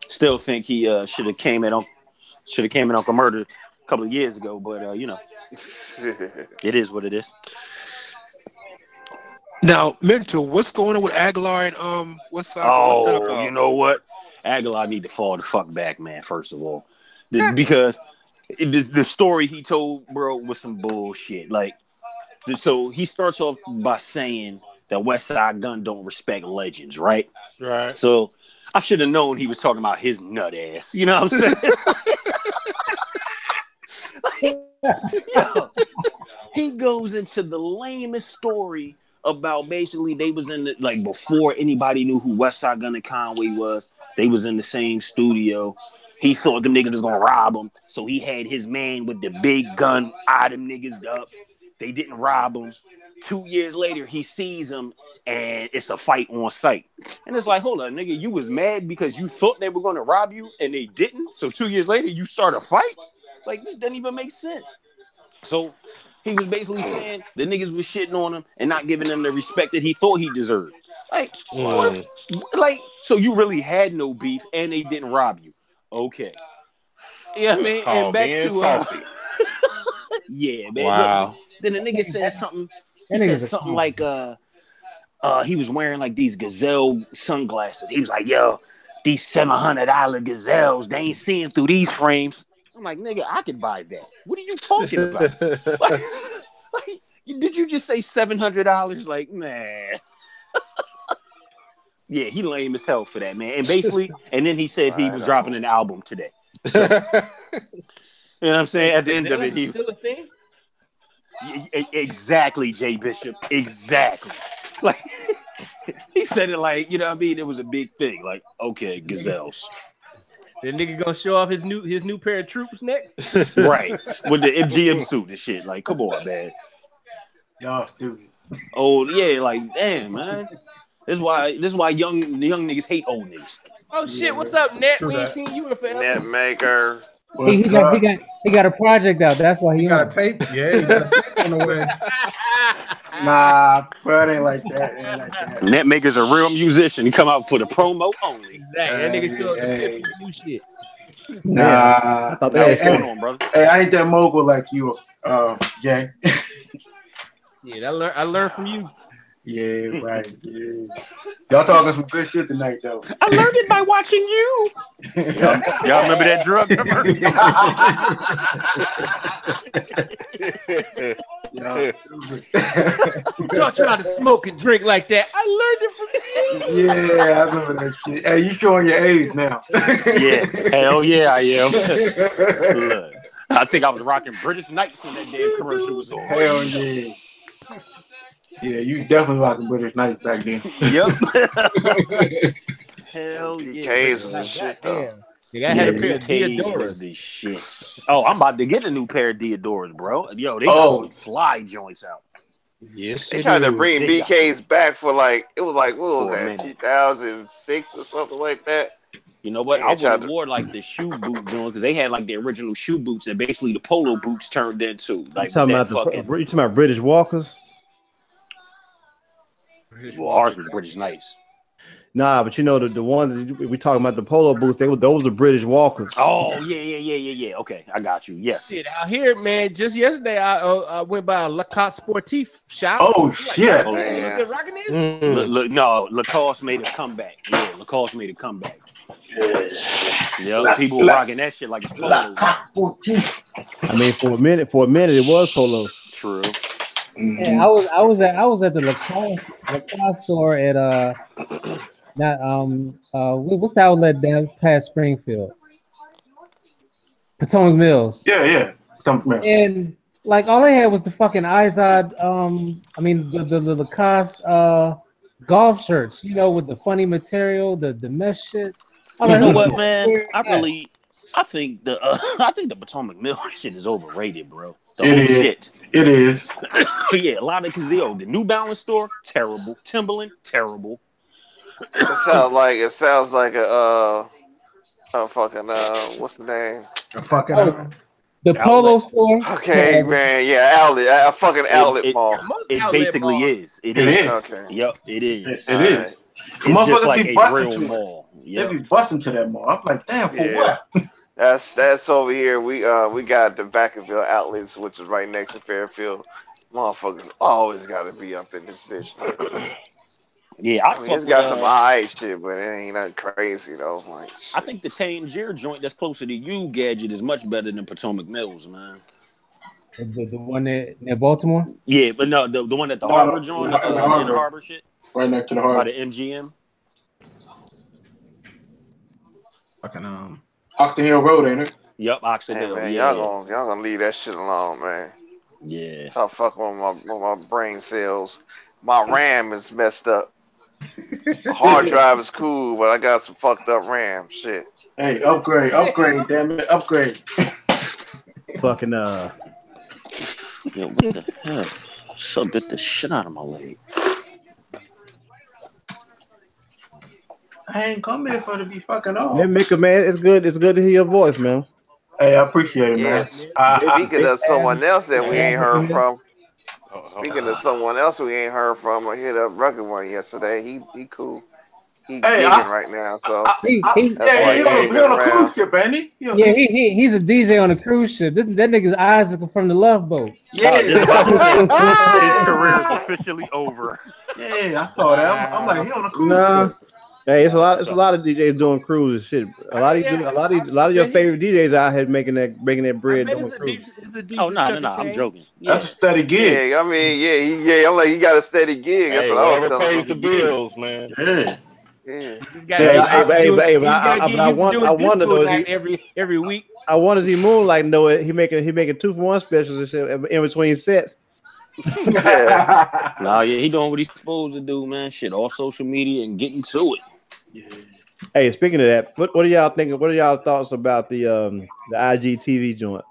Still think he should have came in Uncle Murder a couple of years ago, but you know, it is what it is. Now, Mental, what's going on with Aguilar and what's that about? You know what? Aguilar need to fall the fuck back, man. First of all, because the story he told, bro, was some bullshit. Like, so he starts off by saying that West Side Gun don't respect legends, right? Right. So I should have known he was talking about his nut ass. You know what I'm saying? Yo, he goes into the lamest story about basically they was in the, like, before anybody knew who West Side Gun and Conway was, they was in the same studio. He thought them niggas was gonna rob him, so he had his man with the big gun eye them niggas up. They didn't rob him. 2 years later, he sees them, and it's a fight on site. And it's like, hold on, nigga, you was mad because you thought they were gonna rob you, and they didn't. So 2 years later, you start a fight. Like, this doesn't even make sense. So he was basically saying the niggas was shitting on him and not giving him the respect that he thought he deserved. Like, what if, like, so you really had no beef and they didn't rob you? Okay. Yeah, I mean, and back to yeah, man. Wow. Look, then the nigga said something. He said something like he was wearing like these Gazelle sunglasses. He was like, yo, these $700 Gazelles, they ain't seeing through these frames. I'm like, nigga, I could buy that. What are you talking about? like, did you just say $700? Like, man. Yeah, he lame as hell for that, man. And basically, and then he said he was dropping an album today. So, you know what I'm saying? At the end of it, he still a thing. Exactly, Jay Bishop. Exactly. Like he said it like, you know what I mean? It was a big thing. Like, okay, gazelles. The nigga gonna show off his new pair of troops next. Right. With the MGM suit and shit. Like, come on, man. Y'all stupid. Oh yeah, like damn, man. This is why young niggas hate old niggas. Oh shit, what's up, Net? We ain't seen you in forever. Net maker. He got a project out. That's why he got a tape. Yeah, he got a tape on the way. Nah, bro, it ain't like that. It ain't like that. Net maker's a real musician. He come out for the promo only. Exactly. That nigga still new shit. Nah, I thought that was going on, brother. Hey, I ain't that mogul like you, Jay. Yeah, I learned from you. Yeah, right. Yeah. Y'all talking some good shit tonight, though. I learned it by watching you. Y'all remember that drug number? Y'all try to smoke and drink like that. I learned it from you. Yeah, I remember that shit. Hey, you showing your age now. Yeah, hell yeah, I am. Look, I think I was rocking British Knights when that damn commercial was on. Hell yeah. Yeah, you definitely rocking British Knights back then. Yep. Hell yeah. BKs was the shit though. I had a pair of BKs was Deodoras. the shit. Oh, I'm about to get a new pair of Deodoras, bro. Yo, they got some fly joints out. Yes, they tried to bring They BKs back for like it was like what was For a that minute. 2006 or something like that. You know what? Yeah, I would have tried to- wore like the shoe boot joint because they had like the original shoe boots that basically the polo boots turned into. Like You talking that about you talking about British Walkers? Well, ours was British Knights. Nah, but you know the ones that we talking about, the polo boots, those are British Walkers. Oh yeah. Okay, I got you. Yes. Shit, out here, man. Just yesterday, I went by a Lacoste Sportif shop. Oh Like, shit! oh, Man. look at rocking this. No, Lacoste made a comeback. Yeah, Lacoste made a comeback. Yeah, people rocking that shit like it's polo. I mean, for a minute, it was polo. True. Yeah, I was at the Lacoste store at what's the outlet down past Springfield? Potomac Mills. Yeah. Potomac Mills. And like all they had was the fucking Izod, the Lacoste golf shirts, with the funny material, the mesh shit. You know what, man? I think the Potomac Mills shit is overrated, bro. Shit. It is. Yeah, a lot of the New Balance store, terrible. Timberland, terrible. It sounds like a fucking what's the name? A fucking the polo store. Okay, man. Yeah, outlet. A fucking outlet mall. It basically is. It is. Okay. Yep, it is. It is. It's just like a real mall. They be busting to that mall. I'm like, damn, for what? That's over here. We got the Vacaville outlets, which is right next to Fairfield. Motherfuckers always got to be up in this bitch. Yeah, I mean, it's got some high shit, but it ain't nothing crazy though. Like, I think the Tangier joint that's closer to you, Gadget, is much better than Potomac Mills, man. The one near Baltimore? Yeah, but no, the one at the Harbor joint, in the Harbor shit, right next to the Harbor, by the MGM. Fucking Oxton Hill Road, ain't it? Yep, Oxton Hill. man, Yeah, y'all gonna leave that shit alone, man. Yeah. Stop fucking with my brain cells. My RAM is messed up. Hard drive is cool, but I got some fucked up RAM. Shit. Hey, upgrade, damn it, upgrade. Fucking Yo, what the hell? So bit the shit out of my leg. I ain't come here for to be fucking off. man, Mika, man, it's good to hear your voice, man. Hey, I appreciate it, man. Speaking of someone else that we ain't heard from. Speaking of someone else we ain't heard from, I hit up Rugged One yesterday. He cool. He gigging right now, so He on a cruise ship, ain't he? Yeah, he's a DJ on a cruise ship. That nigga's eyes are from the Love Boat. Yeah, his career is officially over. Yeah, I saw that. I'm like, he on a cruise ship. Hey, it's a lot of DJs doing cruises shit. A lot of your favorite DJs out here making that bread doing cruises. Oh no, I'm joking. That's a steady gig. Yeah, I mean, I'm like, he got a steady gig. That's what I was telling pays the bills, man. He's got I wonder though every week. I wonder is he moonlighting though? He making 2-for-1 specials and shit in between sets. Nah, yeah, he doing what he's supposed to do, man. Shit, off social media and getting to it. Yeah. Hey, speaking of that, what are y'all thinking? What are y'all thoughts about the IGTV joint?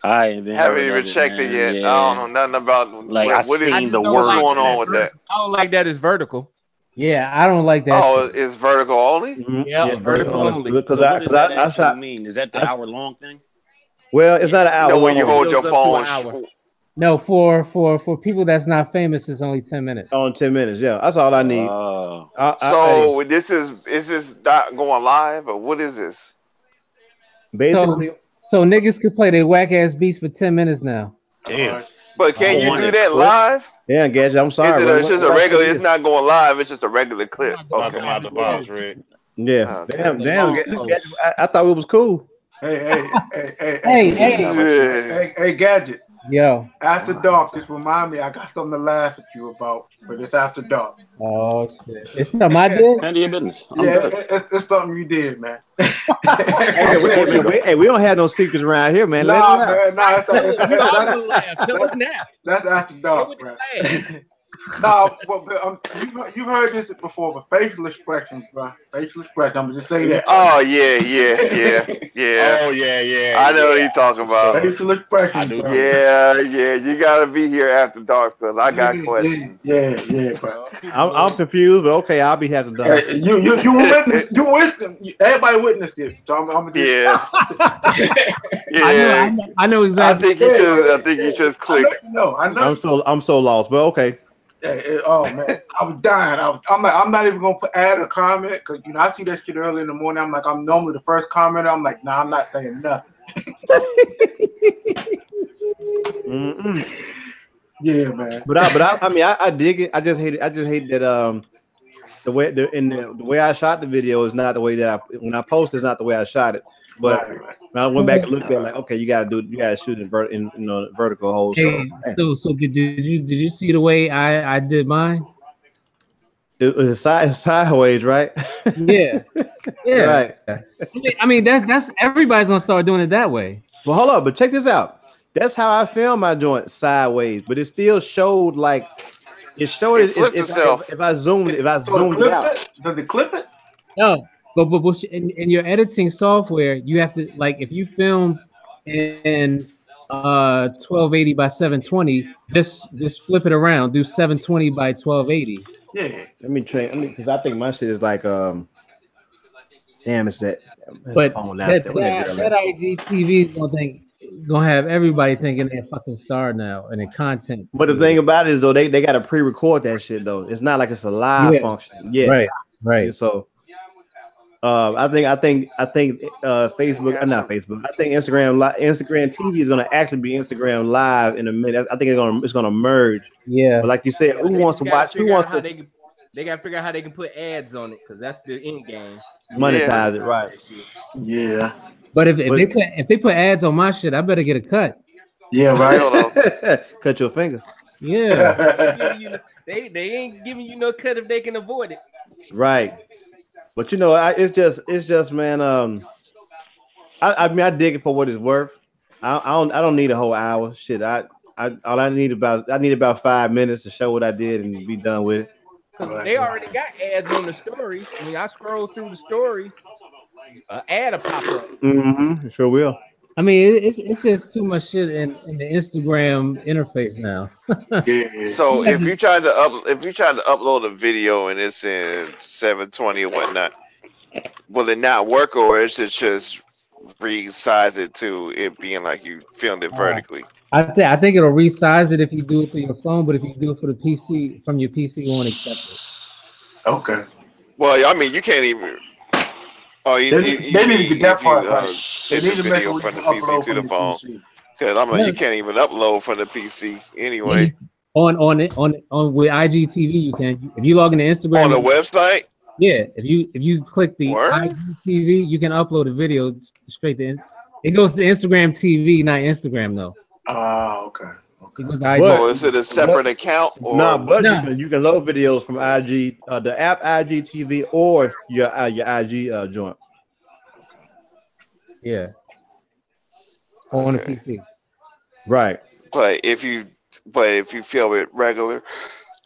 I haven't even checked it yet. Yeah. I don't know nothing about like what's going on with that. I don't like that. It's vertical. Yeah, I don't like that. Oh, it's vertical only. Yeah, vertical only. Because what does that actually mean? Is that the hour-long thing? Well, it's not an hour. No, when you hold your phone. No, for people that's not famous, it's only 10 minutes. On 10 minutes, yeah, that's all I need. So this is this not going live or what is this? Basically, so niggas could play their whack ass beats for 10 minutes now. Damn. But can you do that live? Yeah, Gadget, I'm sorry. It's just a regular. It's not going live. It's just a regular clip. Okay. Yeah. Damn. I thought it was cool. Hey, Gadget. Yo. After dark, just remind me. I got something to laugh at you about, but it's after dark. Oh shit! It's something I did. None of your business. It's something you did, man. Hey, we don't have no secrets around here, man. That's after dark, man. No, you've heard this before, but facial expressions, bro. Facial expressions. I'm gonna just say that. Oh yeah. Oh yeah. I know what you're talking about. Facial expressions. Yeah. You gotta be here after dark because I got questions. Yeah, bro. I'm confused, but okay, I'll be after dark. You witnessed. Everybody witnessed it. So I'm just. Yeah. I know exactly. I think you just clicked. I know. I'm so lost, but okay. Oh man, I was dying. I'm not even gonna add a comment because I see that shit early in the morning. I'm like, I'm normally the first commenter. I'm like, nah, I'm not saying nothing. Yeah, man. But I mean, I dig it. I just hate that the way I shot the video is not the way that when I post it's not the way I shot it. But when I went back and looked at it, like, okay, you gotta shoot in vertical holes. So did you see the way I did mine? It was sideways, right? Yeah. Right. I mean that's everybody's gonna start doing it that way. Well, hold up, but check this out. That's how I filmed my joint sideways, but it still showed like it showed it if I zoomed it out. Does it clip it? No. But in your editing software, you have to, like, if you filmed in 1280 by 720, just flip it around, do 720 by 1280. Yeah. Let me because I think my shit is like damn, it's that. But that IGTV is gonna have everybody thinking they're a fucking star now and the content. But the thing about it is though, they gotta pre-record that shit though. It's not like it's a live function. Yeah. Right. So. I think Facebook, not Facebook. I think Instagram TV is gonna actually be Instagram Live in a minute. I think it's gonna merge. Yeah. But like you said, who wants to watch? Who wants to? They gotta figure out how they can put ads on it because that's the end game. Monetize it, right? Yeah. But if they put ads on my shit, I better get a cut. Yeah, right. Cut your finger. Yeah. They ain't giving you no cut if they can avoid it. Right. But it's just man. I mean, I dig it for what it's worth. I don't need a whole hour. Shit, I need about 5 minutes to show what I did and be done with it. Because they already got ads on the stories. When I scroll through the stories, an ad will pop up. Mm-hmm. Sure will. I mean, it's just too much shit in the Instagram interface now. So if you try to upload a video and it's in 720 or whatnot, will it not work, or is it just resize it to it being like you filmed it vertically? I think it'll resize it if you do it for your phone, but if you do it for the PC from your PC, you won't accept it. Okay. Well, I mean, you can't even. Oh, they need to get that part right. Send the video from the PC to the phone, because you can't even upload from the PC anyway. On with IGTV, you can. If you log into Instagram on the website. Yeah, if you click the IGTV, you can upload a video straight to. It goes to Instagram TV, not Instagram though. Oh, okay. So is it a separate account or but you can load videos from IG, the app IGTV, or your IG joint. Yeah. On the PC. Right. But if you film it regular,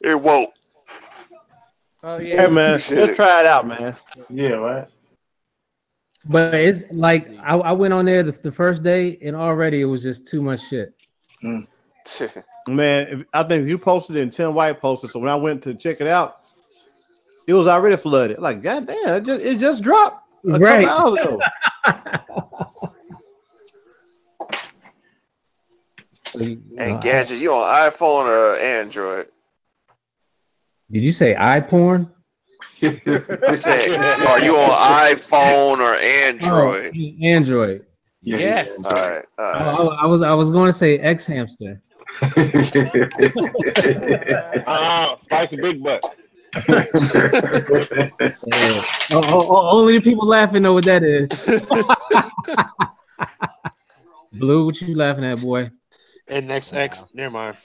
it won't. Oh yeah. Hey man, just try it out, man. Yeah, right. But it's like I went on there the first day and already it was just too much shit. Man, I think you posted it and 10 white posted. So when I went to check it out, it was already flooded. Like, goddamn, it just dropped a couple hours ago. Hey, Gadget, you on iPhone or Android? Did you say iPorn? Are you on iPhone or Android? Oh, Android. Yes. All right. I was going to say X Hamster. Spicy Big Butt. Only the people laughing know what that is. Blue, what you laughing at, boy? And next X, never mind.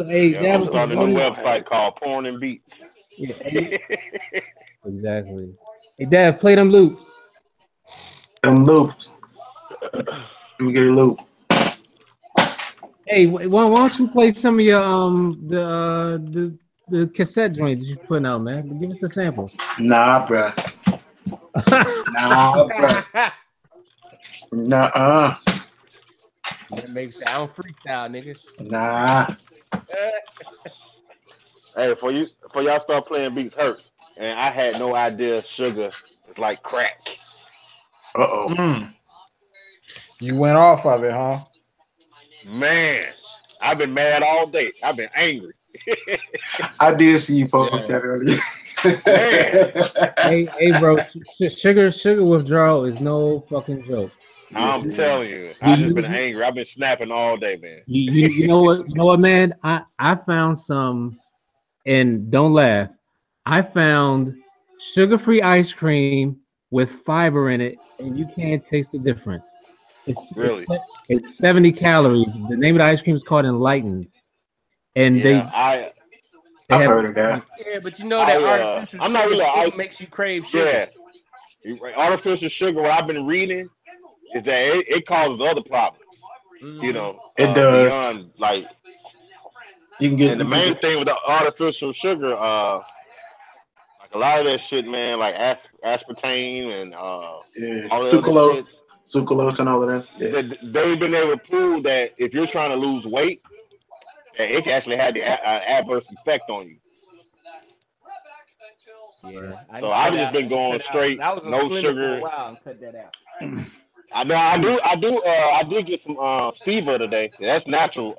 Hey, I'm starting a new website called Porn and Beats. Yeah, exactly. Hey, Dad, play them loops. Them loops. Let me get a loop. Hey, why don't you play some of your the cassette joint that you putting out, man? Give us a sample. Nah, bruh. Nah, bruh. Nah. That makes sound freestyle, niggas. Nah. Hey, for y'all start playing beats hurts, and I had no idea sugar is like crack. You went off of it, huh? Man, I've been mad all day. I've been angry. I did see you post that earlier. hey, bro, sugar withdrawal is no fucking joke. I'm telling you, I've just been angry. I've been snapping all day, man. You know what, man? I found some, and don't laugh. I found sugar-free ice cream with fiber in it, and you can't taste the difference. It's 70 calories. The name of the ice cream is called Enlightened, and I've heard of that. Yeah, but you know that artificial I'm not sugar really still makes you crave sugar. Yeah. Artificial sugar, what I've been reading is that it causes other problems. You know, it does. Beyond, like, you can get. And the main thing with the artificial sugar, like a lot of that shit, man, like aspartame and all the other shit. Sucralose and all of that. Yeah. They've been able to prove that if you're trying to lose weight, that it can actually have the adverse effect on you. Yeah, so I've just been going straight, no sugar. For a while and cut that out. I know I did get some stevia today. That's natural.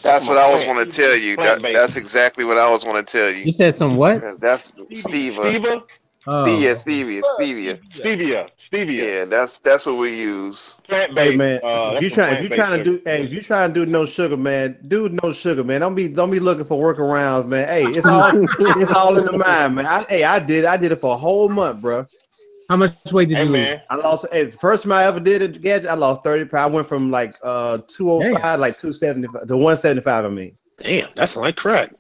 That's what I was going to tell you. That's exactly what I was going to tell you. You said some what? That's stevia. Stevia. Yeah, that's what we use. Hey man, if you're trying to do no sugar, man, do no sugar, man. Don't be looking for workarounds, man. Hey, it's all in the mind, man. I did it for a whole month, bro. How much weight did you lose? I lost. The first time I ever did it, Gadget, I lost 30 pounds. I went from like 205, like 275 to 175. I mean, damn, that's like crack.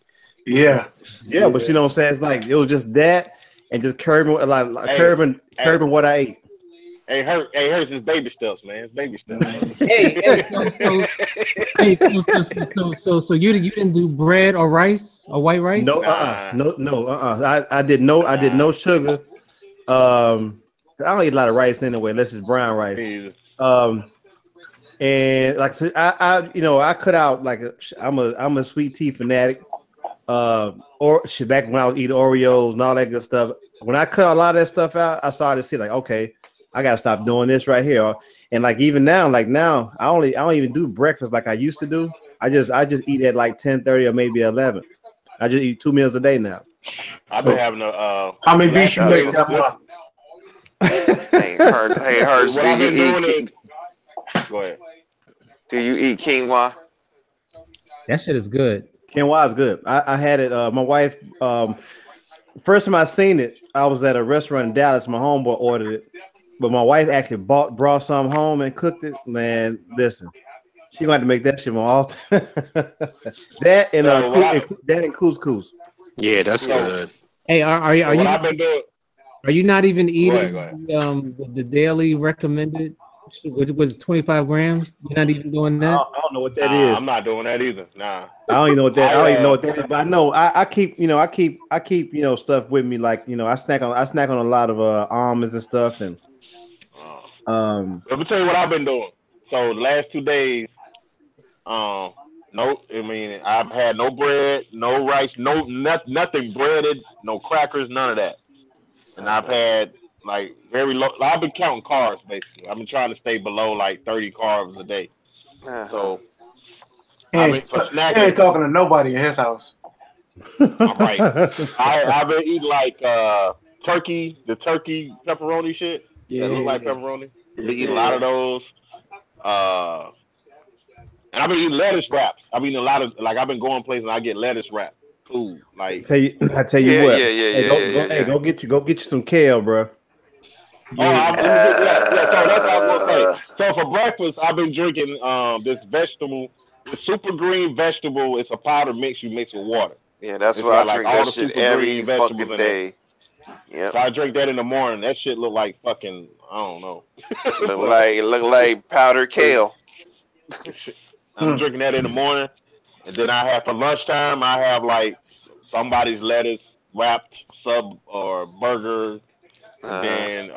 Yeah, but you know what I'm saying? It's like it was just that and just curbing curbing what I ate. Hey, hers is baby steps, man. It's baby steps. So you didn't do bread or rice or white rice? No, I did no sugar. I don't eat a lot of rice anyway, unless it's brown rice. And like so I cut out like I'm a sweet tea fanatic. Or shit, back when I was eating Oreos and all that good stuff. When I cut a lot of that stuff out, I started to see like, okay, I gotta stop doing this right here. And like even now, I don't even do breakfast like I used to do. I just eat at like 10:30 or maybe 11. I just eat 2 meals a day now. I've been having a how many beats you make that month? Hey, Hurst, What I've been doing is, go ahead. Do you eat quinoa? That shit is good. Quinoa is good. I had it. My wife First time I seen it, I was at a restaurant in Dallas. My homeboy ordered it, but my wife actually brought some home and cooked it. Man, listen, she gonna have to make that shit more often. that and that and couscous. Yeah, that's good. Hey, are you what I've been doing? Are you not even eating Go ahead. the daily recommended, which was 25 grams? You're not even doing that? I don't know what that is. I'm not doing that either. Nah. I don't even know what that. I don't even know what that is. But I know I keep stuff with me. Like I snack on a lot of almonds and stuff. And let me tell you what I've been doing. So the last 2 days, I've had no bread, no rice, nothing breaded, no crackers, none of that. And I've had like very low. I've been counting carbs basically. I've been trying to stay below like 30 carbs a day. So he ain't talking to nobody in his house. All right. I've been eating like the turkey pepperoni shit. Yeah, that look like pepperoni. I've been eating a lot of those. And I've been eating lettuce wraps. I've been eating a lot of I've been going places and I get lettuce wrap food. Like I tell you what. Go get you some kale, bro. So that's what I was gonna say. So for breakfast, I've been drinking this vegetable, the super green vegetable. It's a powder mix you mix with water. Yeah, that's why I drink that shit every fucking day. Yeah. So I drink that in the morning. That shit look like fucking I don't know. look like powdered kale. I'm drinking that in the morning, and then I have for lunchtime. I have like somebody's lettuce wrapped sub or burger. And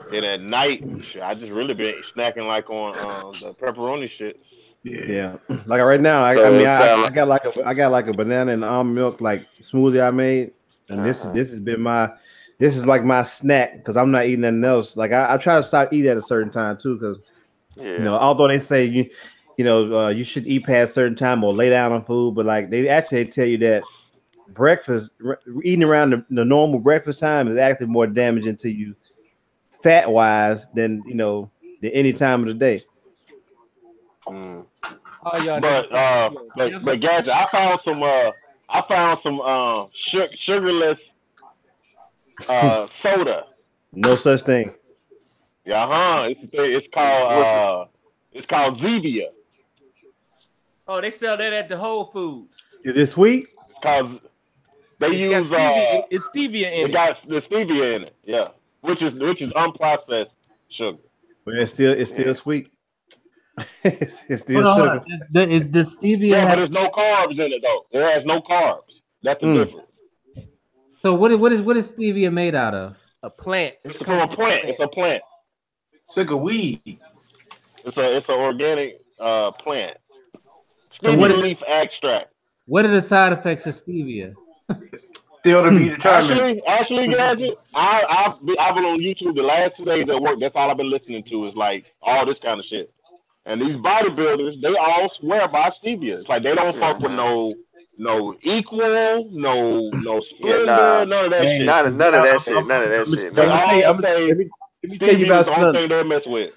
then at night, I just really been snacking like on the pepperoni shit. Yeah, like right now, I got like a banana and almond milk like smoothie I made, and this is like my snack because I'm not eating nothing else. Like I try to stop eating at a certain time too because although they say you should eat past a certain time or lay down on food, but like they actually tell you that breakfast eating around the normal breakfast time is actually more damaging to you fat wise than any time of the day. But Gadget, I found some sugarless soda. No such thing. Yeah, it's called Zevia. Oh, they sell that at the Whole Foods. Is it sweet? Because they use stevia. It's stevia in it. It got the stevia in it, yeah, which is unprocessed sugar. But it's still sweet. it's still sugar. Is the stevia? Yeah, but there's no carbs in it though. It has no carbs. That's the difference. So what is stevia made out of? A plant. It's from a plant. It's a plant. It's like a weed. It's an organic plant. Stevia leaf extract. What are the side effects of stevia? Still to be determined. Actually, Gadget, I've been on YouTube the last 2 days at work. That's all I've been listening to is like all this kind of shit. And these bodybuilders, they all swear by stevia. It's like they don't fuck with no Equal, no Splenda, none of that shit. None of that shit. Let me tell you about Splenda. They mess with.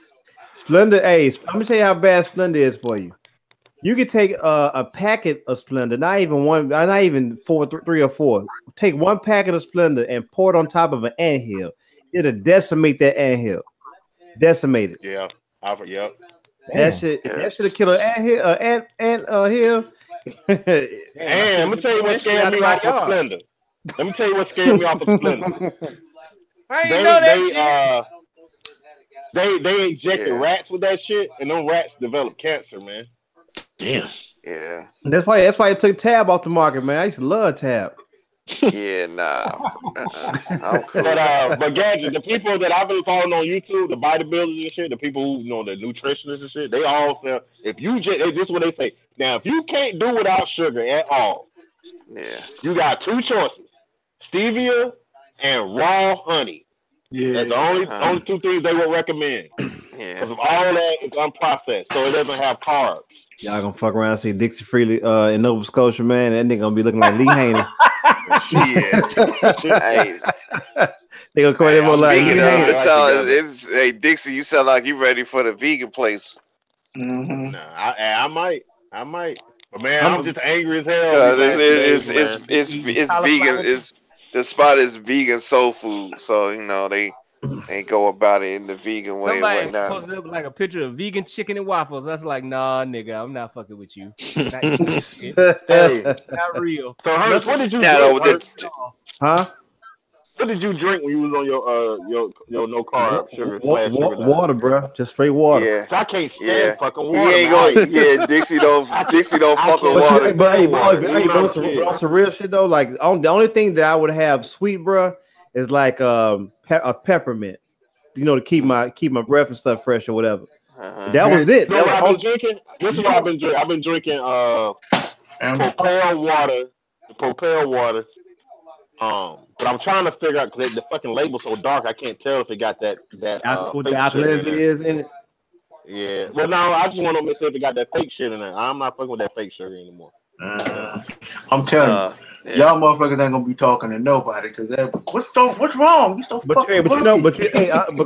Splenda, let me tell you how bad Splenda is for you. You could take a packet of Splenda, not even three or four. Take one packet of Splenda and pour it on top of an anthill. It'll decimate that anthill. Decimate it. Yeah. Yep. That should kill an anthill. And let me tell you what scared me off of Splenda. Let me tell you what scared me off of Splenda. I didn't know that shit. They injected rats with that shit, and those rats developed cancer, man. Damn. Yeah. That's why it took Tab off the market, man. I used to love Tab. Yeah, nah. But Gadget, the people that I've been following on YouTube, the bodybuilders and shit, the people who the nutritionists and shit, they all say this is what they say. Now, if you can't do without sugar at all, you got two choices: stevia and raw honey. Yeah, that's the only two things they would recommend. Yeah, because all that is unprocessed, so it doesn't have carbs. Y'all gonna fuck around and see Dixie Freely in Nova Scotia, man. That nigga gonna be looking like Lee Haney. They gonna come in more like Lee Haney. Hey Dixie, you sound like you ready for the vegan place. Mm-hmm. I might. But man, I'm just angry as hell. Because it's vegan. the spot is vegan soul food, so you know they go about it in the vegan way and Somebody whatnot. posted up like a picture of vegan chicken and waffles. That's like, nah, nigga, I'm not fucking with you. Not, Hey, not real. so Hurst, what did you Nah, drink? Hurst? Huh? What did you drink when you was on your no carb sugar slash sugar diet? Water, bro. Just straight water. Yeah, So I can't stand yeah. fucking water. He ain't man. going. Yeah, Dixie don't fuck with water. But on some real shit though, like the only thing that I would have sweet, bro, is like a peppermint. You know, to keep my breath and stuff fresh or whatever. That was it. You know what I've been drinking? This is what I've been drinking. I've been drinking Propel water. But I'm trying to figure out because the fucking label's so dark, I can't tell if it got that what the alkalinity is in it. Yeah. Well, no, I just want to make sure if it got that fake shit in it. I'm not fucking with that fake sugar anymore. I'm telling you, y'all motherfuckers ain't gonna be talking to nobody because what's wrong? You so But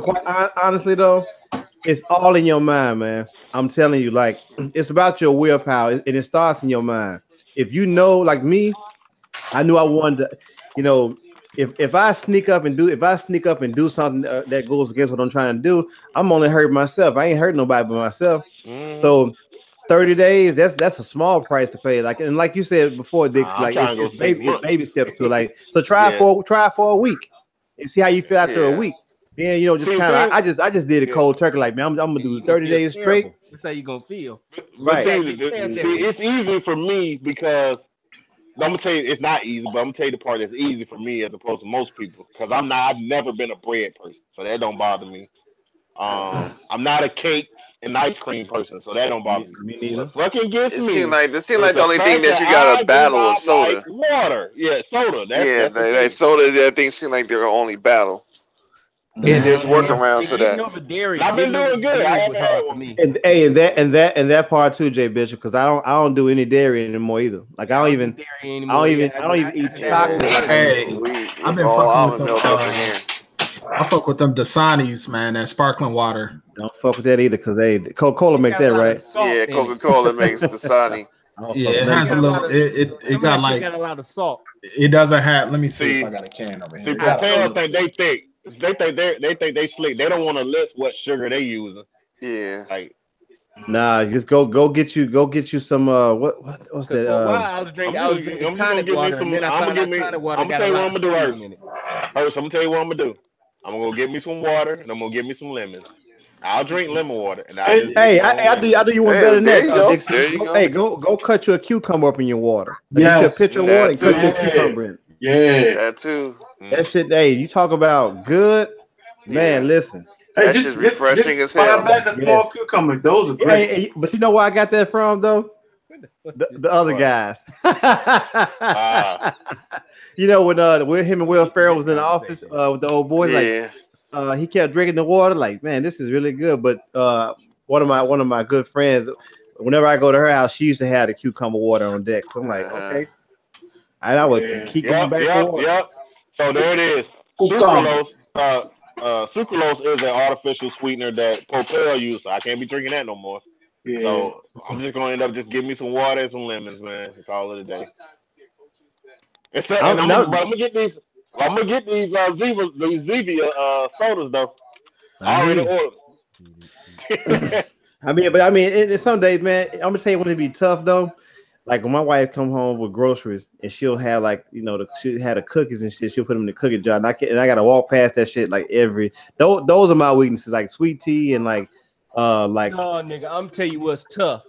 quite honestly though, it's all in your mind, man. I'm telling you, like it's about your willpower, and it starts in your mind. If you know, like me, I knew I wanted to, you know, if I sneak up and do something that goes against what I'm trying to do, I'm only hurting myself. I ain't hurting nobody but myself. So 30 days, that's a small price to pay. Like you said before, Dix, like it's baby steps to like. So try for a week and see how you feel after a week. Then you know, just kind of I just did a cold turkey. Like man, I'm gonna do 30 days straight. That's how you gonna feel. Right. It's easy for me because I'm gonna tell you it's not easy, but I'm gonna tell you the part that's easy for me as opposed to most people because I've never been a bread person, so that don't bother me. I'm not a cake and ice cream person, so that don't bother me. Me neither. Fucking gets It me. seems like the only thing that you gotta battle is soda. Like water, yeah, soda. That soda. That thing seems like their only battle. And there's workarounds to that. I've been doing good. Was hard for me. And that part too, Jay Bishop, because I don't do any dairy anymore either. Like I don't even eat chocolate. Hey, I've been fucking with them. I fuck with them Dasanis, man, that sparkling water. Don't fuck with that either, because Coca-Cola makes that, right? Yeah, Coca-Cola makes Dasani. Yeah, it has a little. It got like got a lot of salt. It doesn't have. Let me see if I got a can over here. They think they slick. They don't want to list what sugar they using. Yeah. Like, nah, just go get you some what's that? I was drinking tonic water, and then I found out tonic water got a lot of sodium in it. First, I'm gonna tell you what I'm gonna do. I'm gonna go get me some water, and I'm gonna get me some lemons. I'll drink lemon water. And I do you one better than that. Dixon. There you go. Hey, go cut you a cucumber up in your water. Yeah, get you a pitcher of water and cut you a cucumber in. Yeah, that too. That shit, hey, you talk about good, man. Listen, that shit's refreshing as hell. Small cucumbers, those are great. Hey, but you know where I got that from though? The other guys. You know when him and Will Ferrell was in the office with the old boys, like he kept drinking the water. Like, man, this is really good. But one of my good friends, whenever I go to her house, she used to have the cucumber water on deck. So I'm like, okay. And I would keep going back for water. Yep. So there it is. Sucralose. Sucralose is an artificial sweetener that Propel uses. So I can't be drinking that no more. Yeah. So I'm just gonna end up just giving me some water and some lemons, man. It's all of the day. I'm gonna get these. I'm gonna get these Zevia sodas though. I already ordered. I mean, some days, man. I'm gonna tell you when it be tough though. Like when my wife come home with groceries and she'll have like she had the cookies and shit. She'll put them in the cookie jar, and I gotta walk past that shit like those are my weaknesses, like sweet tea and like. No, nigga, I'm tell you what's tough.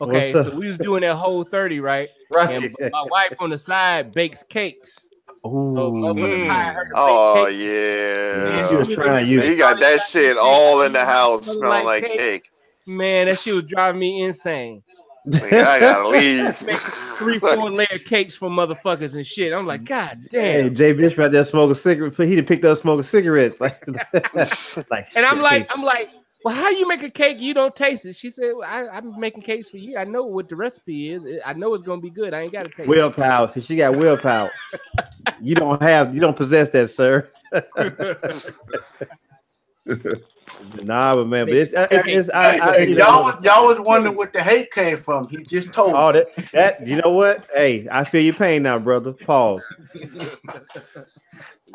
Okay, so we was doing that whole 30, right? Right. And my wife on the side bakes cakes. Oh yeah. She was trying you. You got that shit all in the house, smelling like cake. Man, that shit was driving me insane. I gotta leave. 3-4 layer cakes for motherfuckers and shit. I'm like, God damn. Hey, Jay Bishop out there smoking cigarettes. He done picked up smoking cigarettes. And I'm like, well, how you make a cake you don't taste it? She said, well, I'm making cakes for you. I know what the recipe is. I know it's gonna be good. I ain't gotta taste willpower. See, she got willpower. You don't possess that, sir. Nah, but man, but it's y'all was wondering where the hate came from. He just told. Oh, that you know what? Hey, I feel your pain now, brother. Pause.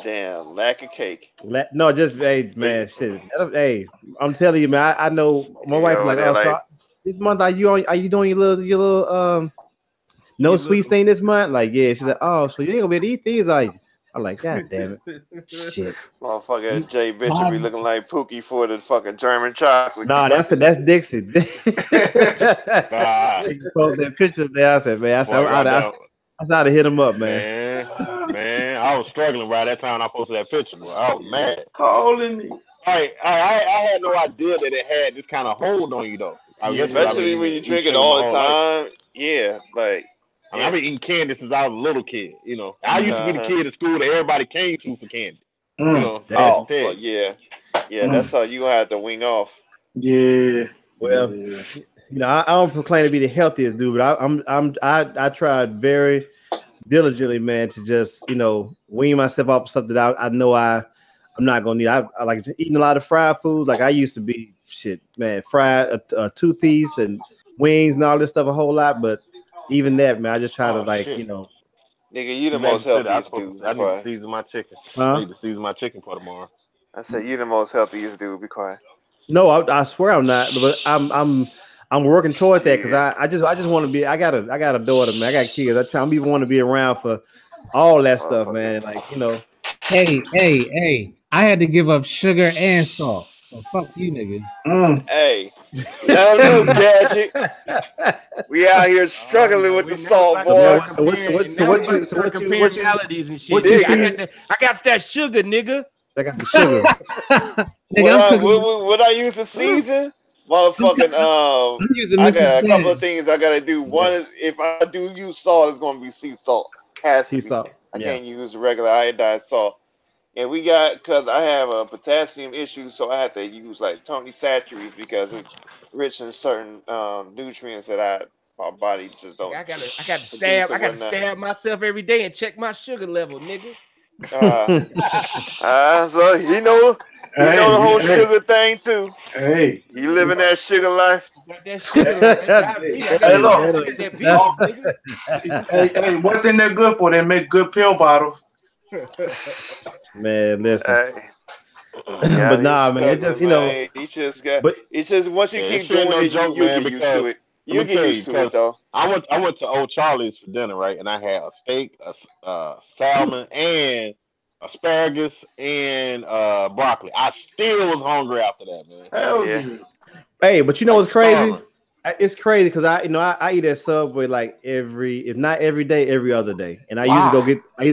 Damn, lack of cake. No, just hey, man, shit. Hey, I'm telling you, man. I know my wife was like, oh, so this month are you doing your little no sweets thing this month? Like, yeah. She's like, oh, so you ain't gonna be able to eat these, are you? I'm like, God damn it, shit. Motherfucker, Jay Bishop be looking like Pookie for the fucking German chocolate. Nah, that's Dixie. She posted that picture there. I said, man, I had to hit him up, man. Man, I was struggling right that time I posted that picture, boy. I was mad. Calling me. I had no idea that it had this kind of hold on you though. Especially when you drink it all the time. Yeah, like. I've been eating candy since I was a little kid. You know, I used to be the kid at school that everybody came to for candy. You know, fuck yeah, that's how you had to wing off. Yeah. Well, you know, I don't proclaim to be the healthiest dude, but I tried very diligently, man, to just wean myself off something that I know I'm not gonna need. I like eating a lot of fried foods. Like I used to be fried a 2-piece and wings and all this stuff a whole lot, but. Even that, man, I just try to Nigga, you the most healthiest dude. I need to season my chicken. I need to season my chicken for tomorrow. I said you the most healthiest dude. Be quiet. No, I swear I'm not, but I'm working toward that because I just want to be. I got a daughter, man. I got kids. I even want to be around for all that stuff, man. Like Hey! I had to give up sugar and salt. So fuck you, niggas. Hey, let them know, Gadget. We out here struggling with the salt, boy. So what comparing melodies and shit. I got that sugar, nigga. I got the sugar. What I use to season? Motherfucking I got a couple of things I gotta do. One is if I do use salt, it's gonna be sea salt. Sea salt. I can't use regular iodized salt. And we got, because I have a potassium issue, so I have to use like Tony Saturates because it's rich in certain nutrients that my body just don't. I got to stab myself every day and check my sugar level, nigga. So you know the whole sugar thing too. Hey, you living that sugar life. Got that sugar life. Hey, one thing they're good for, they make good pill bottles. Man, listen. Yeah, but nah, man, it just it's just once you keep doing it, you get used to it. You get used to it though. I went to Old Charlie's for dinner, right? And I had a steak, a salmon, and asparagus and broccoli. I still was hungry after that, man. Hell yeah. Hey, but you know what's crazy? It's crazy because I eat at Subway like if not every day, every other day, and I used to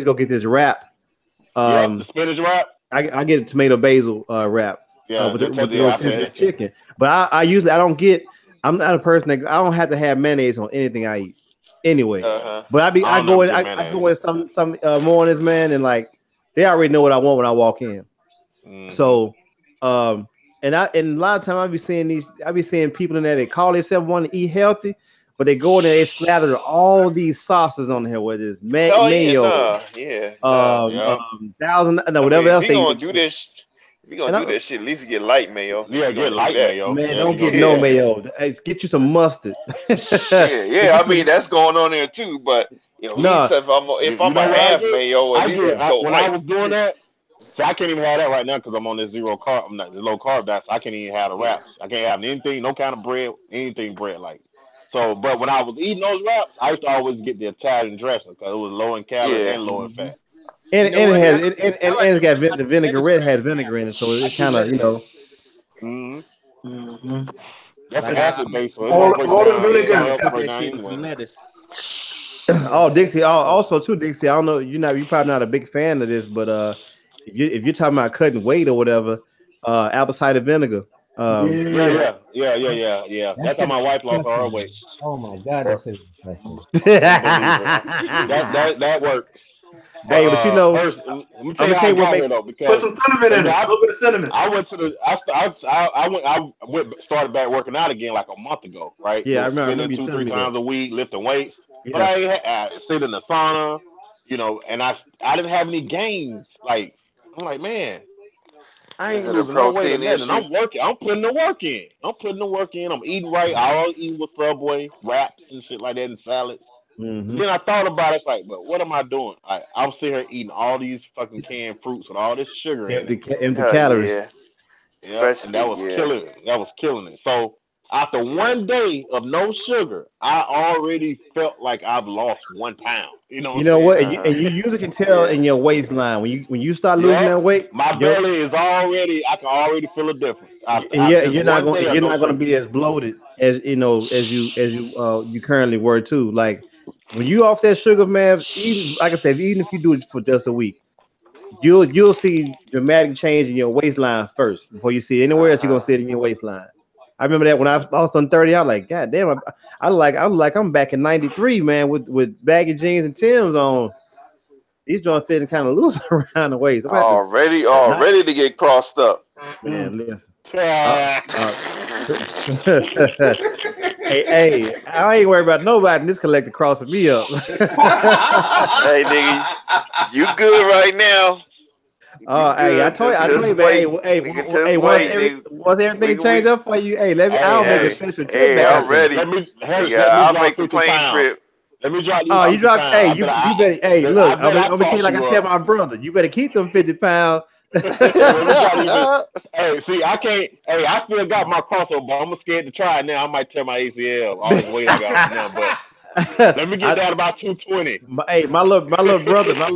go get this wrap. The spinach wrap. I get a tomato basil wrap. With the chicken. But I usually I'm not a person that I don't have to have mayonnaise on anything I eat anyway. But I go in some mornings, man, and like they already know what I want when I walk in. So and a lot of time I be seeing people in there that call themselves want to eat healthy, but they go in there, they slather all these sauces on here, whether it's mayo, whatever else. If you're gonna do this, shit, at least get light mayo. Yeah, get light mayo. Man, don't get no mayo. Hey, get you some mustard. I mean that's going on there too, but at least if I'm a half mayo, at least go when white. I was doing that. So I can't even have that right now because I'm on this low carb diet. So I can't even have the wraps. I can't have anything, no kind of bread, anything bread like. So, but when I was eating those wraps, I used to always get the Italian dressing because it was low in calories and low in fat. And it's got the vinaigrette has vinegar in it, so it kind of That's an acid base. Oh, Dixie. Also, too, Dixie. I don't know. You're probably not a big fan of this, but if you're talking about cutting weight or whatever, apple cider vinegar. Yeah. That's how my wife lost her weight. Oh my God, that's that worked. Hey, but first, I'm gonna tell you what makes though, put some cinnamon in it. A little bit of cinnamon. I started back working out again like a month ago, right? Yeah, I remember. 2-3 times a week, lifting weights. Yeah. But I sit in the sauna, and I didn't have any gains. Like I'm like, man, I Is ain't it a losing no weight or protein nothing. issue? I'm working. I'm putting the work in. I'm eating right. I always eat with Subway wraps and shit like that and salads. But Mm-hmm. then I thought about it. It's like, but what am I doing? I'm sitting here eating all these fucking canned fruits with all this sugar in it. Empty Oh calories. yeah, Yeah, and that especially was killing it. That was killing it. So after one day of no sugar, I already felt like I've lost 1 pound. You know You what I'm know saying? what? And you usually can tell Yeah. in your waistline when you start losing Yep. that weight. My belly is already. I can already feel a difference after, And yeah, just you're not one going day of you're no not going to sugar. be as bloated as you currently were too. Like when you off that sugar, man. Even like I said, even if you do it for just a week, you'll see dramatic change in your waistline first before you see it anywhere else. You're gonna see it in your waistline. I remember that when I lost on 30, I was like, God damn, I'm back in '93, man, with baggy jeans and Timbs on. These joints fitting kind of loose around the waist. I'm gonna have not, Already to get crossed up. man. Listen. Yeah. Hey, I ain't worried about nobody in this collector crossing me up. Hey, nigga, you good right now? Hey, I told you, man. Hey, once everything change up for you, hey, I'll make a special trip back out there. Let me I'll drop make the 50 plane pounds. trip. Let me drop these Oh, you 50 drop. pounds. Hey, you better. Hey, look, I'm gonna tell you like I tell my up. brother. You better keep them 50 pounds. Let me drop these. Hey, see, I can't. Hey, I still got my crossover, but I'm scared to try it now. I might tear my ACL. All this weight I got on now, but let me get down about 220. My little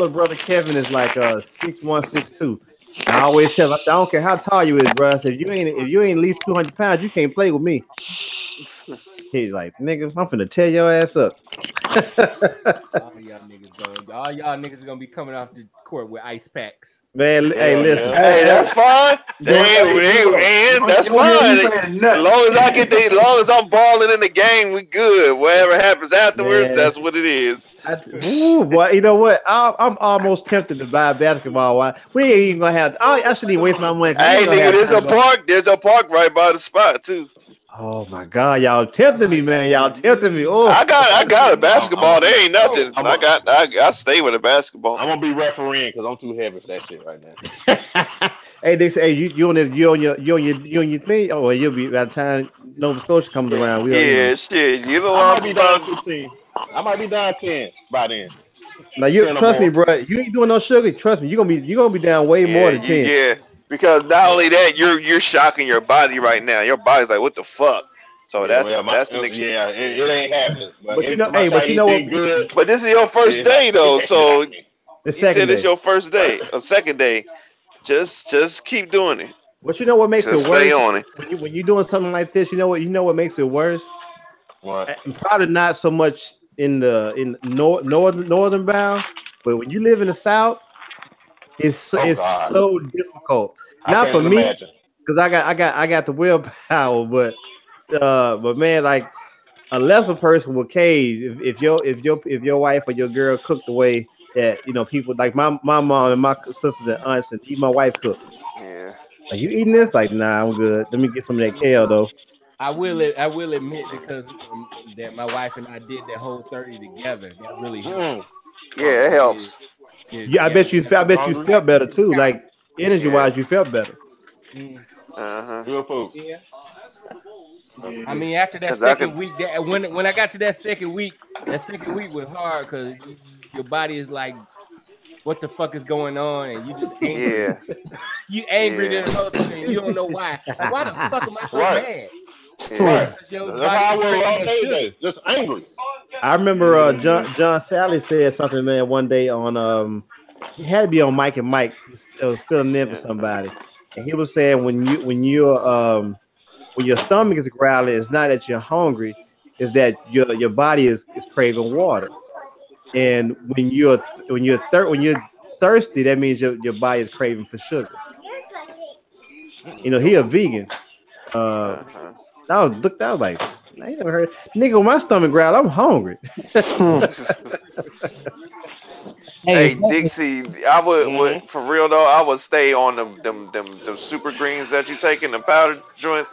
brother Kevin is like 6'1", 6'2". I always tell him, I said, I don't care how tall you is, bro. I said, if you ain't at least 200 pounds, you can't play with me. He's like, nigga, I'm finna tear your ass up. All y'all niggas gonna be coming off the court with ice packs. Man, hey, listen. Hey, that's fine. And that's fine. As long as I'm balling in the game, we good. Whatever happens afterwards, Man. that's what it is. Boy, you know what? I'm almost tempted to buy a basketball. Why? We ain't even gonna have. I shouldn't even waste my money. Hey, nigga, there's a park right by the spot too. Oh my God, y'all tempting me, man. Y'all tempting me. Oh, I got a basketball. There ain't nothing. I stay with a basketball. I'm gonna be refereeing because I'm too heavy for that shit right now. Hey, they say, hey, you on your thing. Oh, well, you'll be by the time Nova Scotia comes around. Shit. You know I what might be down 15. I might be down 10 by then. Now you trust me, bro. You ain't doing no sugar. Trust me, you're gonna be down way more than 10. Yeah, because not only that, you're shocking your body right now. Your body's like, what the fuck? So that's the next. Yeah, it ain't happening. But you know what? Good. But this is your first day though, so the second day. It's your first day or second day. Just keep doing it. But you know what makes it worse? Stay on it. When you're doing something like this, you know what makes it worse? What? And probably not so much in northern bound, but when you live in the South, it's so difficult. Not for me, because I got the willpower, but man, like unless a person will cave, if your wife or your girl cook the way that people like my mom and my sisters and aunts and even my wife cook. Yeah. Like, you eating this? Like, nah, I'm good. Let me get some of that kale though. I will admit because that my wife and I did that whole 30 together. That really helped. Yeah, it helps. Yeah, I bet you felt better too. Like energy wise, you felt better. Good food. Yeah. I mean, after that second week, when I got to that second week was hard because your body is like, what the fuck is going on? And you just angry. Yeah. You angry than another and you don't know why. Like, why the fuck am I so mad? Right. That's how I was all day. Just angry. I remember John Sally said something, man, one day on he had to be on Mike and Mike. It was filling in for somebody, and he was saying when your stomach is growling, it's not that you're hungry, it's that your body is craving water. And when you're thirsty, that means your body is craving for sugar. He a vegan. I was like, I ain't never heard. Nigga, when my stomach growl, I'm hungry. Hey, Dixie, I would for real though. I would stay on them super greens that you take in the powder joints.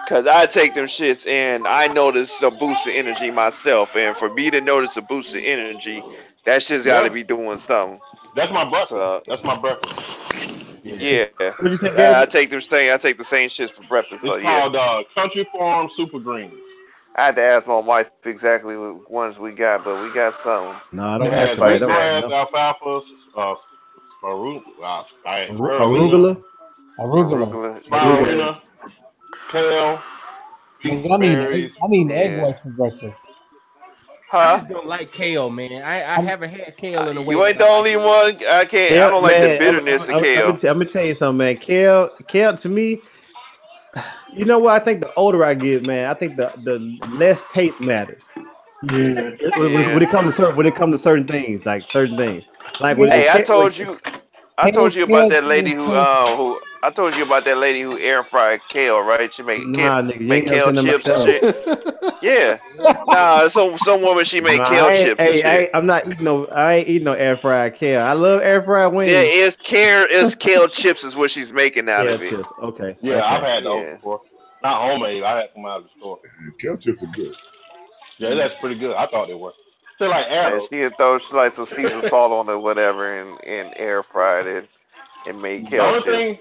Cause I take them shits and I notice a boost of energy myself. And for me to notice a boost of energy, that shit's got to be doing something. That's my breakfast. That's my breakfast. Yeah. What you say, I Gabriel? take the same shits for breakfast. It's So yeah. called Country Farm Super Greens. I had to ask my wife exactly what ones we got, but we got some. No, It don't has ask her that. Don't ask wheatgrass, no. alfalfa, Arugula. Arugula. spirulina, kale, Nigga, I need egg Yeah. whites for breakfast. I Huh? just don't like kale, man. I haven't had kale in a way. You ain't the only one. I Kale, don't like the man, bitterness of kale. I'm gonna tell you something, man. Kale to me, you know what? I think the older I get, man, I think the less taste matters. Yeah. When it comes to certain things, like when Hey, I when told you about that lady who I told you about that lady who air fried kale, right? She nah, nigga, you make ain't never kale seen them chips and myself. shit. Yeah. Nah, some woman she make Nah, kale chips and shit. I'm not eating no. I ain't eating no air fried kale. I love air fried wings. Yeah, it's kale chips is what she's making out of it. Chips. Okay. Yeah, I've okay. had those before. Not homemade. I had some out of the store. Kale chips are good. Yeah, that's pretty good. I thought they were. They're like And arrows. she had throw like some seasoned salt on it, whatever, and air fried it and made The kale only chips. thing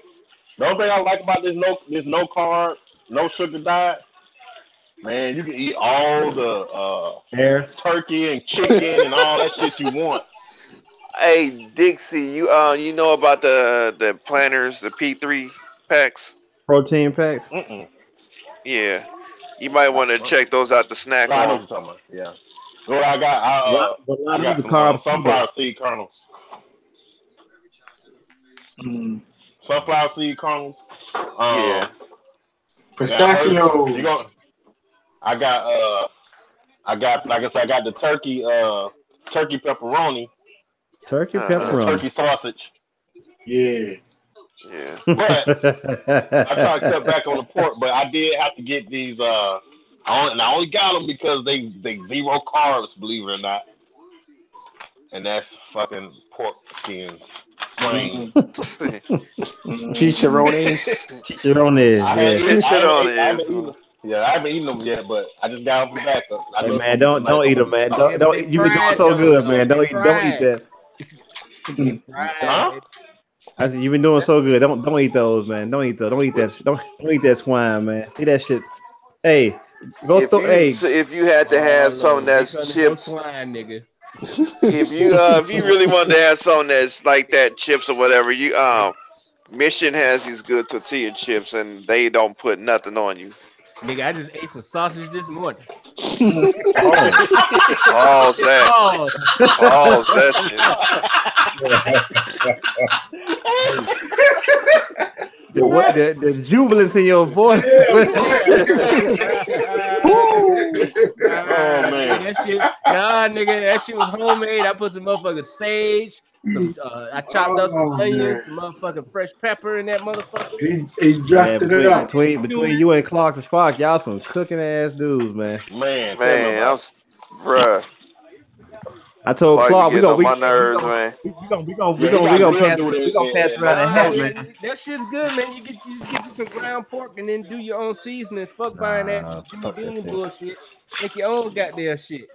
I like about this no carb, no sugar diet, man, you can eat all the Air. turkey and chicken and all that shit you want. Hey Dixie, you know about the planners, the P3 packs? Protein packs. Yeah. You might want to check those out to snack I know on. what you're talking about. Yeah. What I got, But a lot I of got the some carbs. sunflower seed kernels. Sunflower seed kernels. Yeah. Pistachio. I got like I said, I got the turkey pepperoni. Turkey And the pepperoni. turkey sausage. Yeah. Yeah. But I try to cut back on the pork, but I did have to get these. I only got them because they zero carbs, believe it or not. And that's fucking pork skins. Plain. Chicharrones. Chicharrones. I haven't eaten them yet, but I just got them for backup. Hey man, don't eat them, man. Don't. You've been doing so good, man. Don't eat that. Huh? I said you've been doing so good. Don't eat those, man. Don't eat those. Don't eat that. Don't eat that swine, man. Eat that shit. Hey, If you had to have something that's chips, swine, nigga. if you really wanted to have something that's like that, chips or whatever, Mission has these good tortilla chips and they don't put nothing on you. Nigga, I just ate some sausage this morning. Oh, that shit. The jubilance in your voice. Oh man, that shit. Nah, nigga, that shit was homemade. I put some motherfucking sage. I chopped up some onions, some motherfucking fresh pepper in that motherfucker. He drafted it up. Between you and Clark and Spark, y'all some cooking ass dudes, man. Man, bruh. I told Clark we gonna pass around the hat, man. That shit's good, man. You just get you some ground pork and then do your own seasonings. Fuck buying that Jimmy Dean bullshit. Make your own goddamn shit.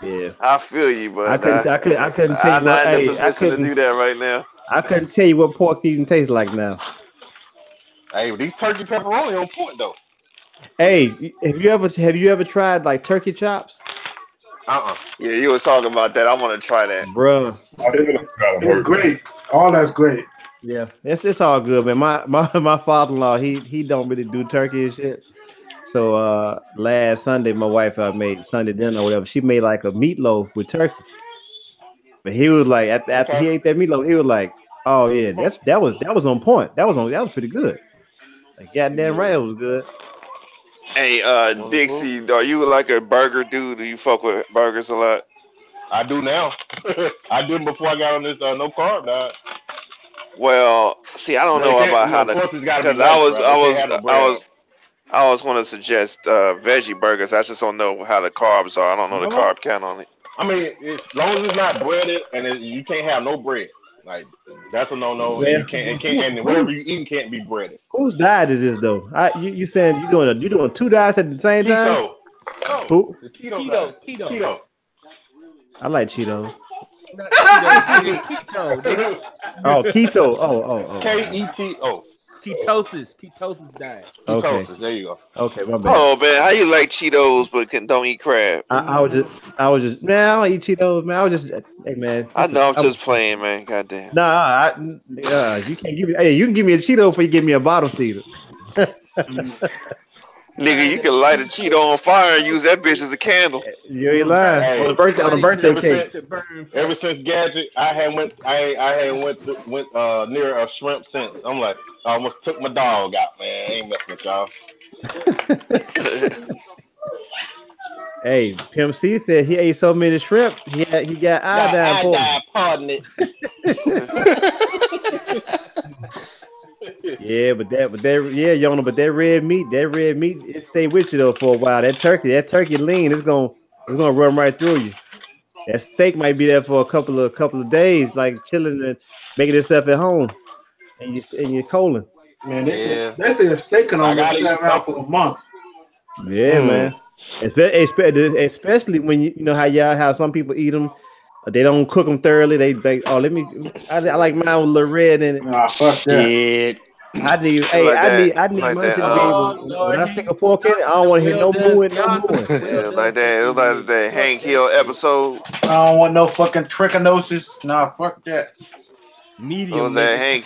Yeah, I feel you, but I couldn't tell you what. I'm not in a position to do that right now. I couldn't tell you what pork even tastes like now. Hey, these turkey pepperoni on point though. Hey, have you ever tried like turkey chops? Yeah, you was talking about that. I want to try that, bro. It's great. All that's great. Yeah, it's all good, man. My father-in-law he don't really do turkey and shit. So last Sunday, my wife made Sunday dinner or whatever. She made like a meatloaf with turkey. But he was like, after he ate that meatloaf, he was like, "Oh yeah, that was on point. That was pretty good. Like goddamn right, it was good." Hey, Dixie, are you like a burger dude? Do you fuck with burgers a lot? I do now. I did before I got on this no carb diet. Well, see, I don't know about how to, because I was going to suggest veggie burgers. I just don't know how the carbs are. I don't know the carb count on it. I mean, as long as it's not breaded and you can't have no bread. Like that's a no. Yeah. You can't, and whatever you eat can't be breaded. Whose diet is this though? You saying you doing two diets at the same time? Keto. Who? Keto. I like Cheetos. Not Cheetos, keto. Nigga. Oh, keto. Oh. Keto. Ketosis diet. Okay. Ketosis. There you go. Okay, my bad. Oh man, how you like Cheetos but don't eat crab? I was just man, I don't eat Cheetos, man. I was just hey man. I know I'm just playing, man. Goddamn. Nah, you can't give me. Hey, you can give me a Cheeto before you give me a bottom feeder. Nigga, you can light a Cheeto on fire and use that bitch as a candle. You ain't lying. Hey, on the birthday cake. Ever since Gadget, I had went near a shrimp since. I'm like, I almost took my dog out, man. I ain't messing with y'all. Hey, Pimp C said he ate so many shrimp, he got iodine poisoning. Yeah, but that Yona, but that red meat, it stay with you though for a while. That turkey lean, it's gonna run right through you. That steak might be there for a couple of days, like chilling and making itself at home, and your colon. Man, they say a steak can only stay around for a month. Yeah, man. Especially when you know how some people eat them. They don't cook them thoroughly. I like mine with a little red in it. Nah, fuck that. I need my shit to be able. When I stick a fork in it, I don't want to hear no mooing, no mooing. Yeah, like that. It was like that Hank Hill episode. I don't want no fucking trichinosis. Nah, fuck that. Medium. What was that Hank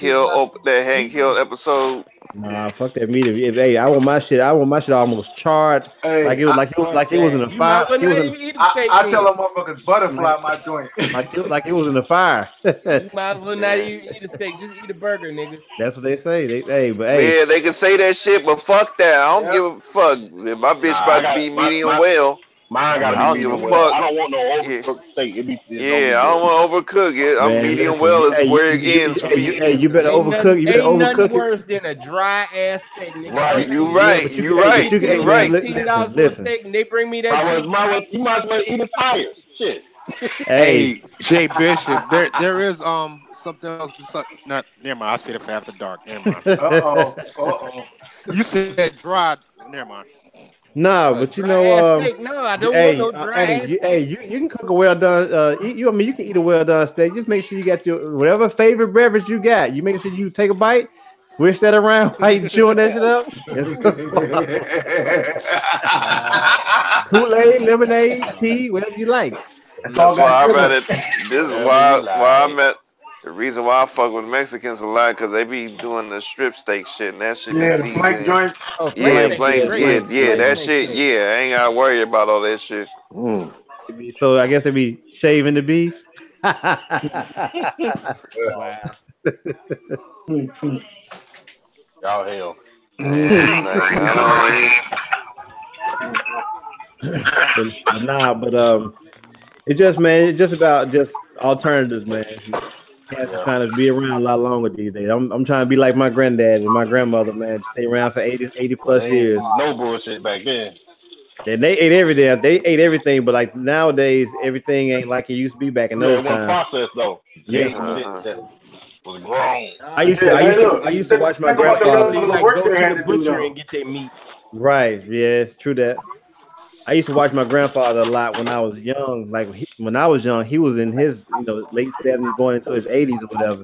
Hill episode? Nah, fuck that meat. Hey, I want my shit almost charred. Hey, like it was in a fire. I tell a motherfucking butterfly my joint. like it was in a fire. You might as well not even eat a steak, just eat a burger, nigga. That's what they say. Yeah, they can say that shit, but fuck that. I don't give a fuck. If my bitch about to be medium well. Mine gotta I don't be give a medium fuck. well. I don't want no overcooked steak. I don't want to overcook it. I'm medium well is where it ends for me. Hey, you better overcook. You better overcook nothing worse than a dry ass steak, nigga. Right. You right. Listen. Steak and they bring me that shit. You might as well eat a tire. Shit. Hey, Jay Bishop, there is something else. Not never mind. I said it for after dark. Never mind. Uh-oh. You said dry. Never mind. Nah, but you know, no, I don't want no dry ass steak. You can cook a well done. You can eat a well done steak. Just make sure you got your whatever favorite beverage you got. You make sure you take a bite, switch that around while you chewing that shit up. Kool-Aid, lemonade, tea, whatever you like. That's why I'm at it. This is why I'm at. The reason why I fuck with Mexicans a lot because they be doing the strip steak shit and that shit. Yeah, the flank joint. That shit. Yeah, I ain't gotta worry about all that shit. So I guess they be shaving the beef. Wow. Y'all hell. It's just about alternatives, man. Cats are trying to be around a lot longer these days. I'm trying to be like my granddad and my grandmother, man. Stay around for 80 plus years. No bullshit back then. And they ate every day. They ate everything, but like nowadays, everything ain't like it used to be back in those times. Process though. Yeah. Was grown. I used to watch my grandfather go to the butcher and get their meat. Right. Yeah, it's true that. I used to watch my grandfather a lot when I was young. Like when I was young, he was in his late 70s, going into his 80s or whatever,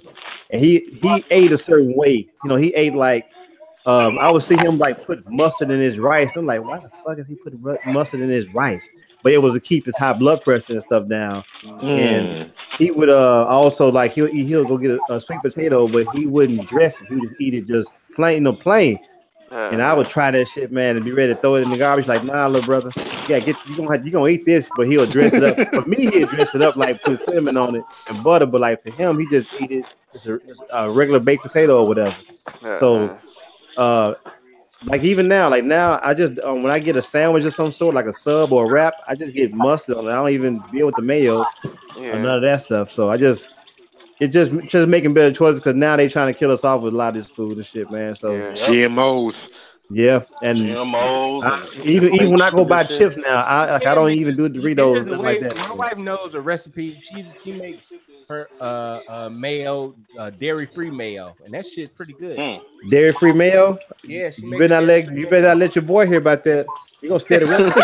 and he ate a certain way. He ate like I would see him like put mustard in his rice. I'm like, why the fuck is he putting mustard in his rice? But it was to keep his high blood pressure and stuff down. And he would also like he'll go get a sweet potato, but he wouldn't dress it. He would just eat it just plain. And I would try that shit, man, and be ready to throw it in the garbage. Like, nah, little brother, you gonna eat this, but he'll dress it up. For me, he'll dress it up like put cinnamon on it and butter. But like for him, he just eat it just a regular baked potato or whatever. So, like even now, I just when I get a sandwich of some sort, like a sub or a wrap, I just get mustard on it. I don't even deal with the mayo or none of that stuff. So it's just making better choices because now they trying to kill us off with a lot of this food and shit, man. So GMOs. Yeah, and GMOs. Even when I go buy chips now, I don't even do Doritos nothing like that. My wife knows a recipe. She makes her mayo, dairy-free mayo, and that shit's pretty good. Dairy-free mayo? Yeah, you better not let your boy hear about that. You gonna stay the recipe.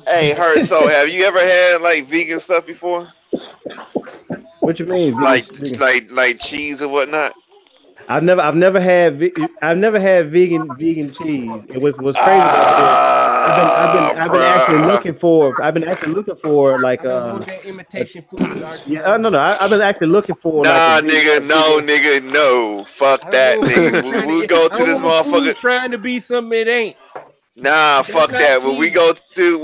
Hey, Hurt. So, have you ever had like vegan stuff before? What you mean? Like cheese or whatnot? I've never had vegan cheese. It was what's crazy about this. I've been actually looking for like imitation food. Yeah, no. I've been actually looking for nigga, no. Fuck that, nigga. We'll go to this motherfucker trying to be something it ain't. Nah, fuck that. When we go to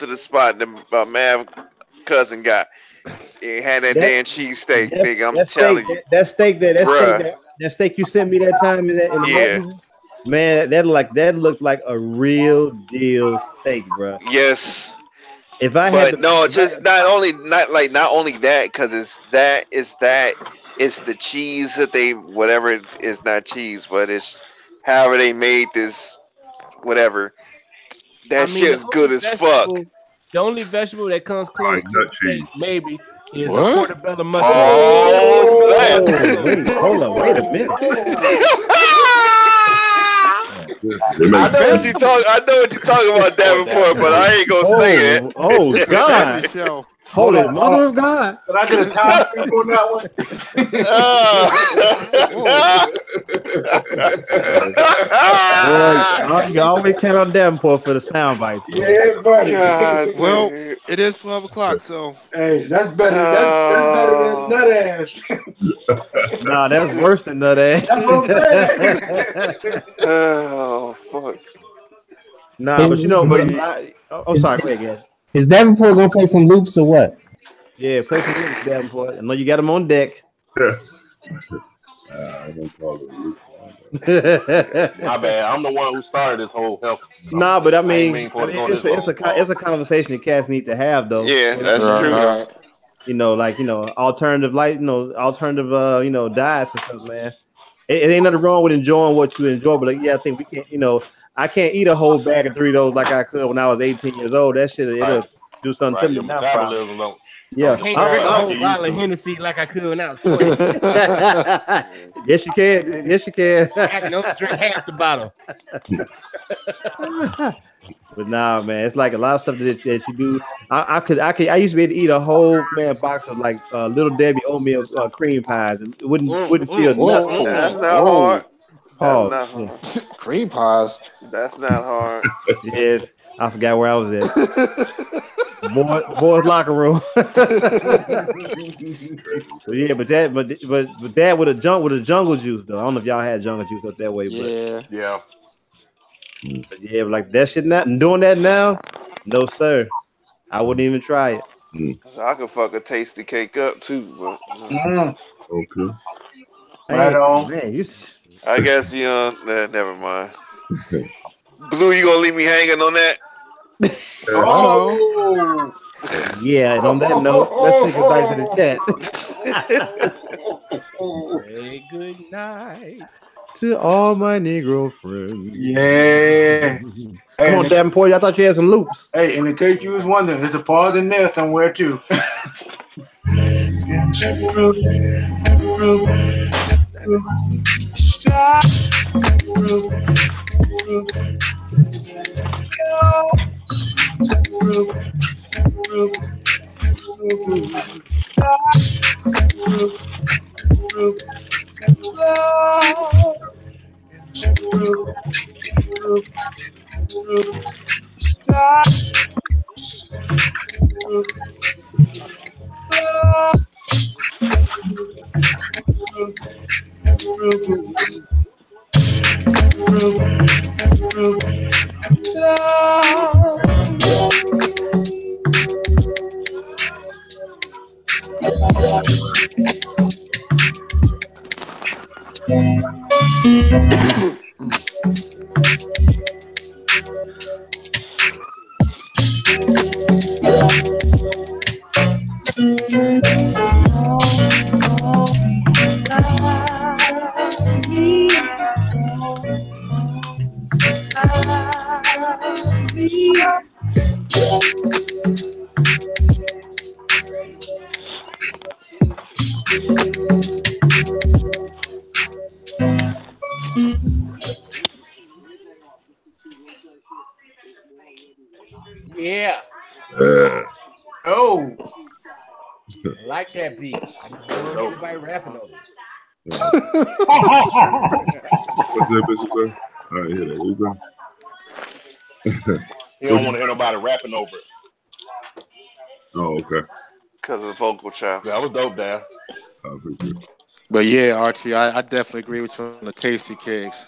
the spot that my man cousin got, it had that damn cheese steak, nigga. I'm telling you. That steak you sent me that time in the messenger, man, that looked like a real deal steak, bro. Yes. If I had not only that, because it's the cheese that they whatever it is, not cheese, but it's however they made this whatever. That shit's good as fuck. The only vegetable that comes close to steak, maybe, is a portobello mushroom. Wait a minute. I know what you're talking about, Davenport, but I ain't gonna say it. Oh God! Holy mother of God! But I get a time on that one. You always count on Davenport for the soundbite. Yeah, buddy. Well, it is 12 o'clock, so hey, that's better. That's better than nut ass. Nah, that's worse than nut ass. That's what I'm saying. Oh fuck. Nah, but sorry, go ahead, guys. Is Davenport gonna play some loops or what? Yeah, play some loops, Davenport. I know you got him on deck. My bad. I'm the one who started this whole health. Nah, but I mean it's a conversation that cats need to have, though. Yeah, that's true. Right. Alternative diets and stuff, man. It ain't nothing wrong with enjoying what you enjoy, but I think we can't, I can't eat a whole bag of Doritos like I could when I was 18 years old. That shit, it'll do something to me now. Probably. Yeah. I can't drink a whole bottle of Hennessy like I could when I was 20. Yes, you can. Yes, you can. I can only drink half the bottle. But nah, man, it's like a lot of stuff that you do. I used to be able to eat a whole box of like Little Debbie oatmeal cream pies, and it wouldn't feel nothing. That's not hard. Oh, that's not hard. Cream pies. That's not hard. Yeah, I forgot where I was at. Boys locker room. Yeah, but that with a jungle juice though. I don't know if y'all had jungle juice up that way, but yeah. But yeah, like that shit not doing that now. No sir, I wouldn't even try it. So I could fuck a tasty cake up too, but okay. Right on. Man, I guess never mind. Blue, you gonna leave me hanging on that? Oh. Yeah, and on that note, let's say goodbye to the chat. Hey, good night to all my Negro friends. Yeah. Come on, Davenport. I thought you had some loops. Hey, in case you was wondering, there's a pause in there somewhere too. I like that beat. I just don't want everybody rapping over it. What's that bitch say? I didn't hear that. What you say? He don't want to hear nobody rapping over it. Oh, okay. Because of the vocal chops. That was dope, Dan. But yeah, Archie, I definitely agree with you on the tasty cakes.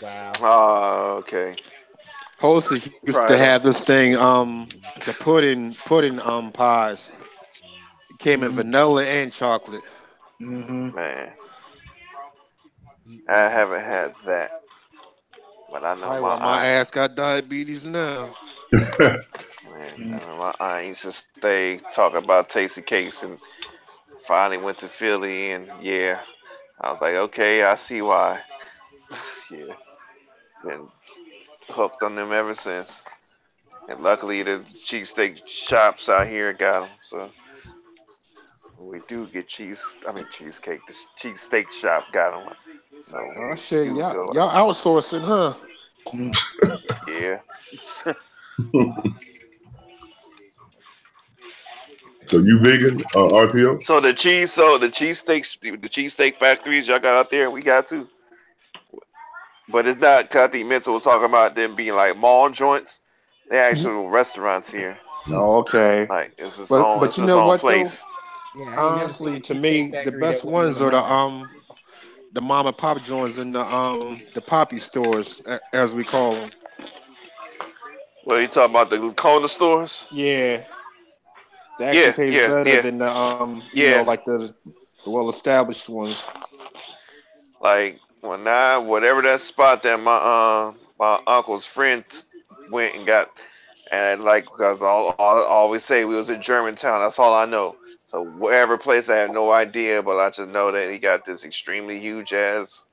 Wow. Oh, okay. Jose used Try to it have out. this thing, the pudding pies. It came in vanilla and chocolate. Man, I haven't had that, but I know Probably my why my aunt. ass got diabetes now. Man, I know my aunt used to stay talk about tasty cakes, and finally went to Philly, and yeah, I was like, okay, I see why. Yeah, been hooked on them ever since. And luckily, the cheesesteak shops out here got them. So we do get cheesecake. The cheesesteak shop got them. So Oh we shit, do y'all, go y'all out. outsourcing, huh? Yeah. So you vegan, RTO? So the cheesesteak factories y'all got out there, we got too. But it's not. 'Cause I think Mental was talking about them being like mall joints. They're actual restaurants here. Oh, okay. Like it's its But you know own what though? place. Yeah, I ain't never seen Honestly, a to cheesesteak me, the factory that best wasn't in ones the are mall. the mom and pop joints and the poppy stores, as we call them. Well, you talking about the corner stores? Yeah, they actually Yeah, taste yeah, better yeah, than the yeah. like the well established ones. Like whatever that spot that my uncle's friend went and got, and like because I always say we was in Germantown. That's all I know. So whatever place I have no idea, but I just know that he got this extremely huge ass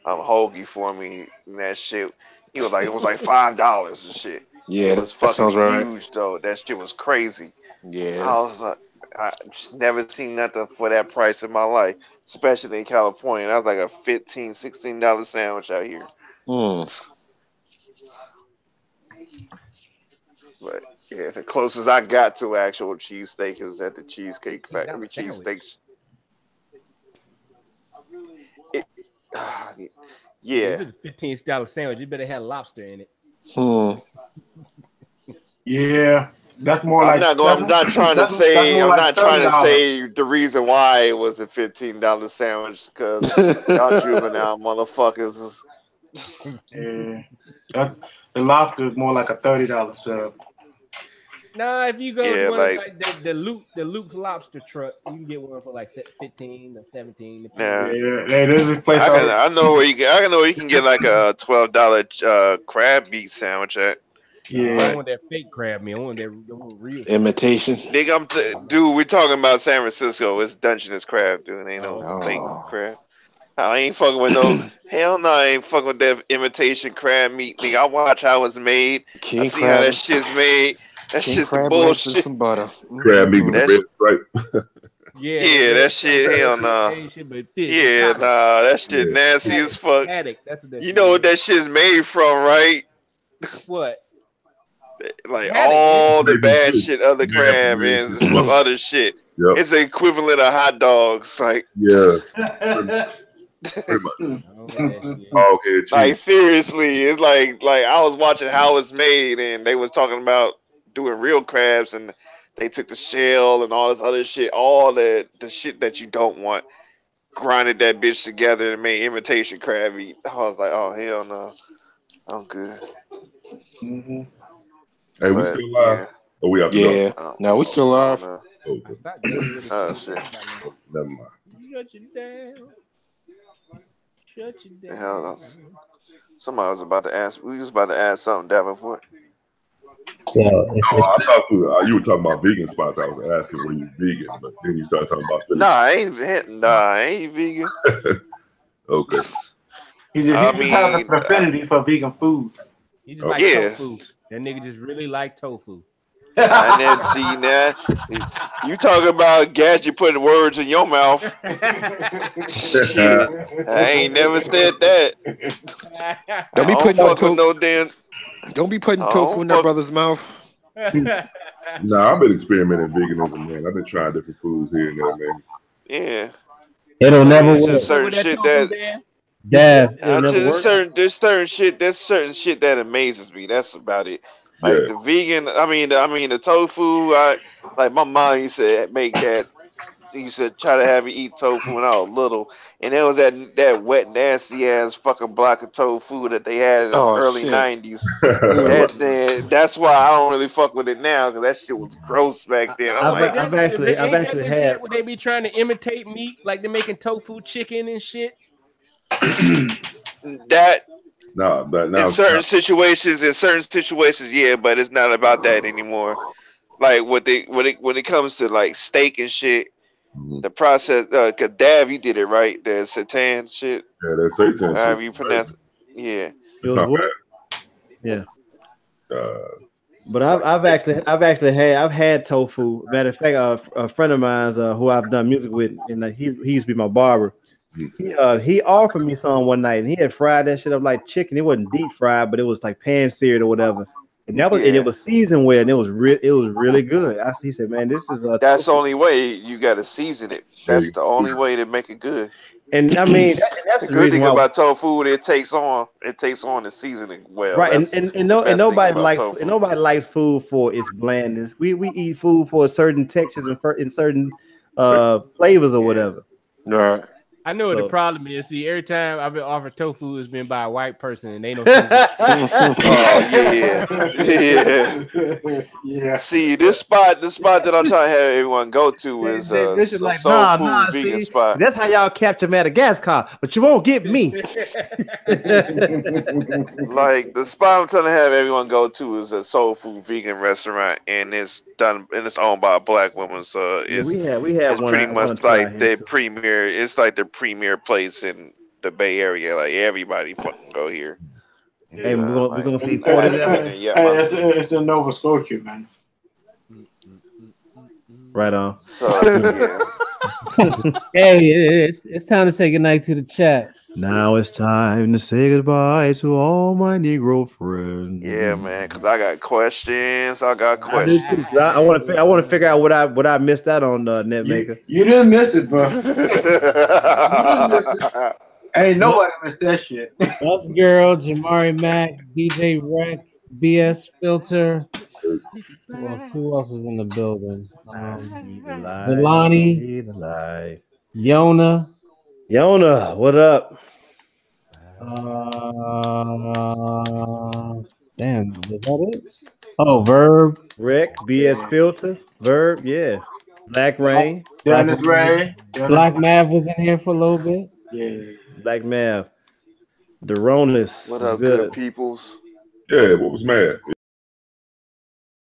hoagie for me, and that shit. He was like it was like $5 and shit. It Yeah, was that fucking sounds right. huge though. That shit was crazy. Yeah. I was like, I just never seen nothing for that price in my life, especially in California. That was like a $15-$16 sandwich out here. Mm. But yeah, the closest I got to actual cheesesteak is at the Cheesecake Factory. Cheesesteak. It, Yeah, if yeah. it's a $15 sandwich, you better have lobster in it. Yeah, that's more I'm like not going. I'm not trying to that's say. more I'm like not trying to $30. say the reason why it was a $15 sandwich because y'all juvenile motherfuckers is. Yeah, the lobster is more like a $30 sub. Nah, if you go to Yeah, one of like like the Luke's lobster truck, you can get one for like 15 or 17. yeah. There's a place I know where you can. I know where you can get like a $12 crab meat sandwich at. I don't want that fake crab meat. I want that real Imitation. Nigga, dude, we're talking about San Francisco. It's Dungeness crab, dude. Ain't no fake crab. I ain't fucking with no. Hell no, I ain't fucking with that imitation crab meat, nigga. I watch how it's made. I see how that shit's made. That's just the crab legs and bullshit. some butter. Crab meat with the red stripe. Yeah, that shit. Hell no. Yeah, nah, that shit nasty as fuck. That's what You know what that shit's made from, right? What? Like all the bad shit other crab Yeah, and some other shit. Yep. It's the equivalent of hot dogs. Like Yeah. Pretty much. Oh, okay, like seriously, it's like I was watching how it's made, and they was talking about doing real crabs, and they took the shell and all this other shit, all the shit that you don't want, grinded that bitch together and made imitation crab meat. I was like, oh hell no, I'm good. Hey, we still live? Yeah. Oh, we have to Yeah. go. No, we still live. Okay. Oh shit. Never mind. Shut you down. Shut you down. Hell, somebody was about to ask. We was about to ask something, Davenport. Yeah, I thought you were talking about vegan spots. I was asking were you vegan, but then you started talking about Philly. Nah, I ain't vegan. Okay. He just has an affinity for vegan food. He just like tofu. That nigga just really like tofu. I never seen that. You talking about Gadget putting words in your mouth? Shit, I ain't never said that. Don't be putting no damn. Don't be putting tofu in that brother's mouth. Nah, I've been experimenting veganism, man. I've been trying different foods here and there, man. Yeah. It'll never It's work. just certain shit that. Yeah, There's certain shit. There's certain shit that amazes me. That's about it. Like the vegan. I mean the tofu. Like my mom used to make that. She used to try to have me eat tofu when I was little, and it was that wet, nasty ass fucking block of tofu that they had in the early '90s. That's why I don't really fuck with it now because that shit was gross back then. I've actually had. Where they be trying to imitate meat, like they're making tofu chicken and shit. That no, but now in certain situations, yeah, but it's not about that anymore. Like when it comes to like steak and shit, the process. Cause Dav, you did it right. The seitan shit. Yeah, that seitan However shit. you pronounce it. Yeah. It's not bad. Yeah. But I've had tofu. Matter of fact, a friend of mine's who I've done music with, and he used to be my barber. He offered me some one night, and he had fried that shit up like chicken. It wasn't deep fried, but it was like pan seared or whatever. And and it was seasoned well, and it was really good. He said, "Man, this is that's the only way you got to season it. That's the only way to make it good." And I mean, that's the good thing about tofu. It takes on the seasoning well. Right, and nobody likes food for its blandness. We eat food for certain textures and in certain flavors or whatever. Right. I know what the problem is. See, every time I've been offered tofu, it's been by a white person, and they don't. Yeah. See, the spot that I'm trying to have everyone go to is a soul food vegan spot. That's how y'all capture Madagascar, but you won't get me. Like the spot I'm trying to have everyone go to is a soul food vegan restaurant, and it's owned by a black woman. So we have one, pretty much like the premier. It's like the premier place in the Bay Area. Like everybody fucking go here. Hey, we're gonna see 40 there. It's in Nova Scotia, man. Right on. So yeah. Hey, it's time to say goodnight to the chat. Now it's time to say goodbye to all my Negro friends. Yeah, man, because I got questions. I want to figure out what I missed out on, Netmaker. You didn't miss it, bro. Ain't nobody missed that shit. Us Girl, Jamari Mack, DJ Rec, BS Filter. Who else was in the building? Delani, Yona, what up? Damn, is that it? Oh, Verb, Rick, BS Filter, Verb, yeah. Black Rain, Dennis Ray, Black Mav was in here for a little bit. Yeah, Black Mav, the Ronas. What up, good peoples? Yeah, what was mad?